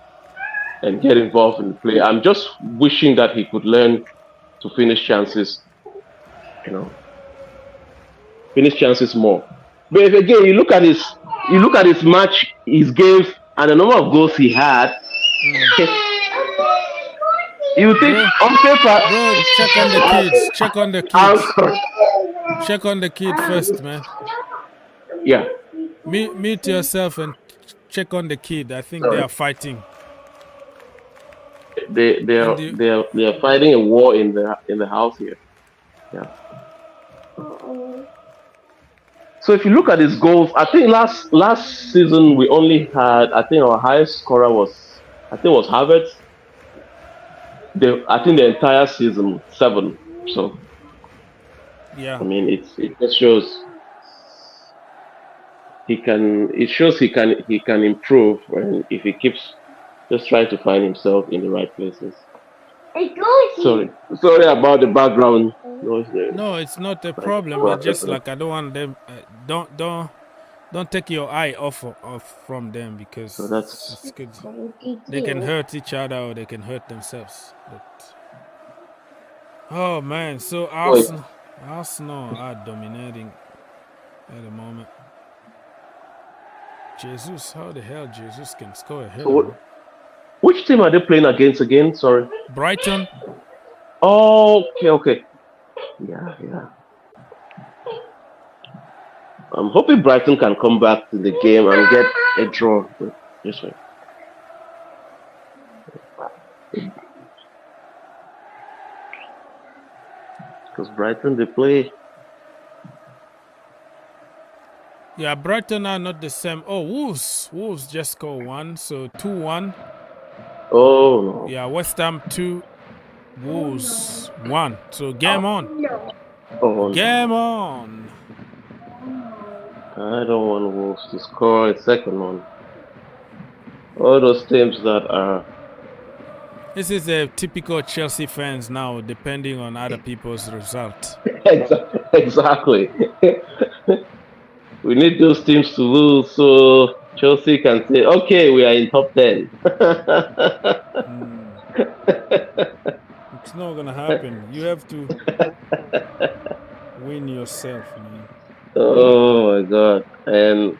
and get involved in the play. I'm just wishing that he could learn to finish chances more. But if again you look at his match, his games, and the number of goals he had, you think on paper. Bro, check on the kids. Check on the kids. Check on the kid first, man. Yeah. Mute yourself and check on the kid. I think they are fighting. They are fighting a war in the house here. Yeah. So if you look at his goals, I think last season we only had, I think our highest scorer was Havertz. I think the entire season 7. So yeah, I mean it just shows he can improve, and if he keeps just trying to find himself in the right places. Sorry about the background noise there. No, it's not a problem. It's just like I don't want them. Don't take your eye off from them, because it's good. They can hurt each other or they can hurt themselves. But oh man, so Arsenal are dominating at the moment. Jesus, how the hell Jesus can score a header? Which team are they playing against again? Sorry. Brighton. Okay. Yeah. I'm hoping Brighton can come back to the game and get a draw. This way. Because Brighton, they play. Yeah, Brighton are not the same. Oh, Wolves just scored 1, so 2-1. Oh no. Yeah, West Ham 2, Wolves 1. So game on. Game on. I don't want Wolves to score a second one. All those teams that are. This is a typical Chelsea fans now, depending on other people's result. Exactly. We need those teams to lose so Chelsea can say, okay, we are in top 10. It's not going to happen. You have to win yourself, man. Oh my God. And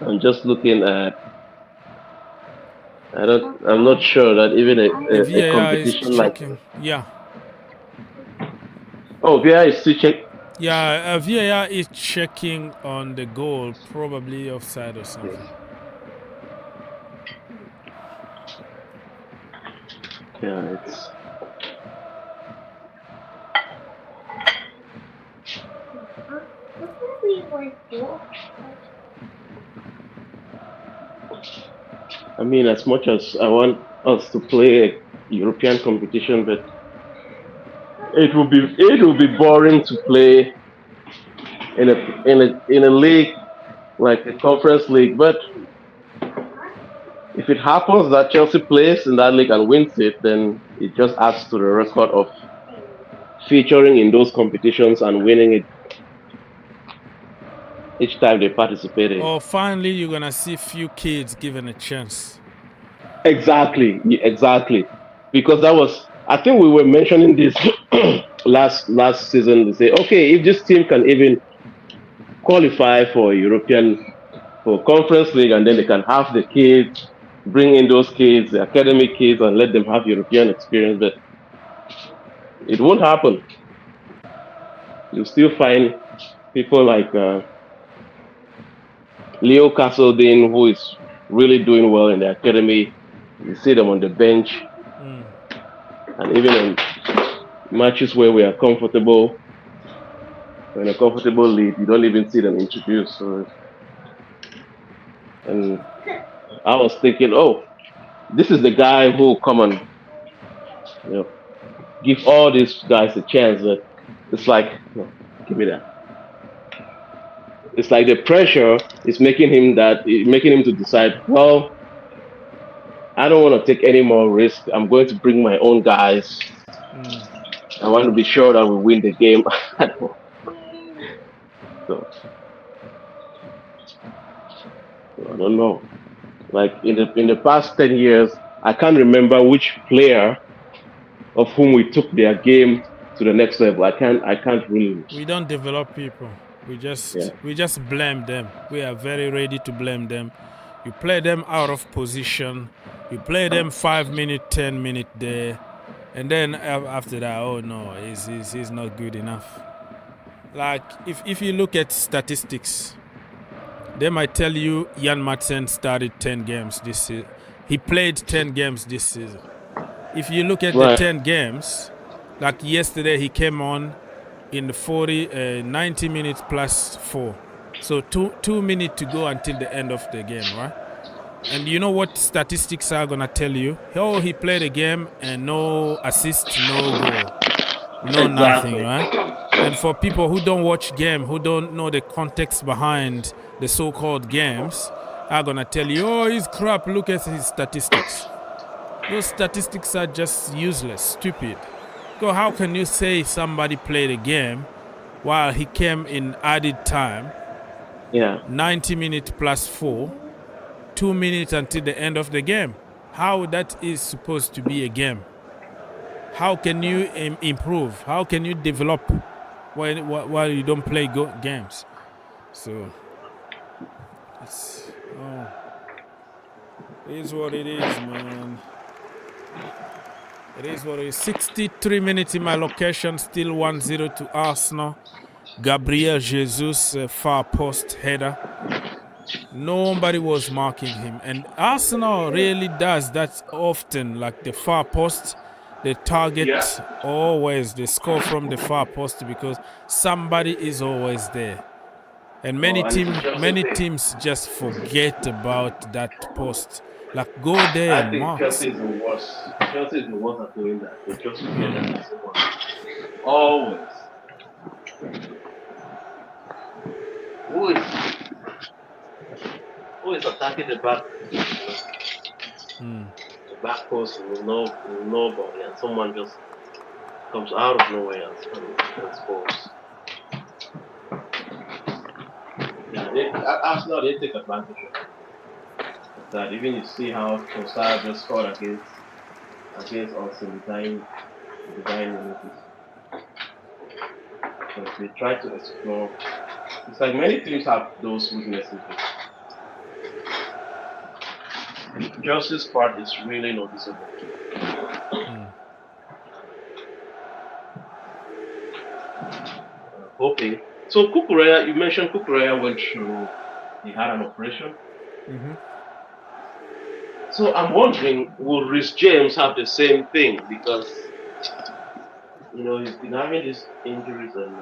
I'm just looking at, I'm not sure that even a competition like. Yeah. Oh, VAR is still checking. Yeah, VAR is checking on the goal, probably offside or something. Yeah, it's. I mean, as much as I want us to play a European competition, but it will be boring to play in a league like a conference league. But if it happens that Chelsea plays in that league and wins it, then it just adds to the record of featuring in those competitions and winning it each time they participate in. Oh, finally, you're gonna see few kids given a chance. Exactly, exactly. Because that was, I think we were mentioning this last season. They say, okay, if this team can even qualify for Conference League, and then they can have the kids, bring in those kids, the academy kids, and let them have European experience, but it won't happen. You'll still find people like Leo Castledine, who is really doing well in the academy. You see them on the bench. And even in matches where we are comfortable, in a comfortable lead, you don't even see them introduced. So, and I was thinking, oh, this is the guy who will come and give all these guys a chance. But it's like, no, give me that. It's like the pressure is making him to decide, well, I don't want to take any more risk. I'm going to bring my own guys. I want to be sure that we win the game. So, I don't know. Like in the past 10 years, I can't remember which player of whom we took their game to the next level. I can't really. We don't develop people. We just blame them. We are very ready to blame them. You play them out of position. You play them 5 minutes, 10 minutes there, and then after that, oh no, he's not good enough. Like if you look at statistics, they might tell you Jan Madsen started 10 games this season. He played 10 games this season. If you look at the 10 games, like yesterday he came on in the 90 minutes plus 4. So two minutes to go until the end of the game, right? And you know what statistics are going to tell you? Oh, he played a game and no assist, no goal, no nothing, right? And for people who don't watch game, who don't know the context behind the so-called games, are going to tell you, oh, he's crap, look at his statistics. Those statistics are just useless, stupid. So how can you say somebody played a game while he came in added time? 90 minutes plus 4, 2 minutes until the end of the game. How that is supposed to be a game? How can you improve? How can you develop while you don't play games? So it is what it is, man. It is what it is. 63 minutes in my location, still 1-0 to Arsenal. Gabriel Jesus, far post header. Nobody was marking him. And Arsenal really does that often, like the far post. They target always, they score from the far post because somebody is always there. And many teams just forget about that post. Like, go there and mark. Chelsea is the worst. Chelsea is the worst at doing that. They just forget that. Always. Who is attacking the back? The back post with nobody, and someone just comes out of nowhere and scores. Arsenal, they take advantage of that. Even you see how Trossard just scored against us in the dying minutes. But they try to explore. It's like many teams have those weaknesses. Chelsea's part is really noticeable. Hoping. So Cucurella, you mentioned Cucurella went through, he had an operation. So I'm wondering, will Reece James have the same thing? Because, he's been having these injuries and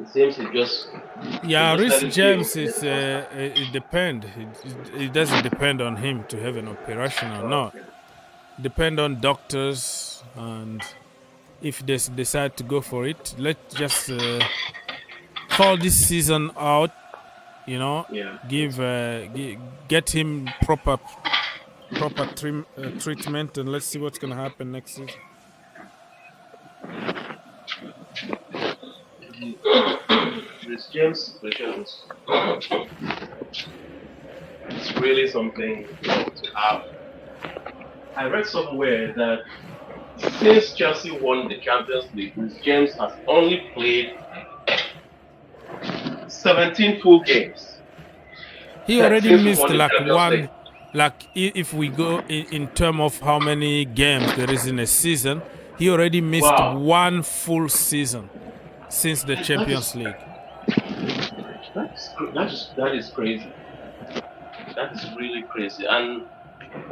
it seems he just... Yeah, Reece James, it depends. It doesn't depend on him to have an operation or not. It depends on doctors, and if they decide to go for it, let's just call this season out. Get him proper treatment, and let's see what's gonna happen next season. Reece James' situation is it's really something to I read somewhere that since Chelsea won the Champions League, James has only played 17 full games. He already missed like one. Like if we go in terms of how many games there is in a season, he already missed one full season since the Champions League. That is crazy. That is really crazy, and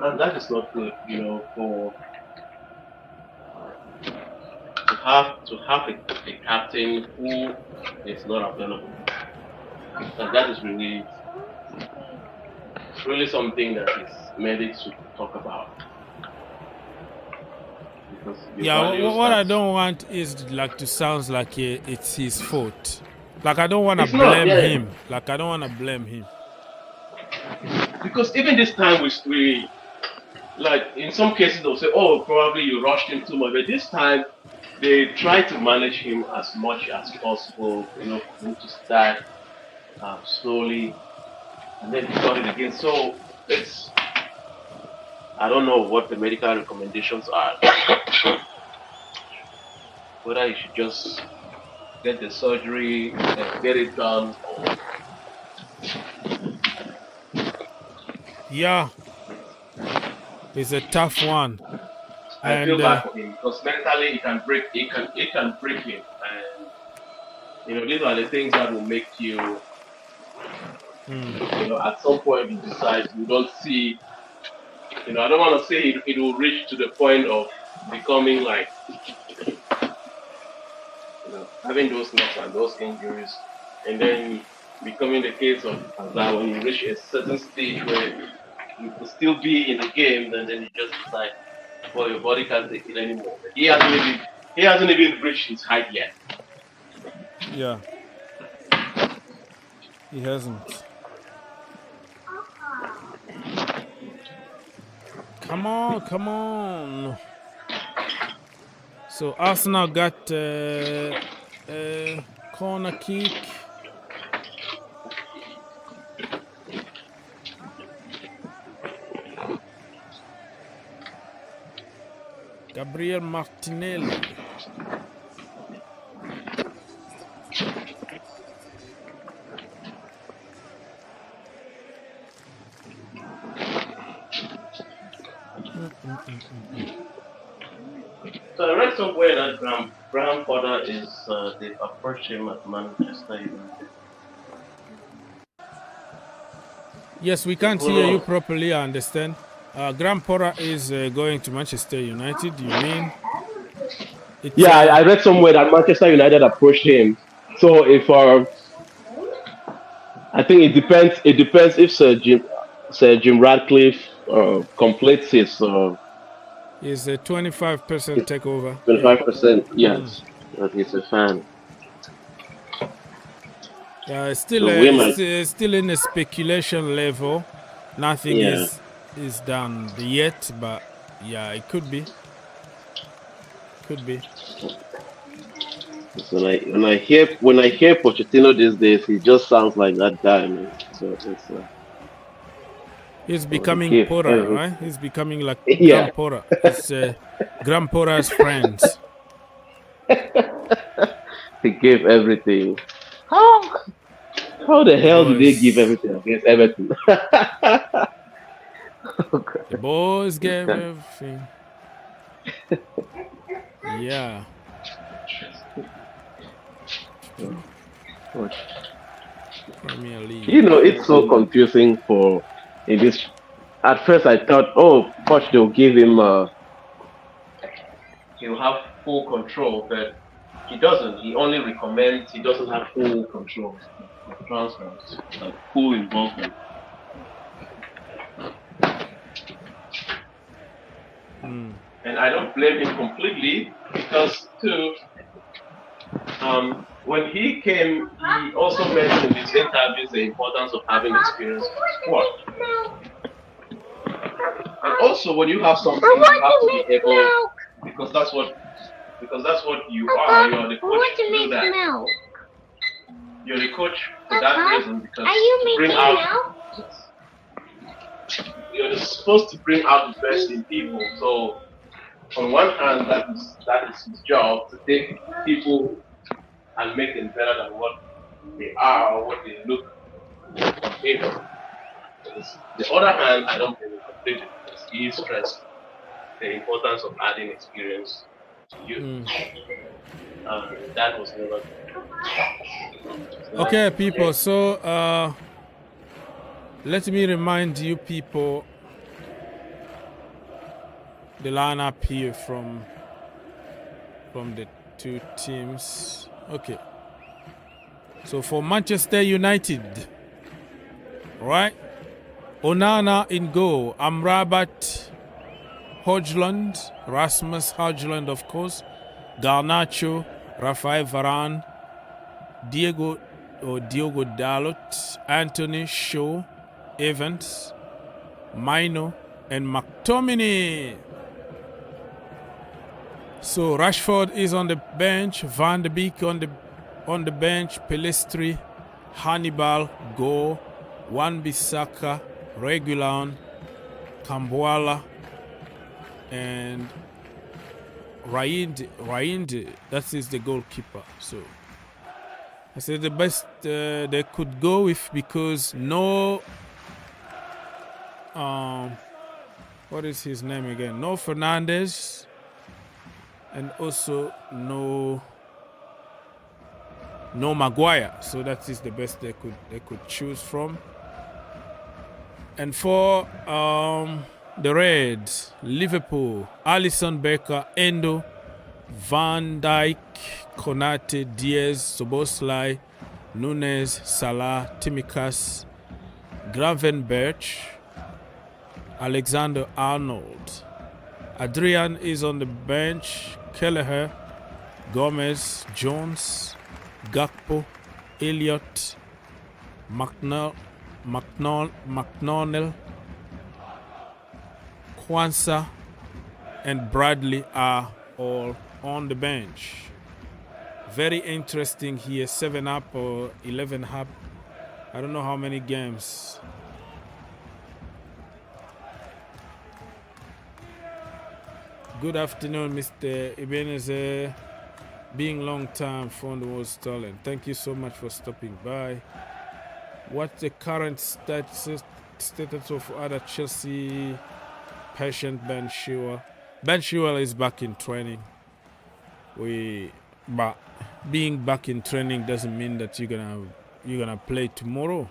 that is not good, you know, for to have a captain who is not available. And that is really something that is medics should talk about. Yeah, what I don't want is like to sound like it's his fault. Like I don't want to blame him. Like I don't want to blame him. Because even this time we like in some cases they'll say, oh, probably you rushed him too much. But this time they try to manage him as much as possible, you know, for him to start slowly and then he got it again. So it's, I don't know what the medical recommendations are. Whether he should just get the surgery and get it done. Yeah, it's a tough one. I feel bad for him because mentally it can break him, and you know these are the things that will make you. You know, at some point you decide you don't see. You know, I don't want to say it will reach to the point of becoming like, you know, having those knocks and those injuries, and then becoming the case of that when you reach a certain stage where you could still be in the game, and then you just decide, well, your body can't take it anymore. He hasn't even reached his height yet. Yeah, he hasn't. Come on. So Arsenal got a corner kick. Gabriel Martinelli. So I read somewhere that Graham Potter is they've approached him at Manchester United. Yes, we can't hear you properly, I understand. Graham Potter is going to Manchester United, you mean? Yeah, I read somewhere that Manchester United approached him. So if I think it depends if Sir Jim Ratcliffe completes his is a 25% takeover. 25%, yes. That he's a fan. Yeah, it's still in a speculation level. Nothing is done yet, but yeah, it could be. So when I hear Pochettino these days, he just sounds like that guy, man. So it's he's becoming Porter, right? He's becoming like Graham Potter. It's Graham Potter's friends. He gave everything. How the hell did they give everything against Everton? The boys gave everything. Yeah. Premier League. You know, it's so confusing in this. At first, I thought, Poch, they'll give him. He'll have full control, but he doesn't. He only recommends. He doesn't have full control of transfers, like full involvement. And I don't blame him completely because too. When he came, he also mentioned in his interviews the importance of having experience in sport. And also, when you have something, you have to be able, because that's what you are. You are the coach to do that. You're the coach for that reason, because you're supposed to bring out the best in people. So on one hand, that is his job, to take people and make them better than what they are or what they look on paper. The other hand, I don't think it's completely, because he stressed the importance of adding experience to you. That was never. Okay, people. So let me remind you people the lineup here from the two teams. Okay. So for Manchester United, right? Onana in goal. Amrabat, Højlund, Rasmus Højlund, of course. Garnacho, Rafael Varane, Diogo Dalot, Anthony Shaw, Evans, Mino, and McTominay. So Rashford is on the bench, Van de Beek on the bench, Pelistri, Hannibal, Go, Wan-Bissaka, Reguilon, Kambuala, and Rainde, that is the goalkeeper. So I said the best they could go with, because no, what is his name again? No Fernandes, and also no Maguire. So that is the best they could choose from. And for the Reds, Liverpool, Alisson Becker, Endo, Van Dijk, Konate, Diaz, Soboslai, Nunes, Salah, Timikas, Gravenberch, Alexander Arnold. Adrian is on the bench, Kelleher, Gomez, Jones, Gakpo, Elliott, McNonnell, Kwanzaa, and Bradley are all on the bench. Very interesting here, 7 up or 11 up. I don't know how many games. Good afternoon, Mr. Ebenezer. Being long time, phone was stolen. Thank you so much for stopping by. What's the current status of other Chelsea patient Ben Chilwell? Ben Chilwell is back in training. But being back in training doesn't mean that you're gonna play tomorrow.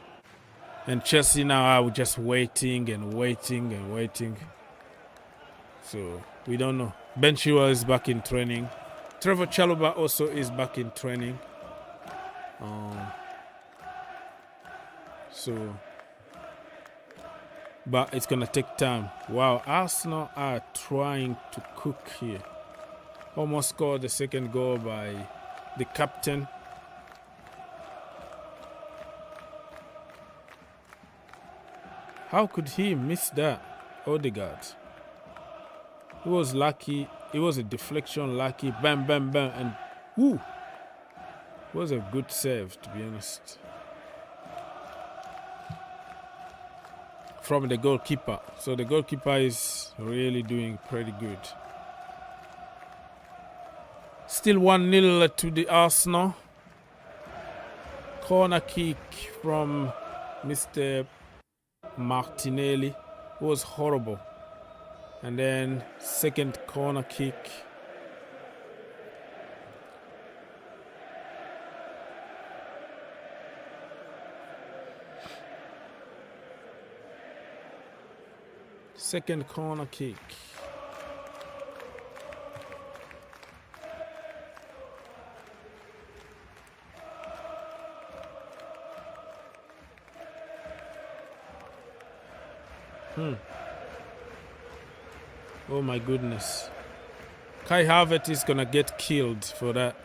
And Chelsea now are just waiting and waiting and waiting. So we don't know. Ben Chilwell is back in training. Trevor Chalobah also is back in training. But it's gonna take time. Wow, Arsenal are trying to cook here. Almost scored the second goal by the captain. How could he miss that? Odegaard. He was lucky. It was a deflection, lucky. Bam, bam, bam, and whoo! It was a good save, to be honest, from the goalkeeper. So the goalkeeper is really doing pretty good. Still 1-0 to the Arsenal. Corner kick from Mr. Martinelli was horrible. And then second corner kick. Second corner kick. Oh my goodness. Kai Havertz is gonna get killed for that.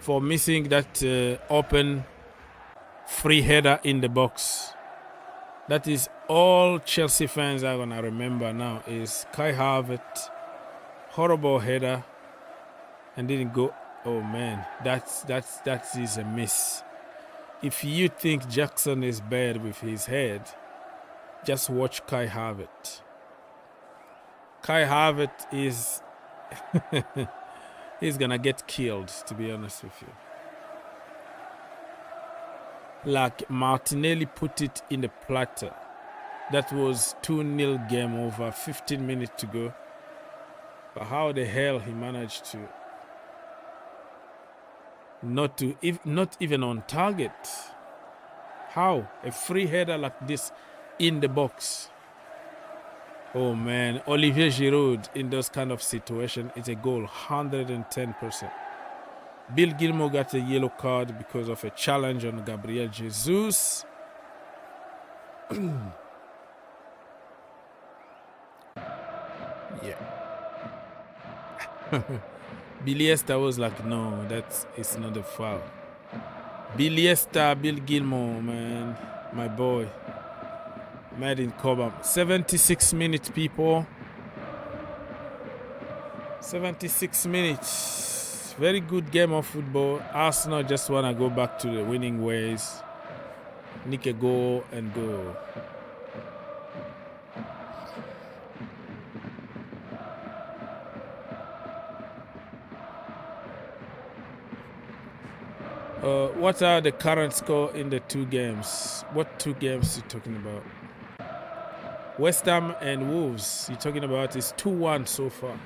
For missing that open free header in the box. That is all Chelsea fans are gonna remember now, is Kai Havertz, horrible header, and didn't go. Oh man, that is a miss. If you think Jackson is bad with his head, just watch Kai Havertz. Kai Havertz is he's gonna get killed, to be honest with you. Like Martinelli put it in the platter. That was 2-0 game over, 15 minutes to go. But how the hell he managed to not even on target? How? A free header like this in the box. Oh man, Olivier Giroud in those kind of situations is a goal, 110%. Bill Gilmour got a yellow card because of a challenge on Gabriel Jesus. Yeah. Biliesta was like, no, it's not a foul. Biliesta, Bill Gilmour, man, my boy. Made in Cobham. 76 minutes, people. 76 minutes. Very good game of football. Arsenal just want to go back to the winning ways. Nick a goal and go. What are the current score in the two games? What two games are you talking about? West Ham and Wolves, you're talking about is 2-1 so far.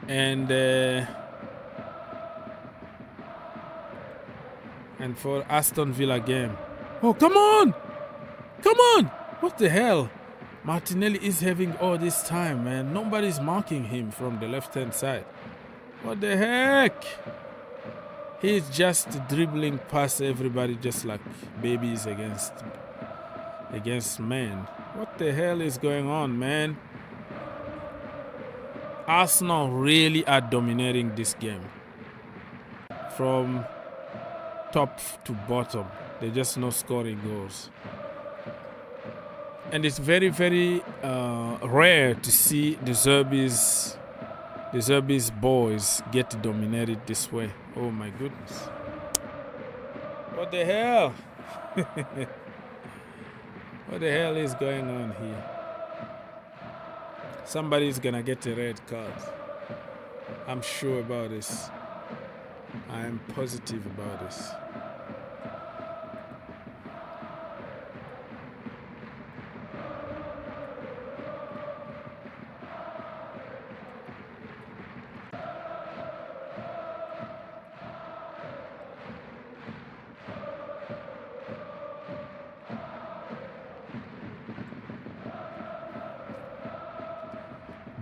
And for Aston Villa game. Oh, come on! Come on! What the hell? Martinelli is having all this time, man. Nobody's marking him from the left-hand side. What the heck? He's just dribbling past everybody just like babies against men. What the hell is going on, man? Arsenal really are dominating this game. From top to bottom. They're just not scoring goals. And it's very, very rare to see the Zerbi's boys get dominated this way. Oh my goodness. What the hell? What the hell is going on here? Somebody's gonna get a red card. I'm sure about this. I am positive about this.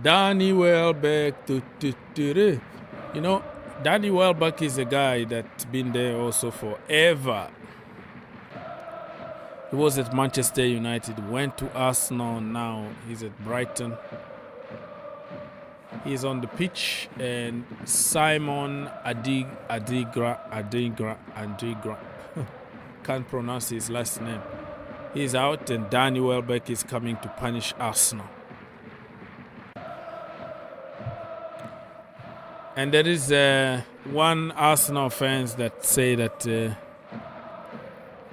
Danny Welbeck. You know, Danny Welbeck is a guy that's been there also forever. He was at Manchester United, went to Arsenal, now he's at Brighton. He's on the pitch, and Simon Adigra, can't pronounce his last name. He's out, and Danny Welbeck is coming to punish Arsenal. And there is one Arsenal fans that say that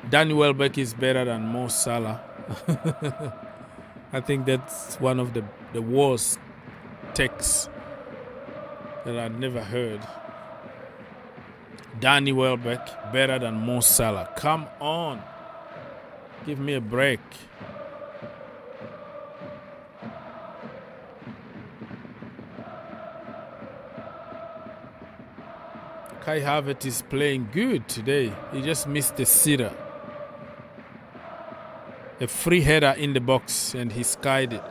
Danny Welbeck is better than Mo Salah. I think that's one of the worst takes that I've never heard. Danny Welbeck better than Mo Salah. Come on. Give me a break. Kai Havertz is playing good today. He just missed the sitter. A free header in the box, and he skied it.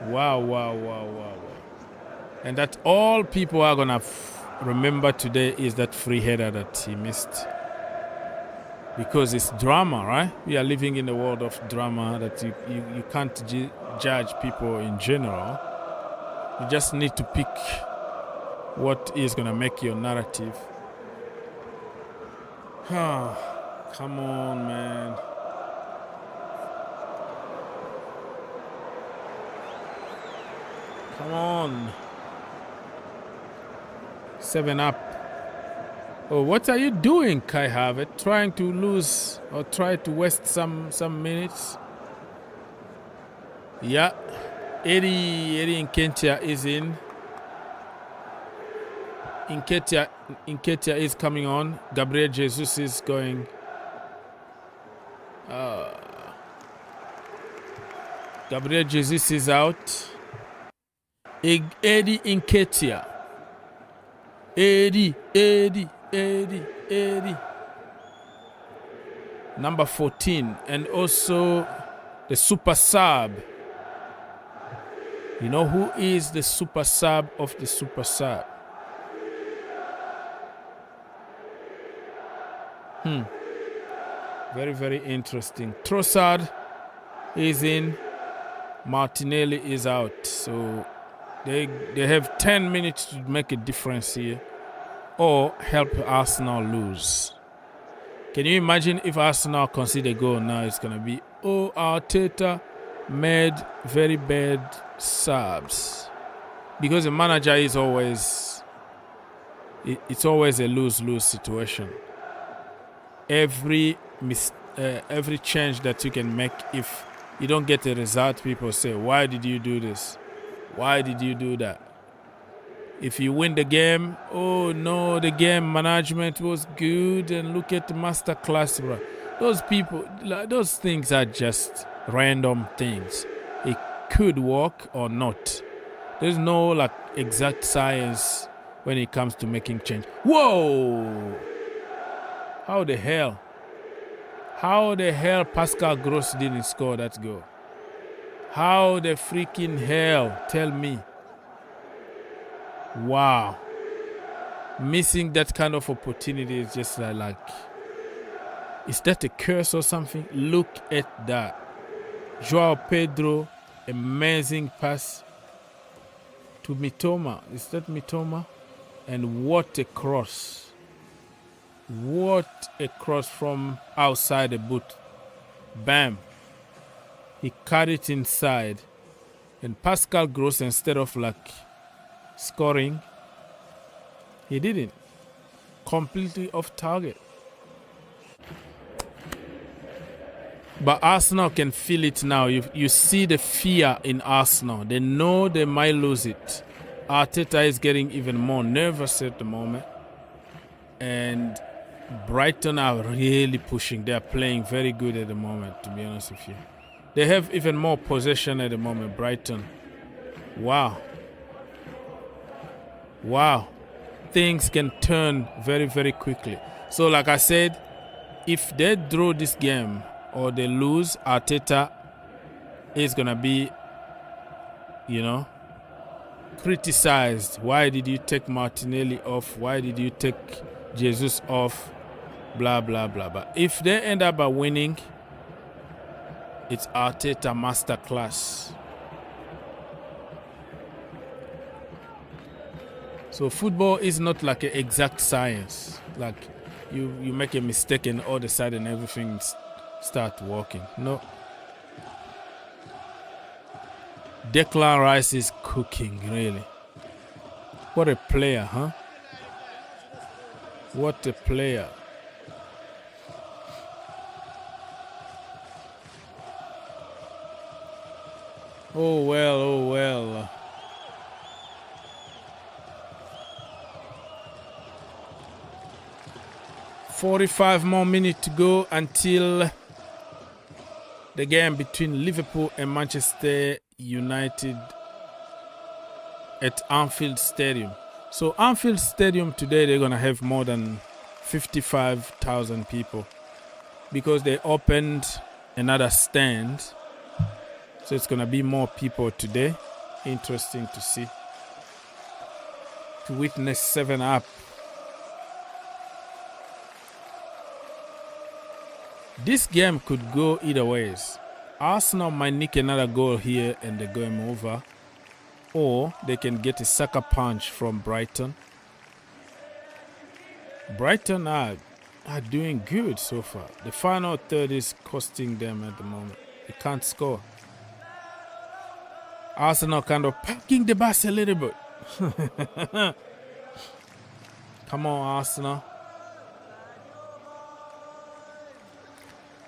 Wow, wow, wow, wow, wow. And that all people are going to remember today is that free header that he missed. Because it's drama, right? We are living in a world of drama that you can't judge people in general. You just need to pick what is going to make your narrative. Come on, man. Come on. 7 up. Oh, what are you doing, Kai Havertz? Trying to lose or try to waste some minutes? Yeah. Eddie Nketiah is in. Nketiah is coming on. Gabriel Jesus is going. Gabriel Jesus is out. Eddie Nketiah. Eddie. Number 14. And also the super sub. You know who is the super sub of the super sub? Very, very interesting. Trossard is in. Martinelli is out. So they have 10 minutes to make a difference here or help Arsenal lose. Can you imagine if Arsenal concede a goal now? It's going to be, Arteta made very bad subs. Because the manager is always, it's always a lose-lose situation. Every change that you can make, if you don't get a result, people say, why did you do this? Why did you do that? If you win the game, oh no, the game management was good and look at the masterclass, bro. Those people, those things are just random things. It could work or not. There's no like exact science when it comes to making change. Whoa! How the hell Pascal Gross didn't score that goal? How the freaking hell? Tell me. Wow. Missing that kind of opportunity is just like, is that a curse or something? Look at that. Joao Pedro, amazing pass to Mitoma. Is that Mitoma? And what a cross. What a cross from outside the boot. Bam. He cut it inside. And Pascal Gross, instead of like scoring, he didn't. Completely off target. But Arsenal can feel it now. You see the fear in Arsenal. They know they might lose it. Arteta is getting even more nervous at the moment. And Brighton are really pushing. They are playing very good at the moment, to be honest with you. They have even more possession at the moment, Brighton. Wow. Wow. Things can turn very, very quickly. So like I said, if they draw this game or they lose, Arteta is going to be, criticized. Why did you take Martinelli off? Why did you take Jesus off? Blah, blah, blah, blah. If they end up by winning, it's Arteta masterclass. So football is not like an exact science. Like you make a mistake and all of a sudden everything start working. No. Declan Rice is cooking, really. What a player, huh? What a player. Oh well, oh well. "45 more minutes to go until the game between Liverpool and Manchester United at Anfield Stadium. So Anfield Stadium today, they're going to have more than 55,000 people because they opened another stand. So it's going to be more people today. Interesting to see. To witness 7-Up. This game could go either ways. Arsenal might nick another goal here and the game over. Or they can get a sucker punch from Brighton. Brighton are doing good so far. The final third is costing them at the moment. They can't score. Arsenal kind of parking the bus a little bit. Come on, Arsenal.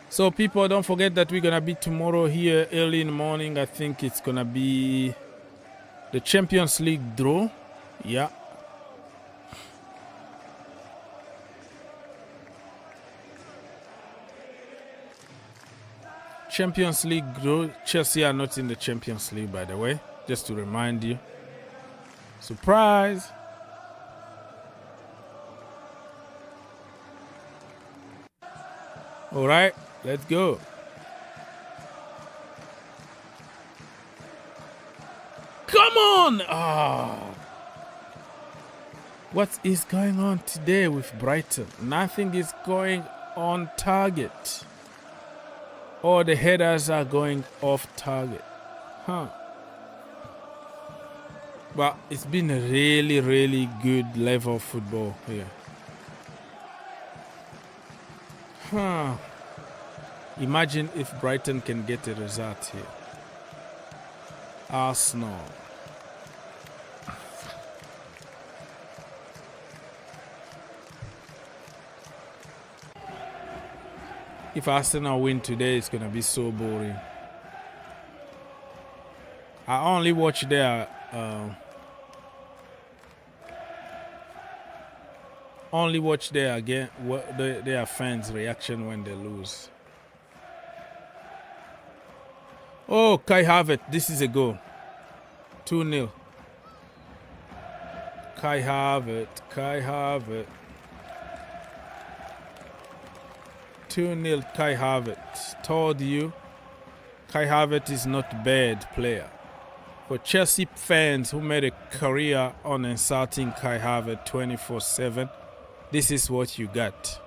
So people, don't forget that we're gonna be tomorrow here early in the morning. I think it's gonna be the Champions League draw. Yeah. Champions League draw. Chelsea are not in the Champions League, by the way. Just to remind you. Surprise! All right, let's go. Come on! What is going on today with Brighton? Nothing is going on target. All the headers are going off target. But it's been a really, really good level of football here. Imagine if Brighton can get a result here. Arsenal. If Arsenal win today, it's going to be so boring. I only watch their their fans' reaction when they lose. Oh, Kai Havertz, this is a goal. 2-0. Kai Havertz. 2-0 Kai Havertz. Told you, Kai Havertz is not a bad player. For Chelsea fans who made a career on insulting Kai Havertz 24/7, this is what you got.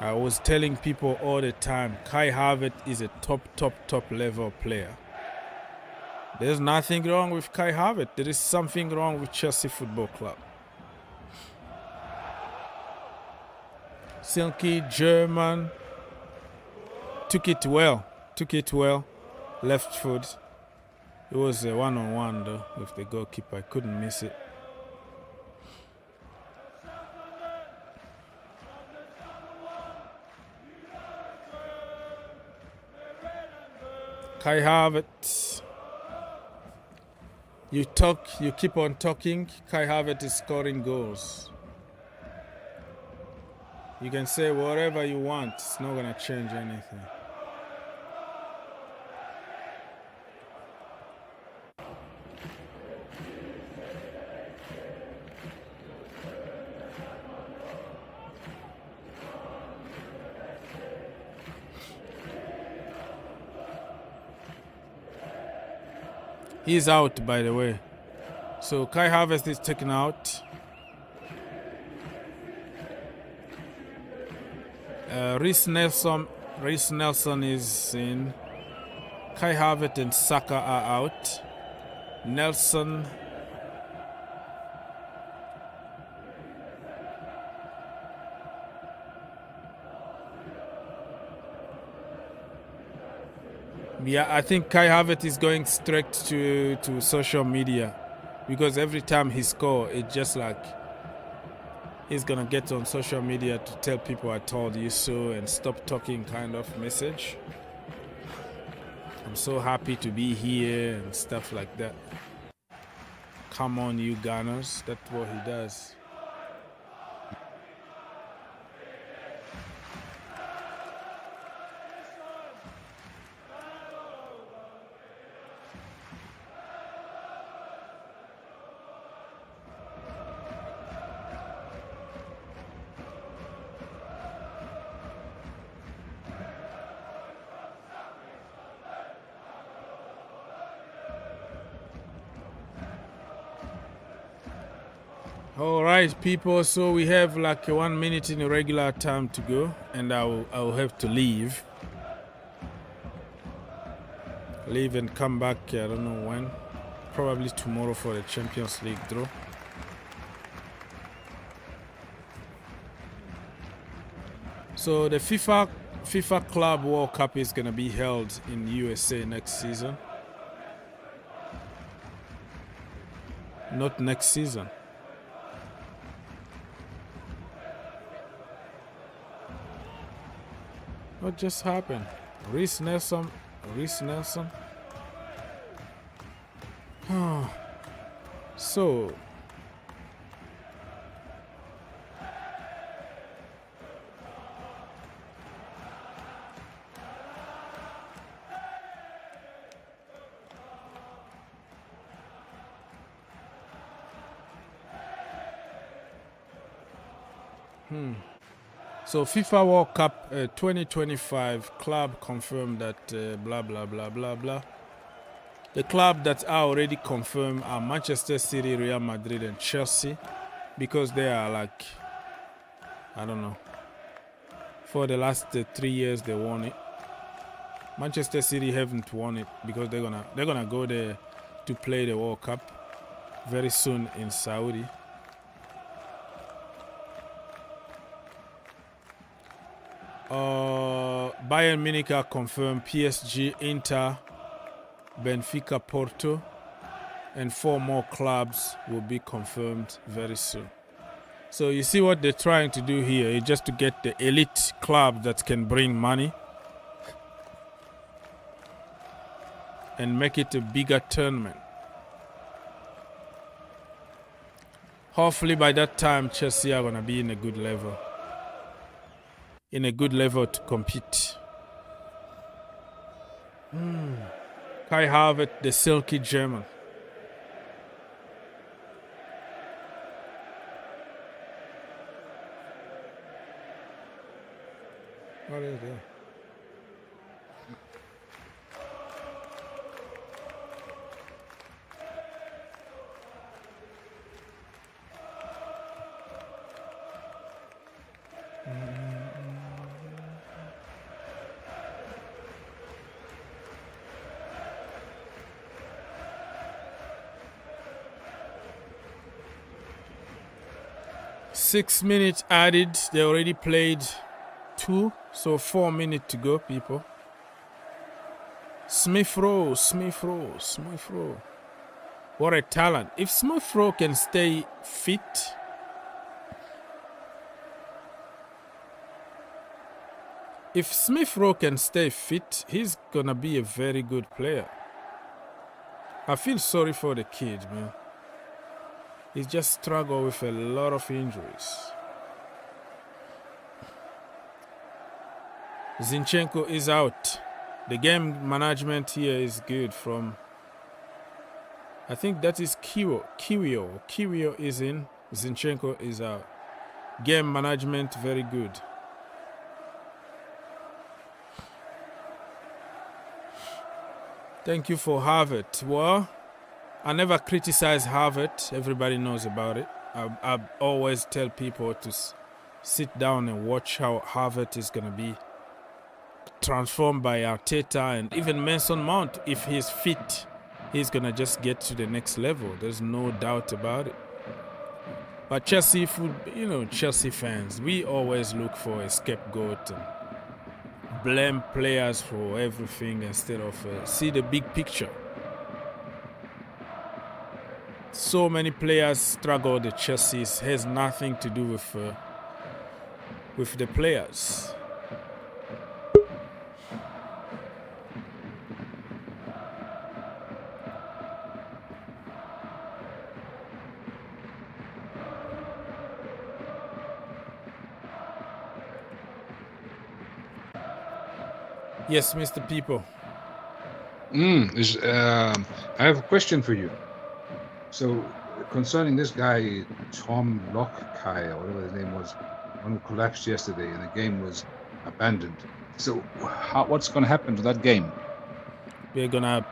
I was telling people all the time, Kai Havertz is a top level player. There's nothing wrong with Kai Havertz. There is something wrong with Chelsea Football Club. Silky German took it well. Left foot. It was a one-on-one though with the goalkeeper. I couldn't miss it. Kai Havertz. You keep on talking. Kai Havertz is scoring goals. You can say whatever you want. It's not going to change anything. He's out, by the way. So Kai Havertz is taken out. Reece Nelson is in. Kai Havertz and Saka are out. Nelson. Yeah, I think Kai Havertz is going straight to social media, because every time he scores, it's just like he's gonna get on social media to tell people I told you so and stop talking kind of message. I'm so happy to be here and stuff like that. Come on, you Gunners. That's what he does. All right, people, so we have like 1 minute in regular time to go, and I'll have to leave and come back. I don't know when, probably tomorrow for the Champions League draw. So the FIFA Club World Cup is gonna be held in USA next season. Not next season. What just happened? Reece Nelson. So. So FIFA World Cup 2025 club confirmed that blah blah blah blah blah. The club that are already confirmed are Manchester City, Real Madrid, and Chelsea, because they are like, I don't know. For the last 3 years they won it. Manchester City haven't won it because they're gonna go there to play the World Cup very soon in Saudi. Bayern Munich are confirmed, PSG, Inter, Benfica, Porto, and 4 more clubs will be confirmed very soon. So you see what they're trying to do here is just to get the elite club that can bring money and make it a bigger tournament. Hopefully by that time Chelsea are gonna be in a good level. To compete. Kai Havertz, the silky German. What is that? Six minutes added. They already played 2, so 4 minutes to go, people. Smith Rowe. What a talent. If Smith Rowe can stay fit, he's gonna be a very good player. I feel sorry for the kid, man. He's just struggled with a lot of injuries. Zinchenko is out. The game management here is good from, I think that is Kiwior. Kiwior is in, Zinchenko is out. Game management very good. Thank you for Havertz. Well, I never criticize Havertz. Everybody knows about it. I always tell people to sit down and watch how Havertz is going to be transformed by Arteta, and even Mason Mount. If he's fit, he's going to just get to the next level. There's no doubt about it. But Chelsea fans, we always look for a scapegoat and blame players for everything instead of see the big picture. So many players struggle at Chelsea. It has nothing to do with the players. Yes, Mr. People. I have a question for you. So, concerning this guy, Tom Lockkai, or whatever his name was, one who collapsed yesterday and the game was abandoned. So, what's going to happen to that game? They're gonna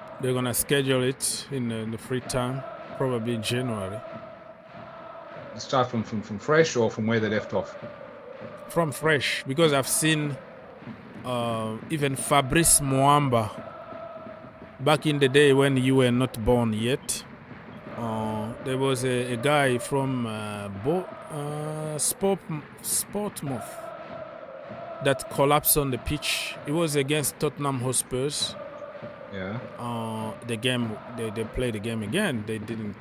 schedule it in the free time, probably in January. Start from fresh or from where they left off? From fresh, because I've seen even Fabrice Muamba back in the day when you were not born yet. There was a guy from Sportmouth that collapsed on the pitch. It was against Tottenham Hotspurs. Yeah. The game they played the game again. They didn't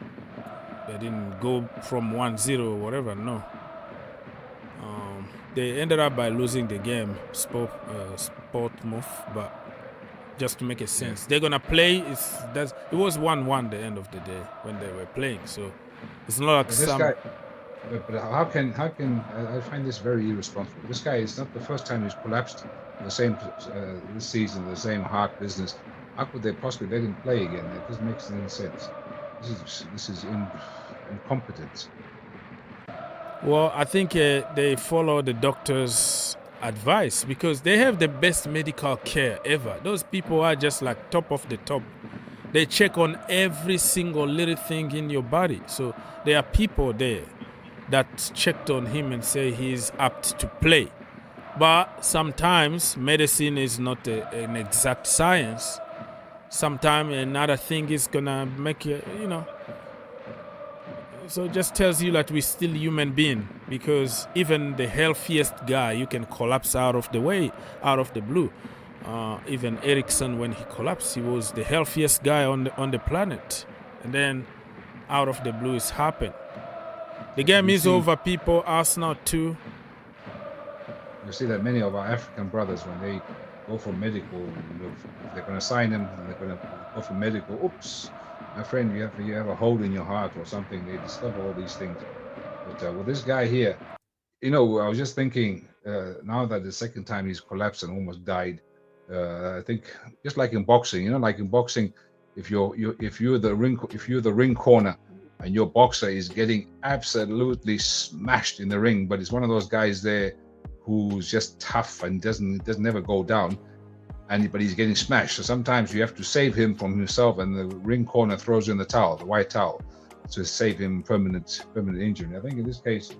go from 1-0 or whatever. No. they ended up by losing the game, Portsmouth, but just to make it sense, they're gonna play. It was 1-1 the end of the day when they were playing, so it's not like some. But how can I find this very irresponsible? This guy is not the first time he's collapsed the same this season, the same heart business. How could they possibly let him play again? It doesn't make any sense. This is incompetence. Well, I think they follow the doctor's advice because they have the best medical care ever. Those people are just like top of the top. They check on every single little thing in your body. So there are people there that checked on him and say he's apt to play. But sometimes medicine is not an exact science. Sometimes another thing is gonna make you, So it just tells you that we're still human being, because even the healthiest guy, you can collapse out of the blue. Even Eriksen, when he collapsed, he was the healthiest guy on the planet, and then out of the blue it's happened. The game is over, people. Arsenal too. You see that many of our African brothers, when they go for medical, if they're going to sign them and they're going to go for medical, oops, my friend, you have a hole in your heart or something. They discover all these things. But with this guy here, I was just thinking, now that the second time he's collapsed and almost died, I think just like in boxing, if you're the ring corner and your boxer is getting absolutely smashed in the ring, but it's one of those guys there who's just tough and doesn't ever go down, but he's getting smashed. So sometimes you have to save him from himself, and the ring corner throws in the white towel, to save him permanent injury. I think in this case,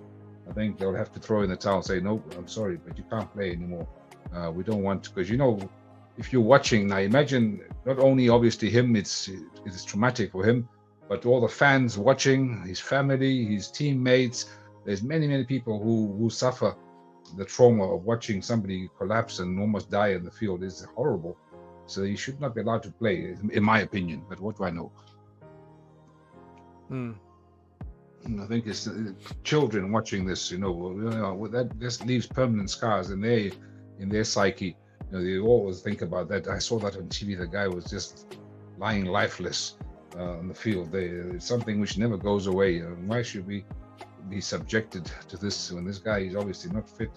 they'll have to throw in the towel and say, no, I'm sorry, but you can't play anymore. We don't want to, because if you're watching now, imagine not only obviously him, it's traumatic for him, but all the fans watching, his family, his teammates. There's many people who suffer the trauma of watching somebody collapse and almost die in the field. Is horrible. So he should not be allowed to play, in my opinion. But what do I know? I think it's children watching this. That just leaves permanent scars in their psyche. They always think about that. I saw that on TV. The guy was just lying lifeless on the field. It's something which never goes away. Why should we be subjected to this when this guy is obviously not fit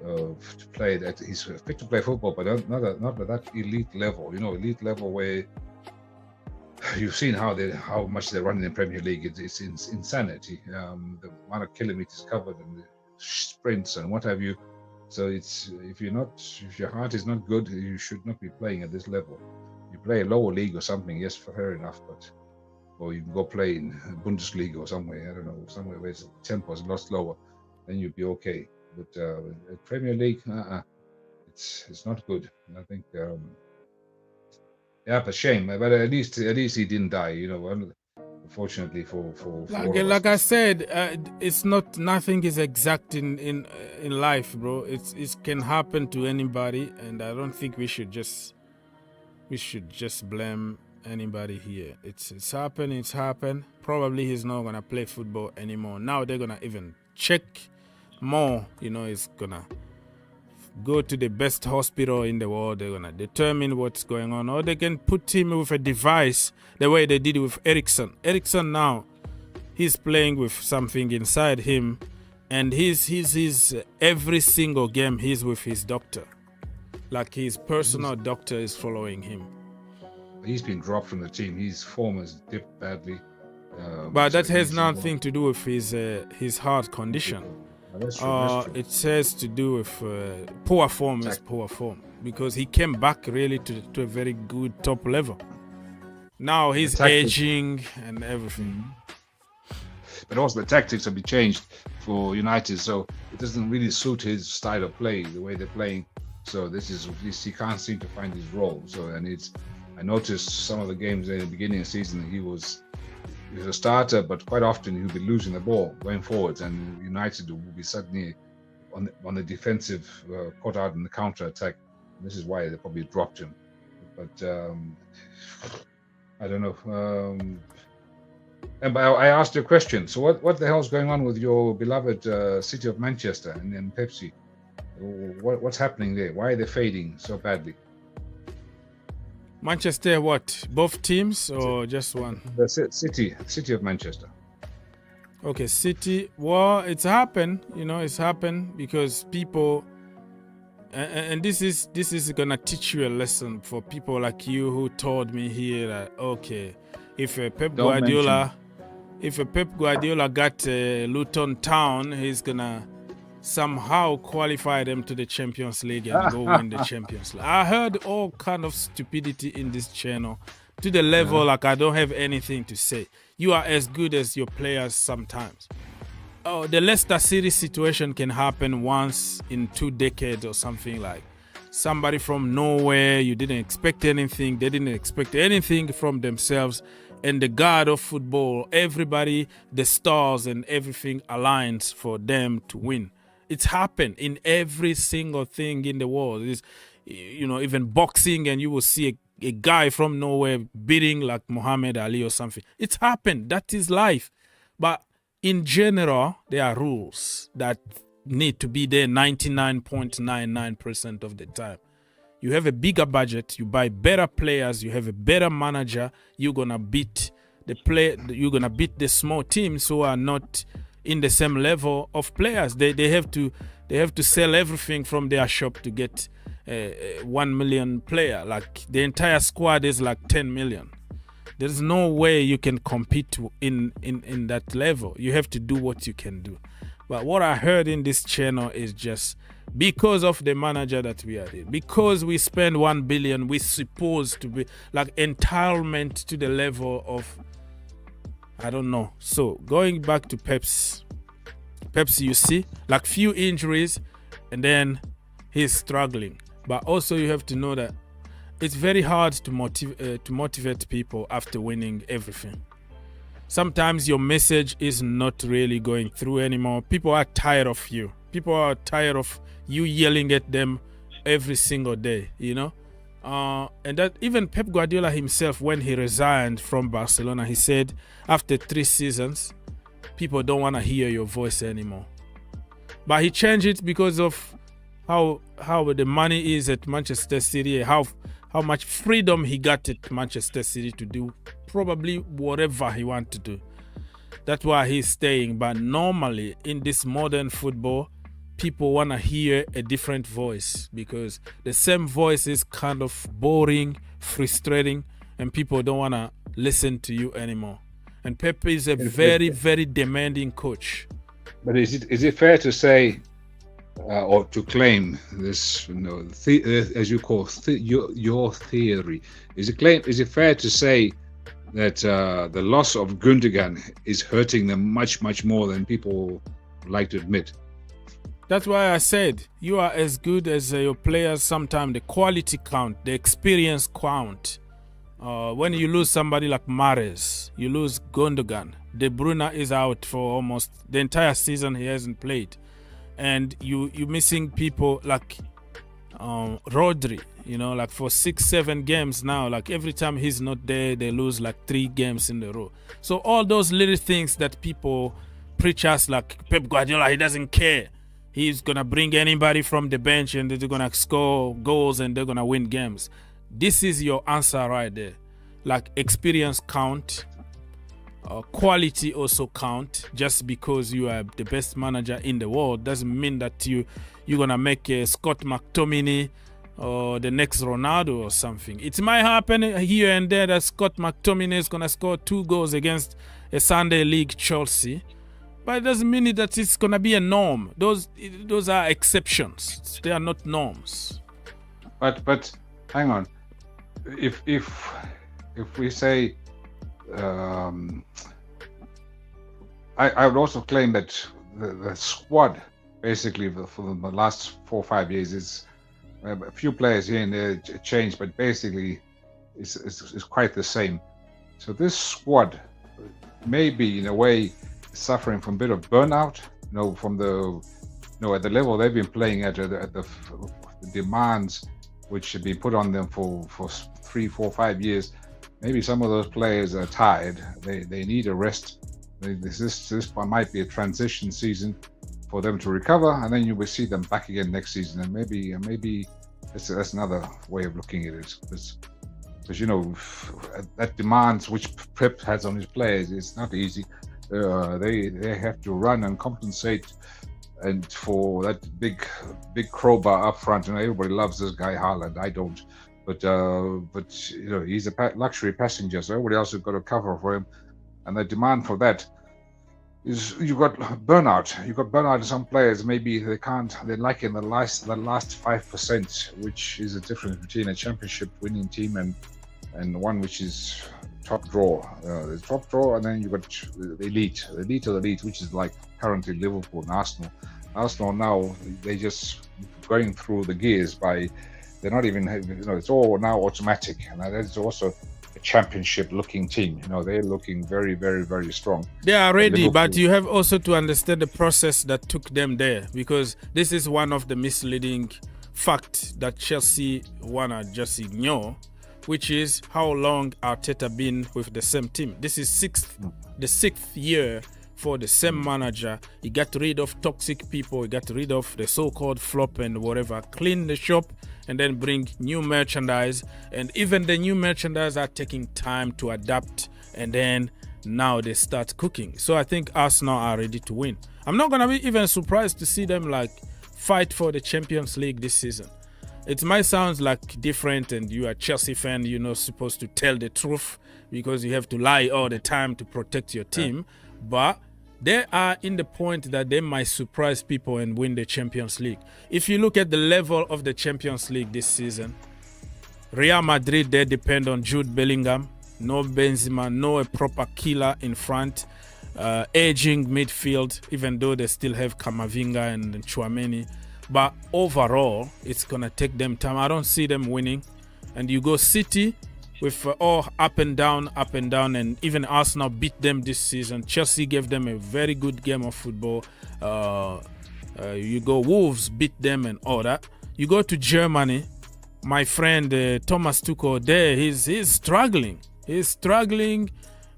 to play? That he's fit to play football, but not at that elite level. Elite level where you've seen how much they run in the Premier League. It's insanity. The amount of kilometers covered and the sprints and what have you. So if your heart is not good, you should not be playing at this level. You play a lower league or something, yes, fair enough, or you can go play in Bundesliga or somewhere, I don't know, somewhere where the tempo is a lot slower, then you'd be okay. But Premier League, it's not good. And I think, but shame. But at least he didn't die. Unfortunately for like I said, it's nothing is exact in life, bro. It can happen to anybody, and I don't think we should just blame anybody here. It's happened. Probably he's not gonna play football anymore. Now they're gonna even check more. He's gonna go to the best hospital in the world. They're gonna determine what's going on, or they can put him with a device the way they did with Eriksen. Eriksen now, he's playing with something inside him, and he's every single game he's with his doctor, like his personal doctor is following him. He's been dropped from the team. His form has dipped badly. But that has nothing to do with his heart condition. That's true. It has to do with poor form is poor form, because he came back really to a very good top level. Now he's aging and everything. But also the tactics have been changed for United, so it doesn't really suit his style of play, the way they're playing. So he can't seem to find his role. I noticed some of the games in the beginning of the season, he was a starter, but quite often he'll be losing the ball going forwards, and United will be suddenly on the defensive, caught out in the counter attack. This is why they probably dropped him. But I don't know. And I asked you a question. So what the hell's going on with your beloved city of Manchester and Pepsi? What's happening there? Why are they fading so badly? Manchester, what? Both teams or just one? The City of Manchester. Okay, City. Well, it's happened. It's happened because people, and this is gonna teach you a lesson for people like you who told me here that okay, if Pep Guardiola got Luton Town, he's gonna somehow qualify them to the Champions League and go win the Champions League. I heard all kind of stupidity in this channel to the level like I don't have anything to say. You are as good as your players sometimes. Oh, the Leicester City situation can happen once in 2 decades or something. Like somebody from nowhere, you didn't expect anything, they didn't expect anything from themselves, and the god of football, everybody, the stars and everything aligns for them to win. It's happened in every single thing in the world. It's, even boxing, and you will see a guy from nowhere beating like Muhammad Ali or something. It's happened. That is life. But in general, there are rules that need to be there 99.99% of the time. You have a bigger budget, you buy better players, you have a better manager, you're gonna beat the small teams who are not in the same level of players. They have to sell everything from their shop to get 1 million player. Like the entire squad is like 10 million. There's no way you can compete in that level. You have to do what you can do. But what I heard in this channel is just because of the manager that we are in, because we spend 1 billion, we're supposed to be like entitlement to the level of, I don't know. So going back to Pepsi, you see, like few injuries, and then he's struggling. But also you have to know that it's very hard to motivate people after winning everything. Sometimes your message is not really going through anymore. People are tired of you. People are tired of you yelling at them every single day, and that even Pep Guardiola himself, when he resigned from Barcelona, he said after 3 seasons, people don't want to hear your voice anymore. But he changed it because of how the money is at Manchester City, how much freedom he got at Manchester City to do probably whatever he wants to do. That's why he's staying. But normally in this modern football, people want to hear a different voice because the same voice is kind of boring, frustrating, and people don't want to listen to you anymore. And Pep is a very, very demanding coach. But is it fair to say or to claim this, as you call your theory? Is it fair to say that the loss of Gundogan is hurting them much, much more than people like to admit? That's why I said you are as good as your players. Sometimes the quality count, the experience count. When you lose somebody like Mahrez, you lose Gundogan. De Bruyne is out for almost the entire season. He hasn't played, and you're missing people like Rodri. Like for 6-7 games now. Like every time he's not there, they lose like 3 games in a row. So all those little things that people preach us, like Pep Guardiola, he doesn't care. He's going to bring anybody from the bench and they're going to score goals and they're going to win games. This is your answer right there. Like experience count, quality also count. Just because you are the best manager in the world doesn't mean that you're going to make a Scott McTominay or the next Ronaldo or something. It might happen here and there that Scott McTominay is going to score 2 goals against a Sunday League Chelsea. But it doesn't mean that it's going to be a norm. Those are exceptions. They are not norms. But hang on. If we say, I would also claim that the squad, basically for the last 4 or 5 years, is a few players here and there changed, but basically it's quite the same. So this squad may be in a way suffering from a bit of burnout, from at the level they've been playing at the demands which should be put on them for 3, 4, 5 years. Maybe some of those players are tired. They need a rest. This might be a transition season for them to recover, and then you will see them back again next season. And maybe that's another way of looking at it, because that demands which Pep has on his players. It's not easy. They have to run and compensate, and for that big crowbar up front. Everybody loves this guy Haaland. I don't, but he's a luxury passenger, so everybody else has got to cover for him, and the demand for that is you've got burnout. You've got burnout in some players. Maybe they can't. They're lacking the last 5%, which is the difference between a championship winning team and one which is top draw. There's top draw, and then you've got the elite of the elite, which is like currently Liverpool and Arsenal. Arsenal now, they're just going through the gears they're not even, it's all now automatic, and that's also a championship-looking team. They're looking very, very, very strong. They are ready, but you have also to understand the process that took them there, because this is one of the misleading facts that Chelsea wanna just ignore, which is how long Arteta been with the same team. This is the sixth year for the same manager. He got rid of toxic people. He got rid of the so-called flop and whatever. Clean the shop and then bring new merchandise. And even the new merchandise are taking time to adapt. And then now they start cooking. So I think Arsenal are ready to win. I'm not going to be even surprised to see them fight for the Champions League this season. It might sound different, and you are a Chelsea fan, you're not supposed to tell the truth because you have to lie all the time to protect your team. But they are in the point that they might surprise people and win the Champions League. If you look at the level of the Champions League this season, Real Madrid, they depend on Jude Bellingham, no Benzema, no a proper killer in front, aging midfield, even though they still have Camavinga and Tchouameni. But overall, it's going to take them time. I don't see them winning. And you go City with all up and down, and even Arsenal beat them this season. Chelsea gave them a very good game of football. You go Wolves, beat them and all that. You go to Germany, my friend Thomas Tuchel there, he's struggling.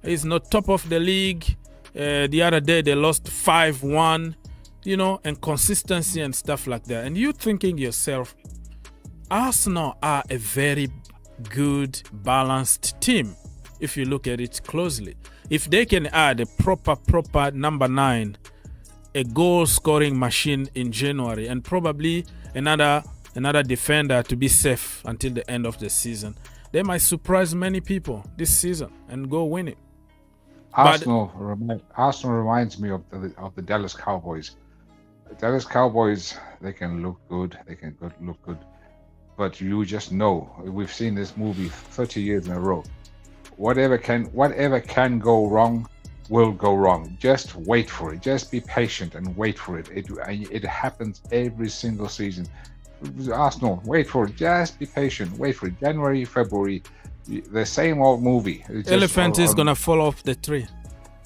He's not top of the league. The other day they lost 5-1. And consistency and stuff like that. And you thinking yourself, Arsenal are a very good, balanced team if you look at it closely. If they can add a proper number 9, a goal-scoring machine in January, and probably another defender to be safe until the end of the season, they might surprise many people this season and go win it. Arsenal reminds me of the Dallas Cowboys. The Dallas Cowboys, they can look good, but you just know, we've seen this movie 30 years in a row. Whatever can go wrong will go wrong. Just wait for it. Just be patient and wait for it. It happens every single season. Arsenal, wait for it. Just be patient. Wait for it. January, February, the same old movie. Elephant is gonna fall off the tree.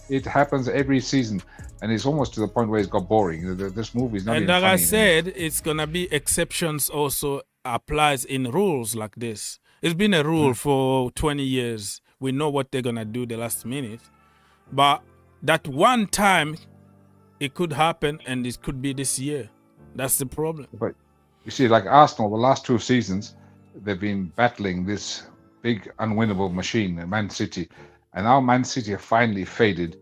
It happens every season, and it's almost to the point where it's got boring. This movie is not even funny. And like I said, it's gonna be exceptions also applies in rules like this. It's been a rule for 20 years. We know what they're gonna do the last minute, but that one time it could happen, and it could be this year. That's the problem. But you see, like Arsenal, the last 2 seasons, they've been battling this big unwinnable machine, Man City. And now Man City have finally faded.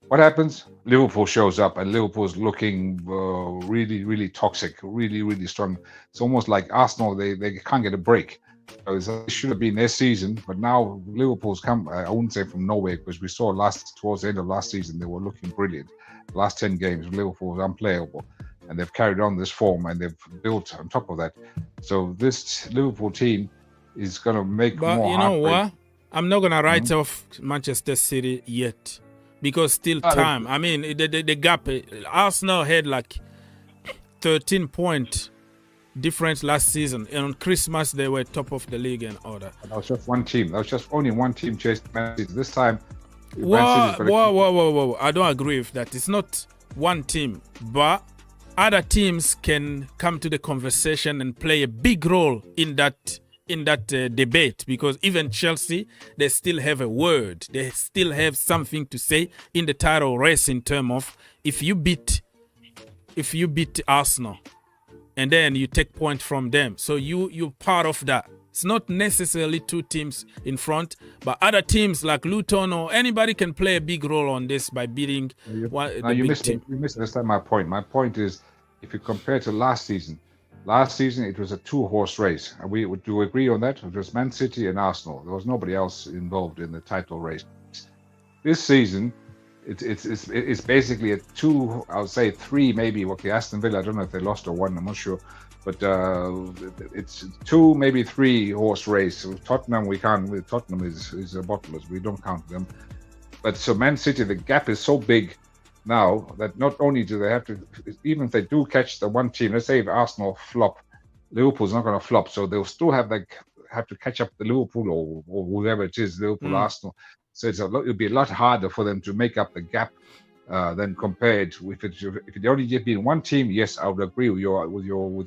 What happens? Liverpool shows up, and Liverpool's looking really, really toxic, really, really strong. It's almost like Arsenal, they can't get a break. So it should have been their season, but now Liverpool's come, I wouldn't say from nowhere, because we saw towards the end of last season, they were looking brilliant. The last 10 games, Liverpool was unplayable, and they've carried on this form, and they've built on top of that. So this Liverpool team is going to make more But you know heartbreak. what? I'm not going to write off Manchester City yet, because still time. I mean, the gap, Arsenal had 13 point difference last season, and on Christmas they were top of the league and all that. That was just one team. That was just only one team chasing Man City. This time, Whoa. I don't agree with that. It's not one team, but other teams can come to the conversation and play a big role in that debate, because even Chelsea, they still have a word. They still have something to say in the title race in terms of, if you beat if you beat Arsenal and then you take point from them. So you're part of that. It's not necessarily two teams in front, but other teams like Luton or anybody can play a big role on this by beating You big team. misunderstand my point. My point is, if you compare to last season it was a 2-horse race. Do you agree on that? It was Man City and Arsenal. There was nobody else involved in the title race. This season, it's basically a 2, I would say 3 maybe. Okay, Aston Villa, I don't know if they lost or won, I'm not sure. But it's 2, maybe 3-horse race. With Tottenham, Tottenham is a bottomless. We don't count them. But so Man City, the gap is so big now that not only do they have to, even if they do catch the one team, let's say if Arsenal flop, Liverpool's not going to flop, so they'll still have to catch up the Liverpool or whoever it is, Liverpool, Arsenal. So it'll be a lot harder for them to make up the gap than compared with if it only just been one team. Yes, I would agree with your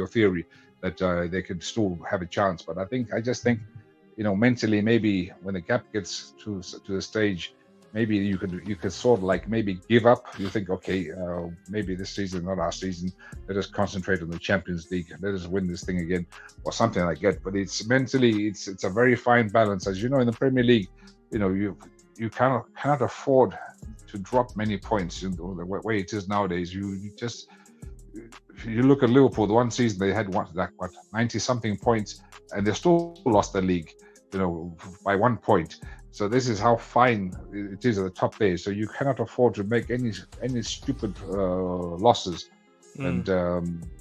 theory that they can still have a chance. But I just think, mentally, maybe when the gap gets to the stage, maybe you could sort of like maybe give up. You think, okay, maybe this season, not our season. Let us concentrate on the Champions League. Let us win this thing again, or something like that. But it's mentally, it's a very fine balance. As you know, in the Premier League, you cannot afford to drop many points in the way it is nowadays. You look at Liverpool. The one season they had 90-something points, and they still lost the league, by 1 point. So this is how fine it is at the top there. So you cannot afford to make any stupid losses. And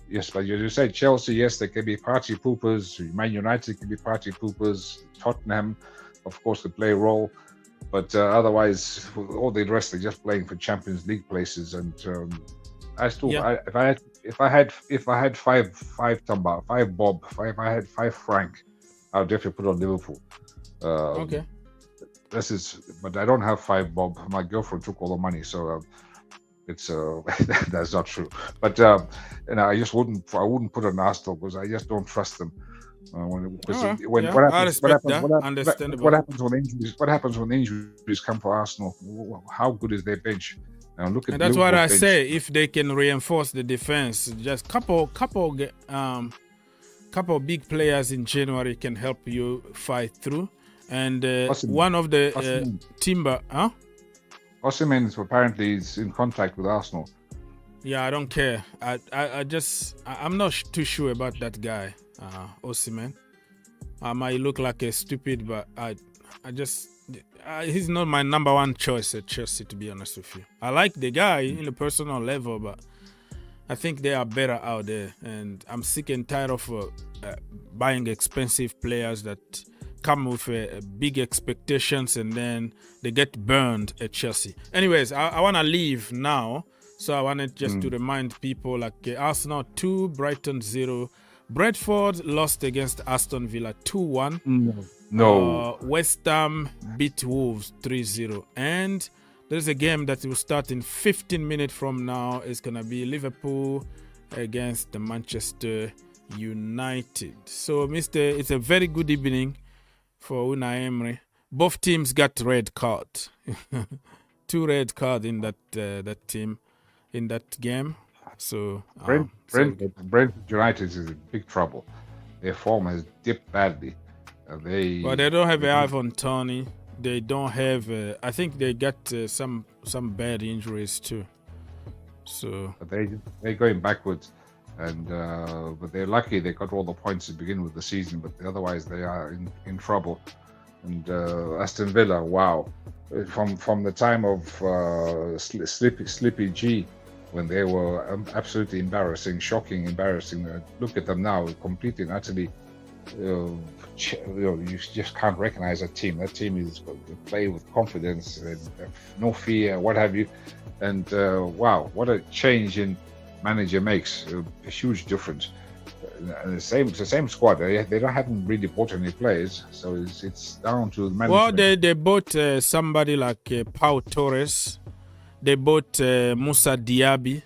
yes, but you said Chelsea, yes, they can be party poopers. Man United can be party poopers. Tottenham, of course, could play a role. But otherwise, all the rest, they're just playing for Champions League places. And if I had five bob, if I had 5 franc, I would definitely put on Liverpool. Okay. But I don't have 5 bob. My girlfriend took all the money, so it's that's not true. But I just wouldn't put on Arsenal because I just don't trust them. What happens when injuries come for Arsenal? How good is their bench? And that's what I say. If they can reinforce the defense, just couple big players in January can help you fight through. And one of the Timber, Osimhen apparently is in contact with Arsenal. Yeah, I don't care. I'm not too sure about that guy, Osimhen. I might look like a stupid, but he's not my number 1 choice at Chelsea, to be honest with you. I like the guy in a personal level, but I think they are better out there. And I'm sick and tired of buying expensive players that come with big expectations and then they get burned at Chelsea. Anyways, I want to leave now. So I wanted just to remind people, like Arsenal 2, Brighton 0. Brentford lost against Aston Villa 2-1. No. West Ham beat Wolves 3-0. And there's a game that will start in 15 minutes from now. It's going to be Liverpool against the Manchester United. So, it's a very good evening for Unai Emery. Both teams got red card. 2 red cards in that team, in that game. So Brentford United is in big trouble. Their form has dipped badly. They don't have Ivan Toney. They don't have. I think they got some bad injuries too. So but they're going backwards, and but they're lucky they got all the points to begin with the season. But otherwise they are in trouble. And Aston Villa, wow, from the time of Slippy G, when they were absolutely embarrassing, shocking, embarrassing. Look at them now, completely and utterly. You just can't recognize that team. That team is play with confidence, and no fear, what have you. And wow, what a change in manager makes a huge difference. And it's the same squad. They haven't really bought any players, so it's down to the management. Well, they bought somebody like Pau Torres. They bought Moussa Diaby.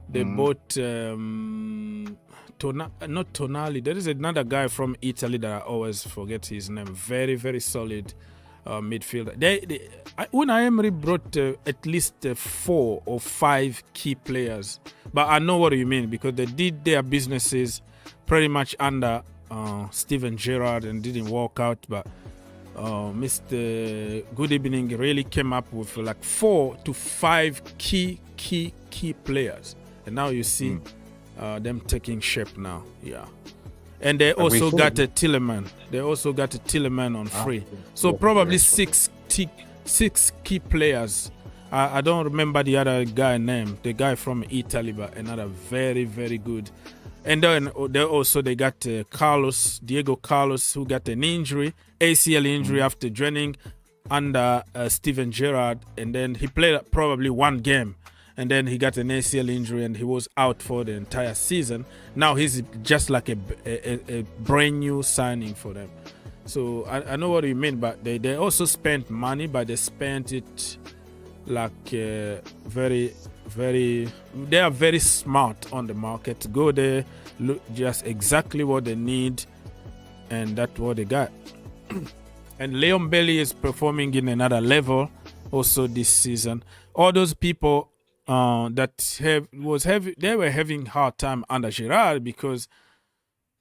They bought not Tonali. There is another guy from Italy that I always forget his name. Very, very solid midfielder. Unai Emery brought at least 4 or 5 key players, but I know what you mean because they did their businesses pretty much under Steven Gerrard and didn't work out. But Mr. Good Evening really came up with like 4 to 5 key players, and now you see them taking shape now. Yeah. And they also got a Tielemans. They also got a Tielemans on free. So probably 6 key players. I don't remember the other guy name. The guy from Italy, but another very, very good. And then they got Diego Carlos, who got an injury, ACL injury after joining under Steven Gerrard. And then he played probably 1 game. And then he got an ACL injury and he was out for the entire season. Now he's just like a brand new signing for them. So I know what you mean, but they also spent money, but they spent it like very, very, they are very smart on the market. Go there, look just exactly what they need, and that's what they got. And Leon Bailey is performing in another level also this season. All those people they were having hard time under Gerrard because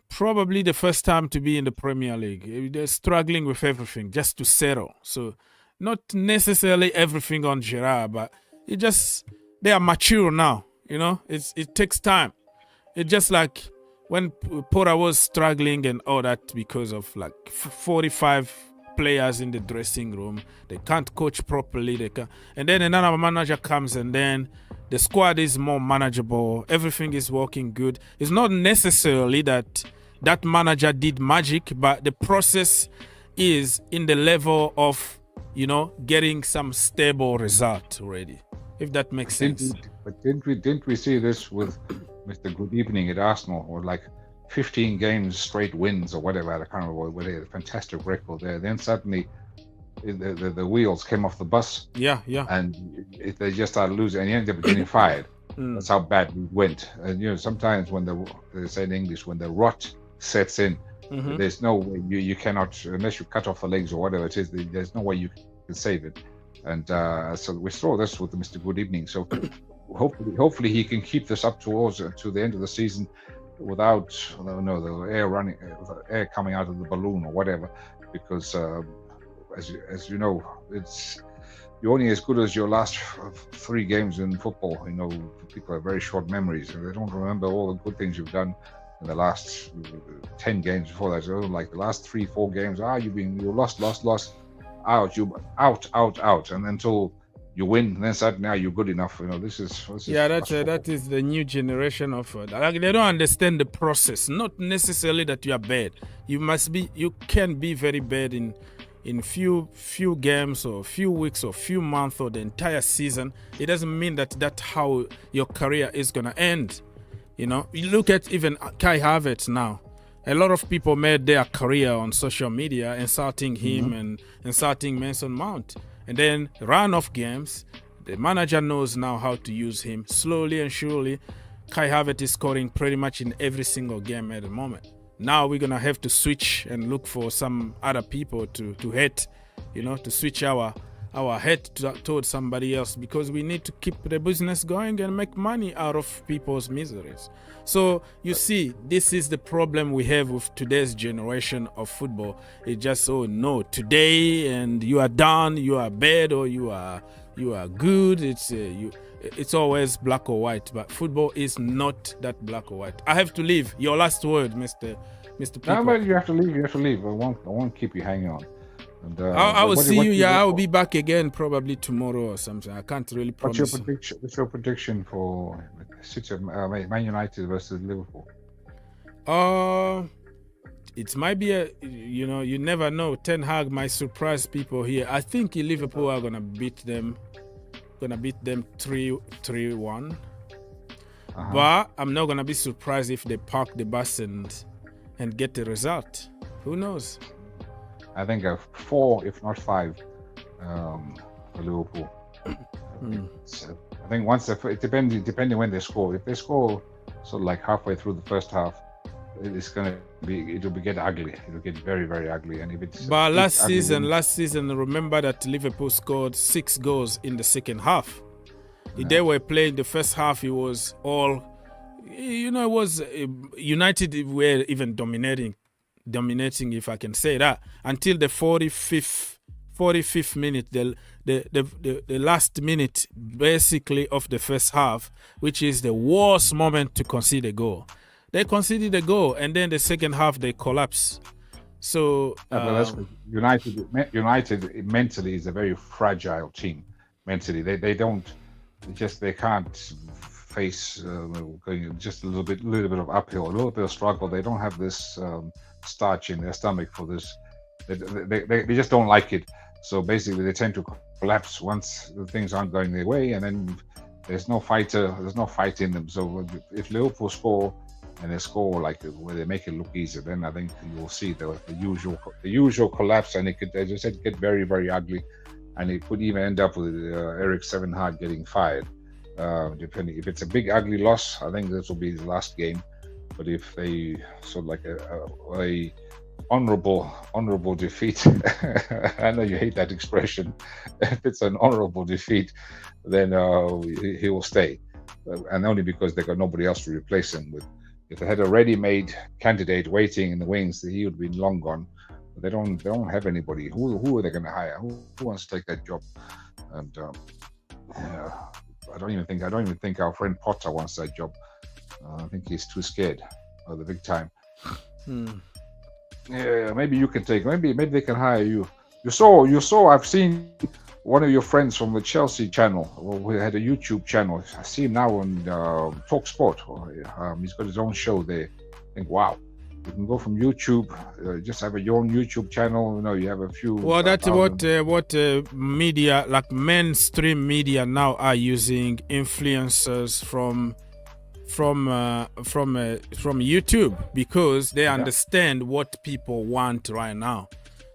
probably the first time to be in the Premier League. They're struggling with everything just to settle. So not necessarily everything on Gerrard, but they are mature now. You know, it takes time. It's just like when Porter was struggling and all that because of like 45 players in the dressing room. They can't coach properly. And then another manager comes and then the squad is more manageable. Everything is working good. It's not necessarily that manager did magic, but the process is in the level of, getting some stable result already, if that makes sense. But didn't we see this with Mr. Good Evening at Arsenal, or like 15 games straight wins or whatever? I can't remember what they had a fantastic record there. Then suddenly the wheels came off the bus. Yeah. And they just started losing, and he ended up getting fired. That's how bad we went. And sometimes when they say in English, when the rot sets in, there's no way you cannot, unless you cut off the legs or whatever it is. There's no way you can save it. And so we saw this with Mr. Good Evening. So hopefully he can keep this up to the end of the season without the air coming out of the balloon or whatever, because as you know, you're only as good as your last 3 games in football. People have very short memories and they don't remember all the good things you've done in the last 10 games before that. So like the last 3-4 games, you lost, out, and until you win, and then suddenly now you're good enough. That is the new generation of they don't understand the process. Not necessarily that you are bad. You can be very bad in few games or few weeks or few months or the entire season. It doesn't mean that's how your career is gonna end. You look at even Kai Havertz now. A lot of people made their career on social media insulting him and insulting Mason Mount. And then run off games, the manager knows now how to use him. Slowly and surely, Kai Havertz is scoring pretty much in every single game at the moment. Now we're going to have to switch and look for some other people to hit, to switch our head towards somebody else, because we need to keep the business going and make money out of people's miseries. So you see, this is the problem we have with today's generation of football. It's just, today and you are done, you are bad, or you are good. It's always black or white, but football is not that black or white. I have to leave. Your last word, Mr. People. No, but you have to leave. I won't keep you hanging on. And, I will see you. I will be back again probably tomorrow or something. I can't really promise. What's your prediction for Man United versus Liverpool? It might be you never know. Ten Hag might surprise people here. I think Liverpool are gonna beat them. 3-1. But I'm not gonna be surprised if they park the bus and get the result. Who knows? I think 4, if not 5, for Liverpool. So I think once depending when they score. If they score sort of like halfway through the first half, it's going to be, it'll get ugly. It'll get very, very ugly. And if it's but last season, remember that Liverpool scored 6 goals in the second half. They were playing the first half. It was all, it was United were even dominating, if I can say that, until the 45th minute, the last minute basically of the first half, which is the worst moment to concede a goal. They conceded a goal, and then the second half they collapse. So United mentally is a very fragile team. Mentally, they can't face going just a little bit of uphill, a little bit of struggle. They don't have this starch in their stomach for this. They just don't like it. So basically, they tend to collapse once the things aren't going their way, and then there's no fight in them. So if Liverpool score, and they score like where they make it look easy, then I think you will see the usual collapse, and it could, as I said, get very, very ugly, and it could even end up with Erik ten Hag getting fired. Depending if it's a big ugly loss, I think this will be the last game. But if they sort of like a honorable defeat, I know you hate that expression. If it's an honorable defeat, then he will stay, and only because they got nobody else to replace him with. If they had a ready-made candidate waiting in the wings, he would be long gone. But they don't have anybody. Who are they going to hire? Who wants to take that job? And I don't even think our friend Potter wants that job. I think he's too scared of the big time. Yeah, maybe you can take. Maybe they can hire you. You saw. I've seen one of your friends from the Chelsea channel, who had a YouTube channel. I see him now on Talk Sport. He's got his own show there. I think, wow, you can go from YouTube, just have your own YouTube channel. You have a few. Well, that's what media, like mainstream media, now are using influencers from YouTube, because they understand what people want right now.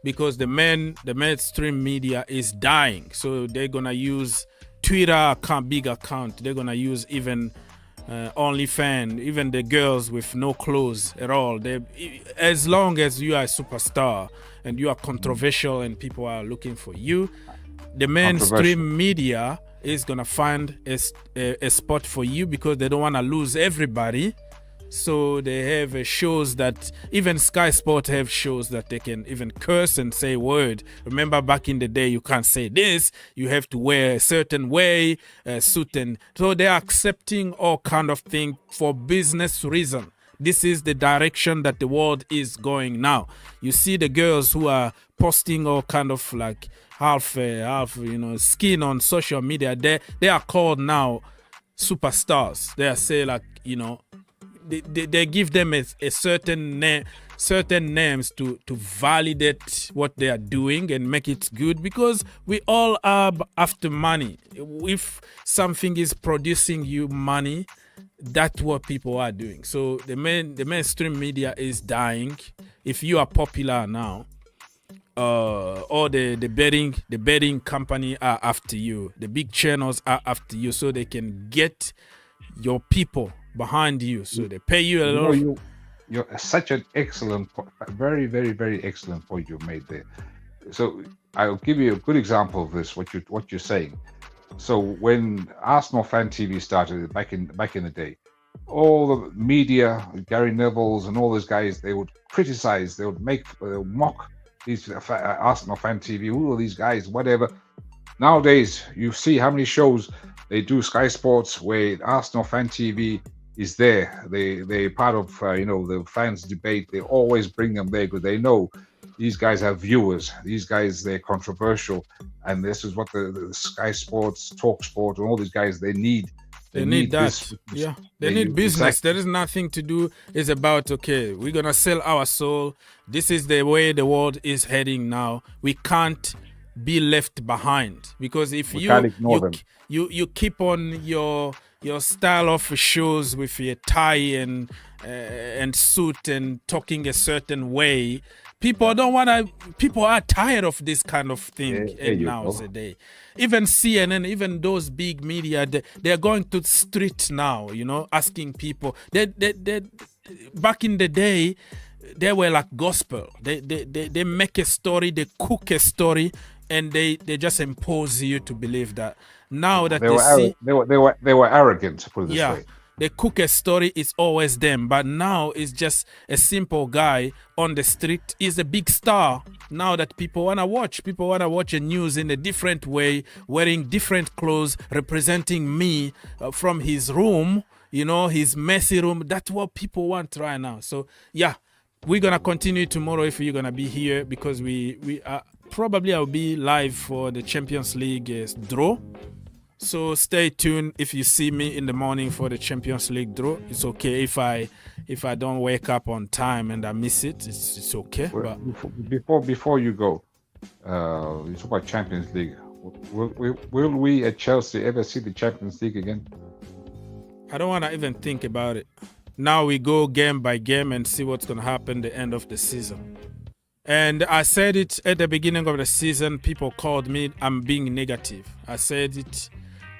Because the mainstream media is dying, so they're gonna use Twitter big account. They're gonna use even OnlyFans, even the girls with no clothes at all. As long as you are a superstar and you are controversial and people are looking for you, the mainstream media is gonna find a spot for you, because they don't want to lose everybody. So they have shows that even Sky Sport have shows that they can even curse and say word. Remember back in the day, you can't say this. You have to wear a certain way, suit, and so they are accepting all kind of thing for business reason. This is the direction that the world is going now. You see the girls who are posting all kind of like half skin on social media. They are called now superstars. They are say like They give them a certain names to validate what they are doing and make it good, because we all are after money. If something is producing you money, that's what people are doing. So the mainstream media is dying. If you are popular now, all the betting company are after you. The big channels are after you, so they can get your people behind you, so they pay you a lot. You're such an excellent, very, very, very excellent point you made there. So I'll give you a good example of this. What you're saying. So when Arsenal Fan TV started back in the day, all the media, Gary Neville's and all those guys, they would criticize, they would mock these Arsenal Fan TV. Who are these guys? Whatever. Nowadays, you see how many shows they do. Sky Sports, where Arsenal Fan TV is there. They're part of the fans debate. They always bring them there because they know these guys have viewers. These guys, they're controversial, and this is what the Sky Sports, Talk Sport, and all these guys they need. They need that. They need business. Exactly. There is nothing to do. It's about, okay, we're gonna sell our soul. This is the way the world is heading now. We can't be left behind, because if you keep on your style of shows with your tie and suit and talking a certain way, people are tired of this kind of thing nowadays. Even CNN, even those big media, they're going to the street now, asking people. back in the day, they were like gospel. They make a story, they cook a story, and they just impose you to believe that. Now that they were arrogant, to put it this way. The cook a story is always them, but now it's just a simple guy on the street. He's a big star now that people want to watch. People want to watch the news in a different way, wearing different clothes, representing me from his room, his messy room. That's what people want right now. So, yeah, we're going to continue tomorrow if you're going to be here, because we probably I'll be live for the Champions League draw. So stay tuned. If you see me in the morning for the Champions League draw, it's okay. If I don't wake up on time and I miss it, it's okay. Well, before you go, you talk about Champions League. Will we at Chelsea ever see the Champions League again? I don't want to even think about it. Now we go game by game and see what's going to happen at the end of the season. And I said it at the beginning of the season. People called me, I'm being negative. I said it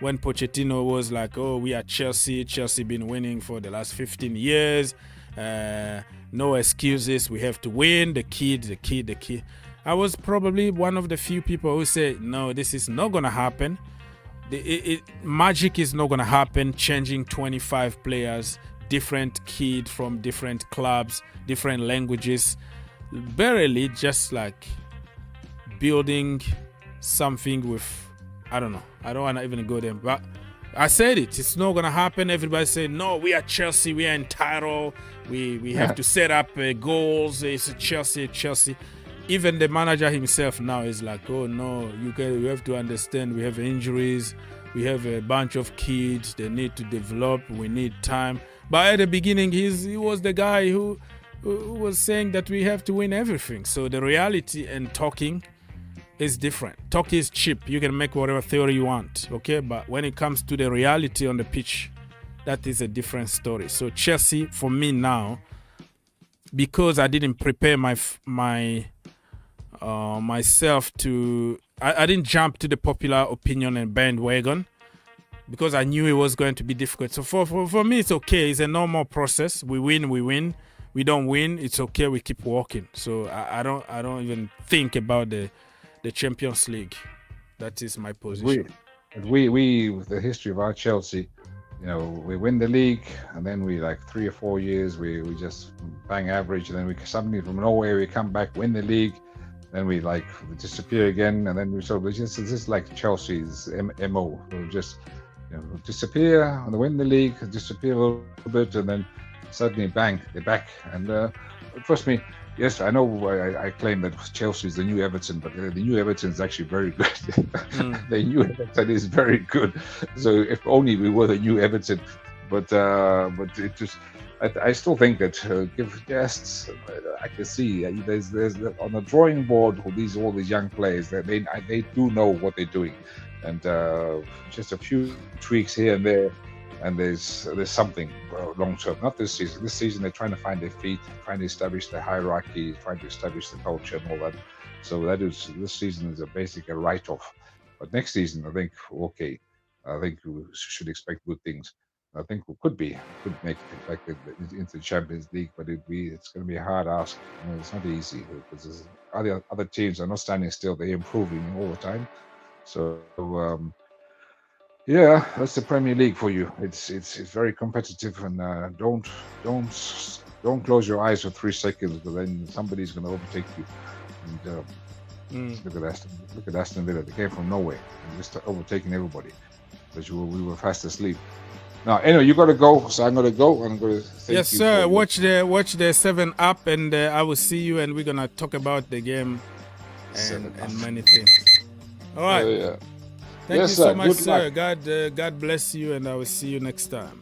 when Pochettino was like, oh, we are Chelsea. Chelsea been winning for the last 15 years. No excuses. We have to win. The kid. I was probably one of the few people who say, no, this is not going to happen. Magic is not going to happen. Changing 25 players, different kid from different clubs, different languages. Barely just like building something with, I don't know. I don't want to even go there. But I said it. It's not going to happen. Everybody said, no, we are Chelsea. We are entitled. We have to set up goals. It's Chelsea. Even the manager himself now is like, oh, no, you have to understand we have injuries. We have a bunch of kids. They need to develop. We need time. But at the beginning, he was the guy who was saying that we have to win everything. So the reality and talking is different. Talk is cheap. You can make whatever theory you want, okay? But when it comes to the reality on the pitch, that is a different story. So Chelsea, for me now, because I didn't prepare myself to, I didn't jump to the popular opinion and bandwagon because I knew it was going to be difficult. So for me, it's okay. It's a normal process. We win. We don't win, it's okay, we keep walking. So I don't even think about the Champions League. That is my position. We with the history of our Chelsea, we win the league, and then we like 3 or 4 years we just bang average, and then we suddenly from nowhere we come back, win the league, then we like disappear again, and then it's just like Chelsea's MO. We'll just disappear and win the league, disappear a little bit, and then suddenly, bang, they're back. And trust me, yes, I know I claim that Chelsea is the new Everton, but the new Everton is actually very good. The new Everton is very good. So if only we were the new Everton. But it just, I still think that give guests, I can see there's on the drawing board all these young players that they do know what they're doing, and just a few tweaks here and there. And there's something long term. Not this season. This season they're trying to find their feet, trying to establish the hierarchy, trying to establish the culture and all that. So this season is basically a write-off. But next season, I think okay. I think we should expect good things. I think we could make it back into the Champions League, but it's going to be a hard ask. It's not easy because other teams are not standing still. They're improving all the time. So. Yeah, that's the Premier League for you. It's very competitive, and don't close your eyes for 3 seconds, because then somebody's going to overtake you. And look at Aston Villa. They came from nowhere and just overtaking everybody, because we were fast asleep. Now, anyway, you got to go, so I'm going to go. And I'm going to thank you. Yes, sir. Watch the 7 Up, and I will see you, and we're going to talk about the game and many things. All right. Yeah. Thank you so much, sir. God bless you, and I will see you next time.